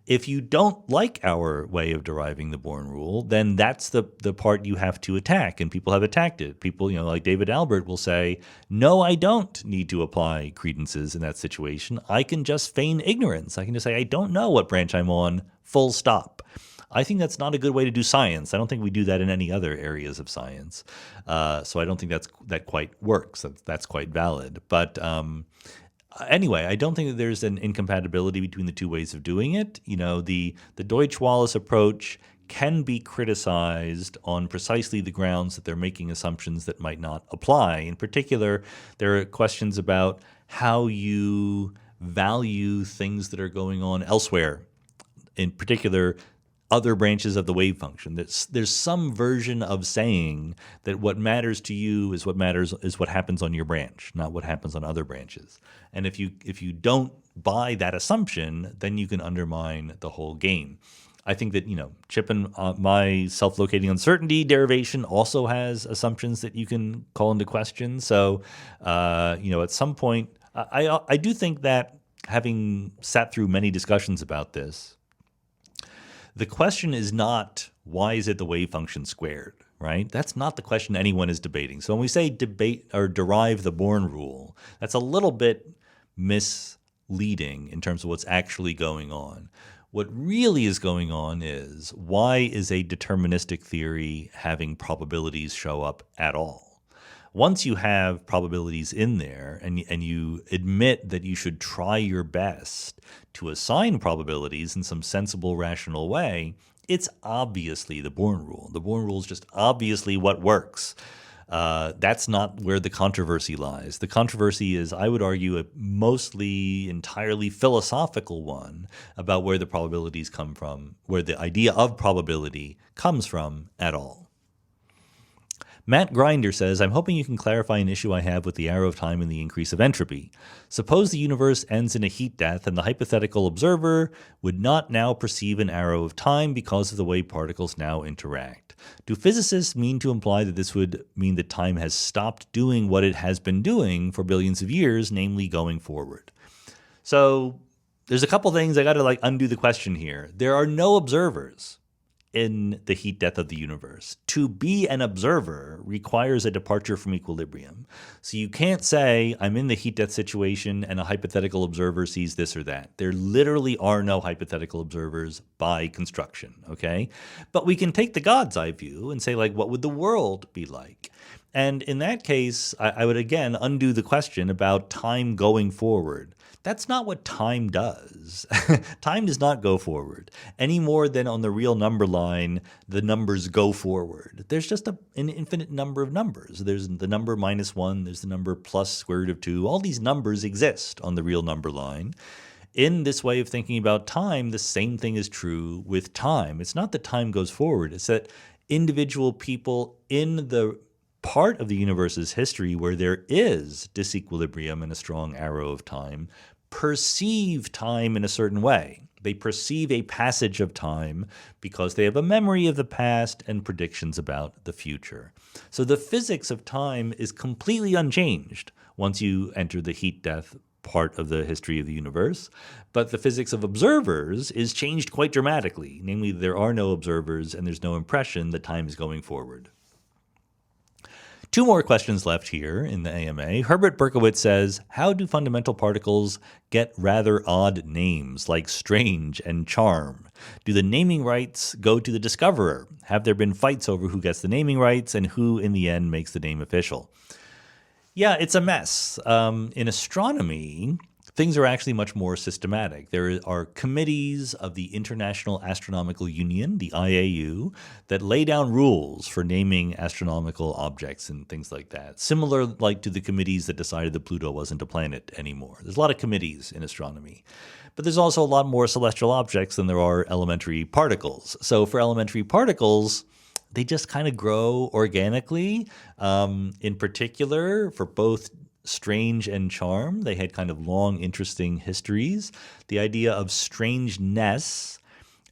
[SPEAKER 1] If you don't like our way of deriving the Born rule, then that's the part you have to attack, and people have attacked it. People, like David Albert will say, no, I don't need to apply credences in that situation. I can just feign ignorance. I can just say, I don't know what branch I'm on, full stop. I think that's not a good way to do science. I don't think we do that in any other areas of science. So I don't think that quite works. That's quite valid. But anyway, I don't think that there's an incompatibility between the two ways of doing it. The Deutsch-Wallace approach can be criticized on precisely the grounds that they're making assumptions that might not apply. In particular, there are questions about how you value things that are going on elsewhere, in particular, other branches of the wave function. There's some version of saying that what matters to you is what happens on your branch, not what happens on other branches. And if you don't buy that assumption, then you can undermine the whole game. I think that Chip and my self-locating uncertainty derivation also has assumptions that you can call into question. So at some point, I do think that, having sat through many discussions about this, the question is not, why is it the wave function squared, right? That's not the question anyone is debating. So when we say debate or derive the Born rule, that's a little bit misleading in terms of what's actually going on. What really is going on is, why is a deterministic theory having probabilities show up at all? Once you have probabilities in there and you admit that you should try your best to assign probabilities in some sensible, rational way, it's obviously the Born rule. The Born rule is just obviously what works. That's not where the controversy lies. The controversy is, I would argue, a mostly entirely philosophical one about where the probabilities come from, where the idea of probability comes from at all. Matt Grinder says, I'm hoping you can clarify an issue I have with the arrow of time and the increase of entropy. Suppose the universe ends in a heat death and the hypothetical observer would not now perceive an arrow of time because of the way particles now interact. Do physicists mean to imply that this would mean that time has stopped doing what it has been doing for billions of years, namely going forward? So there's a couple things I got to undo the question here. There are no observers in the heat death of the universe. To be an observer requires a departure from equilibrium. So you can't say, I'm in the heat death situation and a hypothetical observer sees this or that. There literally are no hypothetical observers by construction, okay? But we can take the God's eye view and say, what would the world be like? And in that case, I would again undo the question about time going forward. That's not what time does. Time does not go forward any more than on the real number line, the numbers go forward. There's just an infinite number of numbers. There's the number -1, there's the number plus square root of 2. All these numbers exist on the real number line. In this way of thinking about time, the same thing is true with time. It's not that time goes forward. It's that individual people in the part of the universe's history where there is disequilibrium and a strong arrow of time perceive time in a certain way. They perceive a passage of time because they have a memory of the past and predictions about the future. So the physics of time is completely unchanged once you enter the heat death part of the history of the universe. But the physics of observers is changed quite dramatically. Namely, there are no observers and there's no impression that time is going forward. 2 more questions left here in the AMA. Herbert Berkowitz says, how do fundamental particles get rather odd names like strange and charm? Do the naming rights go to the discoverer? Have there been fights over who gets the naming rights and who in the end makes the name official? Yeah, it's a mess. In astronomy, things are actually much more systematic. There are committees of the International Astronomical Union, the IAU, that lay down rules for naming astronomical objects and things like that. Similar to the committees that decided that Pluto wasn't a planet anymore. There's a lot of committees in astronomy. But there's also a lot more celestial objects than there are elementary particles. So for elementary particles, they just kind of grow organically. In particular, for both strange and charm, they had kind of long, interesting histories. The idea of strangeness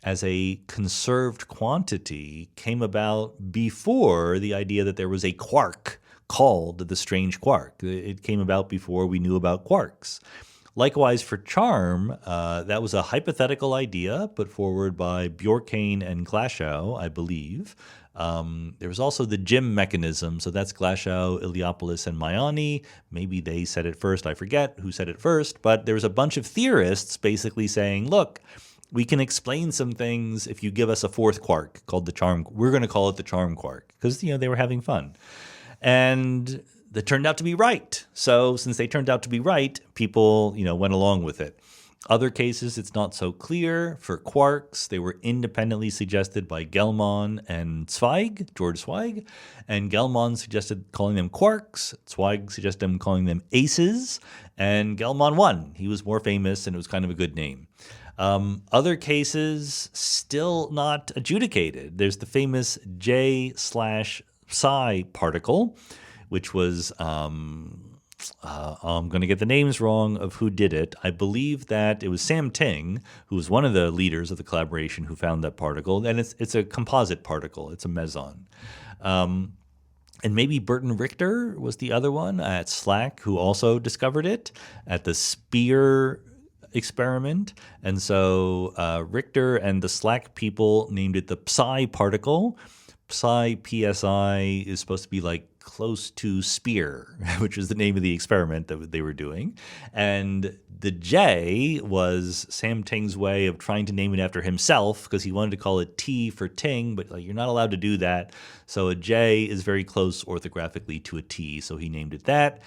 [SPEAKER 1] as a conserved quantity came about before the idea that there was a quark called the strange quark. It came about before we knew about quarks. Likewise, for charm, that was a hypothetical idea put forward by Bjorkane and Glashow, I believe. There was also the Jim mechanism, so that's Glashow, Iliopoulos, and Maiani. Maybe they said it first, I forget who said it first, but there was a bunch of theorists basically saying, look, we can explain some things if you give us a 4th quark called the charm. We're going to call it the charm quark because, they were having fun. And that turned out to be right. So since they turned out to be right, people, went along with it. Other cases, it's not so clear. For quarks, they were independently suggested by Gell-Mann and Zweig, George Zweig. And Gell-Mann suggested calling them quarks. Zweig suggested him calling them aces. And Gell-Mann won. He was more famous, and it was kind of a good name. Other cases, still not adjudicated. There's the famous J/psi particle, which was... I'm going to get the names wrong of who did it. I believe that it was Sam Ting, who was one of the leaders of the collaboration, who found that particle. And it's a composite particle. It's a meson. And maybe Burton Richter was the other one at SLAC who also discovered it at the Spear experiment. And so Richter and the SLAC people named it the Psi particle. Psi, PSI, is supposed to be close to Spear, which is the name of the experiment that they were doing. And the J was Sam Ting's way of trying to name it after himself because he wanted to call it T for Ting, but you're not allowed to do that. So a J is very close orthographically to a T, so he named it that.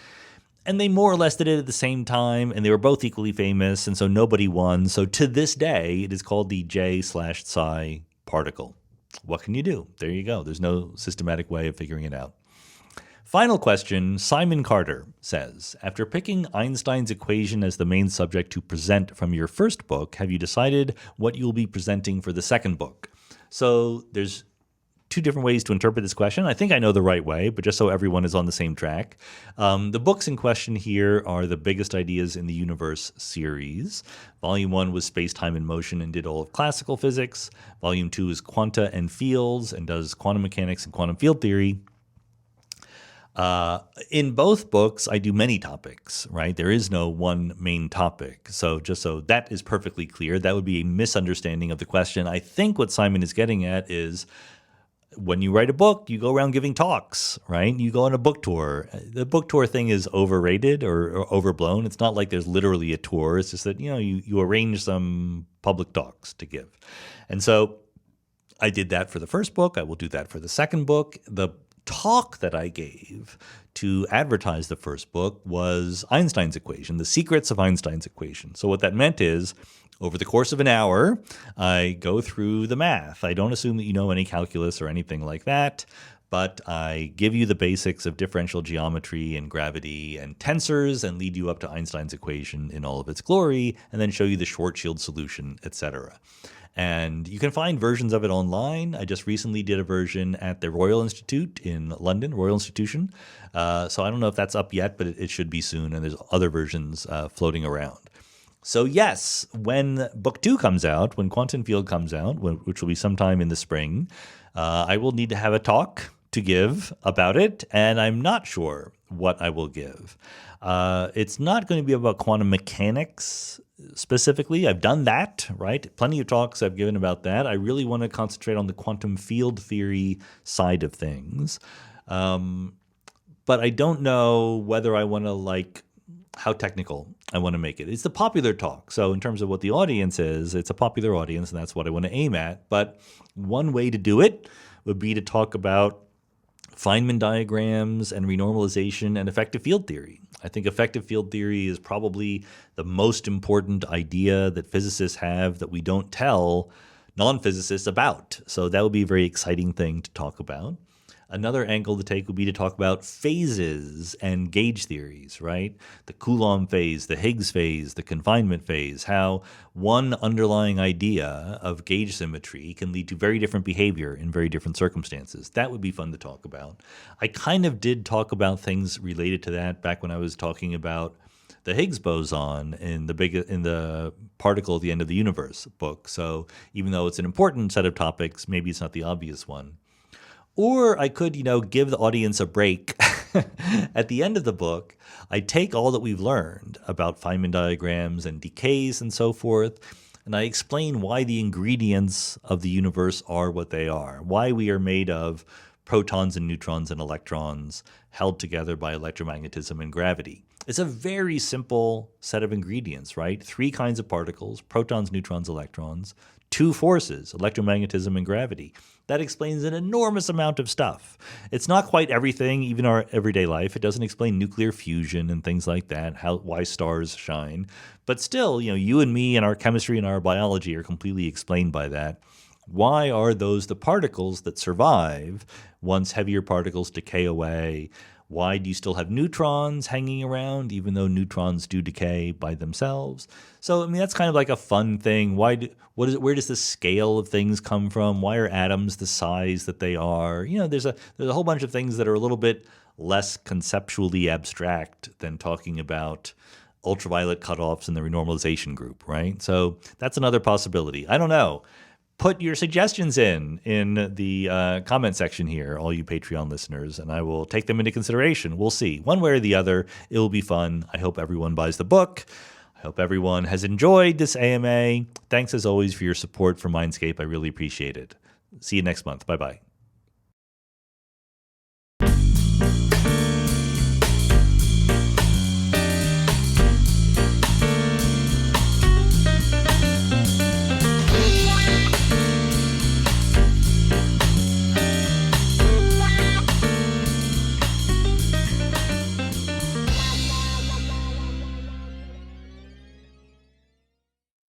[SPEAKER 1] And they more or less did it at the same time, and they were both equally famous, and so nobody won. So to this day, it is called the J/psi particle. What can you do? There you go. There's no systematic way of figuring it out. Final question, Simon Carter says, after picking Einstein's equation as the main subject to present from your first book, have you decided what you'll be presenting for the second book? So there's two different ways to interpret this question. I think I know the right way, but just so everyone is on the same track. The books in question here are the Biggest Ideas in the Universe series. Volume 1 was Space, Time, and Motion and did all of classical physics. Volume 2 is Quanta and Fields and does quantum mechanics and quantum field theory. In both books, I do many topics, right? There is no one main topic. So just so that is perfectly clear, that would be a misunderstanding of the question. I think what Simon is getting at is when you write a book, you go around giving talks, right? You go on a book tour. The book tour thing is overrated or overblown. It's not like there's literally a tour. It's just that, you arrange some public talks to give. And so I did that for the first book. I will do that for the second book. The talk that I gave to advertise the first book was Einstein's equation, the secrets of Einstein's equation. So what that meant is over the course of an hour, I go through the math. I don't assume that you know any calculus or anything like that, but I give you the basics of differential geometry and gravity and tensors and lead you up to Einstein's equation in all of its glory and then show you the Schwarzschild solution, etc. And you can find versions of it online. I just recently did a version at the Royal Institute in London, Royal Institution. So I don't know if that's up yet, but it should be soon. And there's other versions floating around. So yes, when book 2 comes out, when Quanta and Fields comes out, which will be sometime in the spring, I will need to have a talk to give about it. And I'm not sure what I will give. It's not going to be about quantum mechanics specifically. I've done that, right? Plenty of talks I've given about that. I really want to concentrate on the quantum field theory side of things. But I don't know whether I want to how technical I want to make it. It's the popular talk. So in terms of what the audience is, it's a popular audience, and that's what I want to aim at. But one way to do it would be to talk about Feynman diagrams and renormalization and effective field theory. I think effective field theory is probably the most important idea that physicists have that we don't tell non-physicists about. So that would be a very exciting thing to talk about. Another angle to take would be to talk about phases and gauge theories, right? The Coulomb phase, the Higgs phase, the confinement phase, how one underlying idea of gauge symmetry can lead to very different behavior in very different circumstances. That would be fun to talk about. I kind of did talk about things related to that back when I was talking about the Higgs boson in the Particle at the End of the Universe book. So even though it's an important set of topics, maybe it's not the obvious one. Or I could, give the audience a break. At the end of the book, I take all that we've learned about Feynman diagrams and decays and so forth, and I explain why the ingredients of the universe are what they are, why we are made of protons and neutrons and electrons held together by electromagnetism and gravity. It's a very simple set of ingredients, right? 3 kinds of particles, protons, neutrons, electrons, 2 forces, electromagnetism and gravity. That explains an enormous amount of stuff. It's not quite everything, even our everyday life. It doesn't explain nuclear fusion and things like that, why stars shine. But still, you and me and our chemistry and our biology are completely explained by that. Why are those the particles that survive once heavier particles decay away? Why do you still have neutrons hanging around, even though neutrons do decay by themselves? So, that's kind of like a fun thing. Where does the scale of things come from? Why are atoms the size that they are? There's a whole bunch of things that are a little bit less conceptually abstract than talking about ultraviolet cutoffs in the renormalization group, right? So that's another possibility. I don't know. Put your suggestions in the comment section here, all you Patreon listeners, and I will take them into consideration. We'll see. One way or the other, it will be fun. I hope everyone buys the book. I hope everyone has enjoyed this AMA. Thanks as always for your support for Mindscape. I really appreciate it. See you next month. Bye-bye.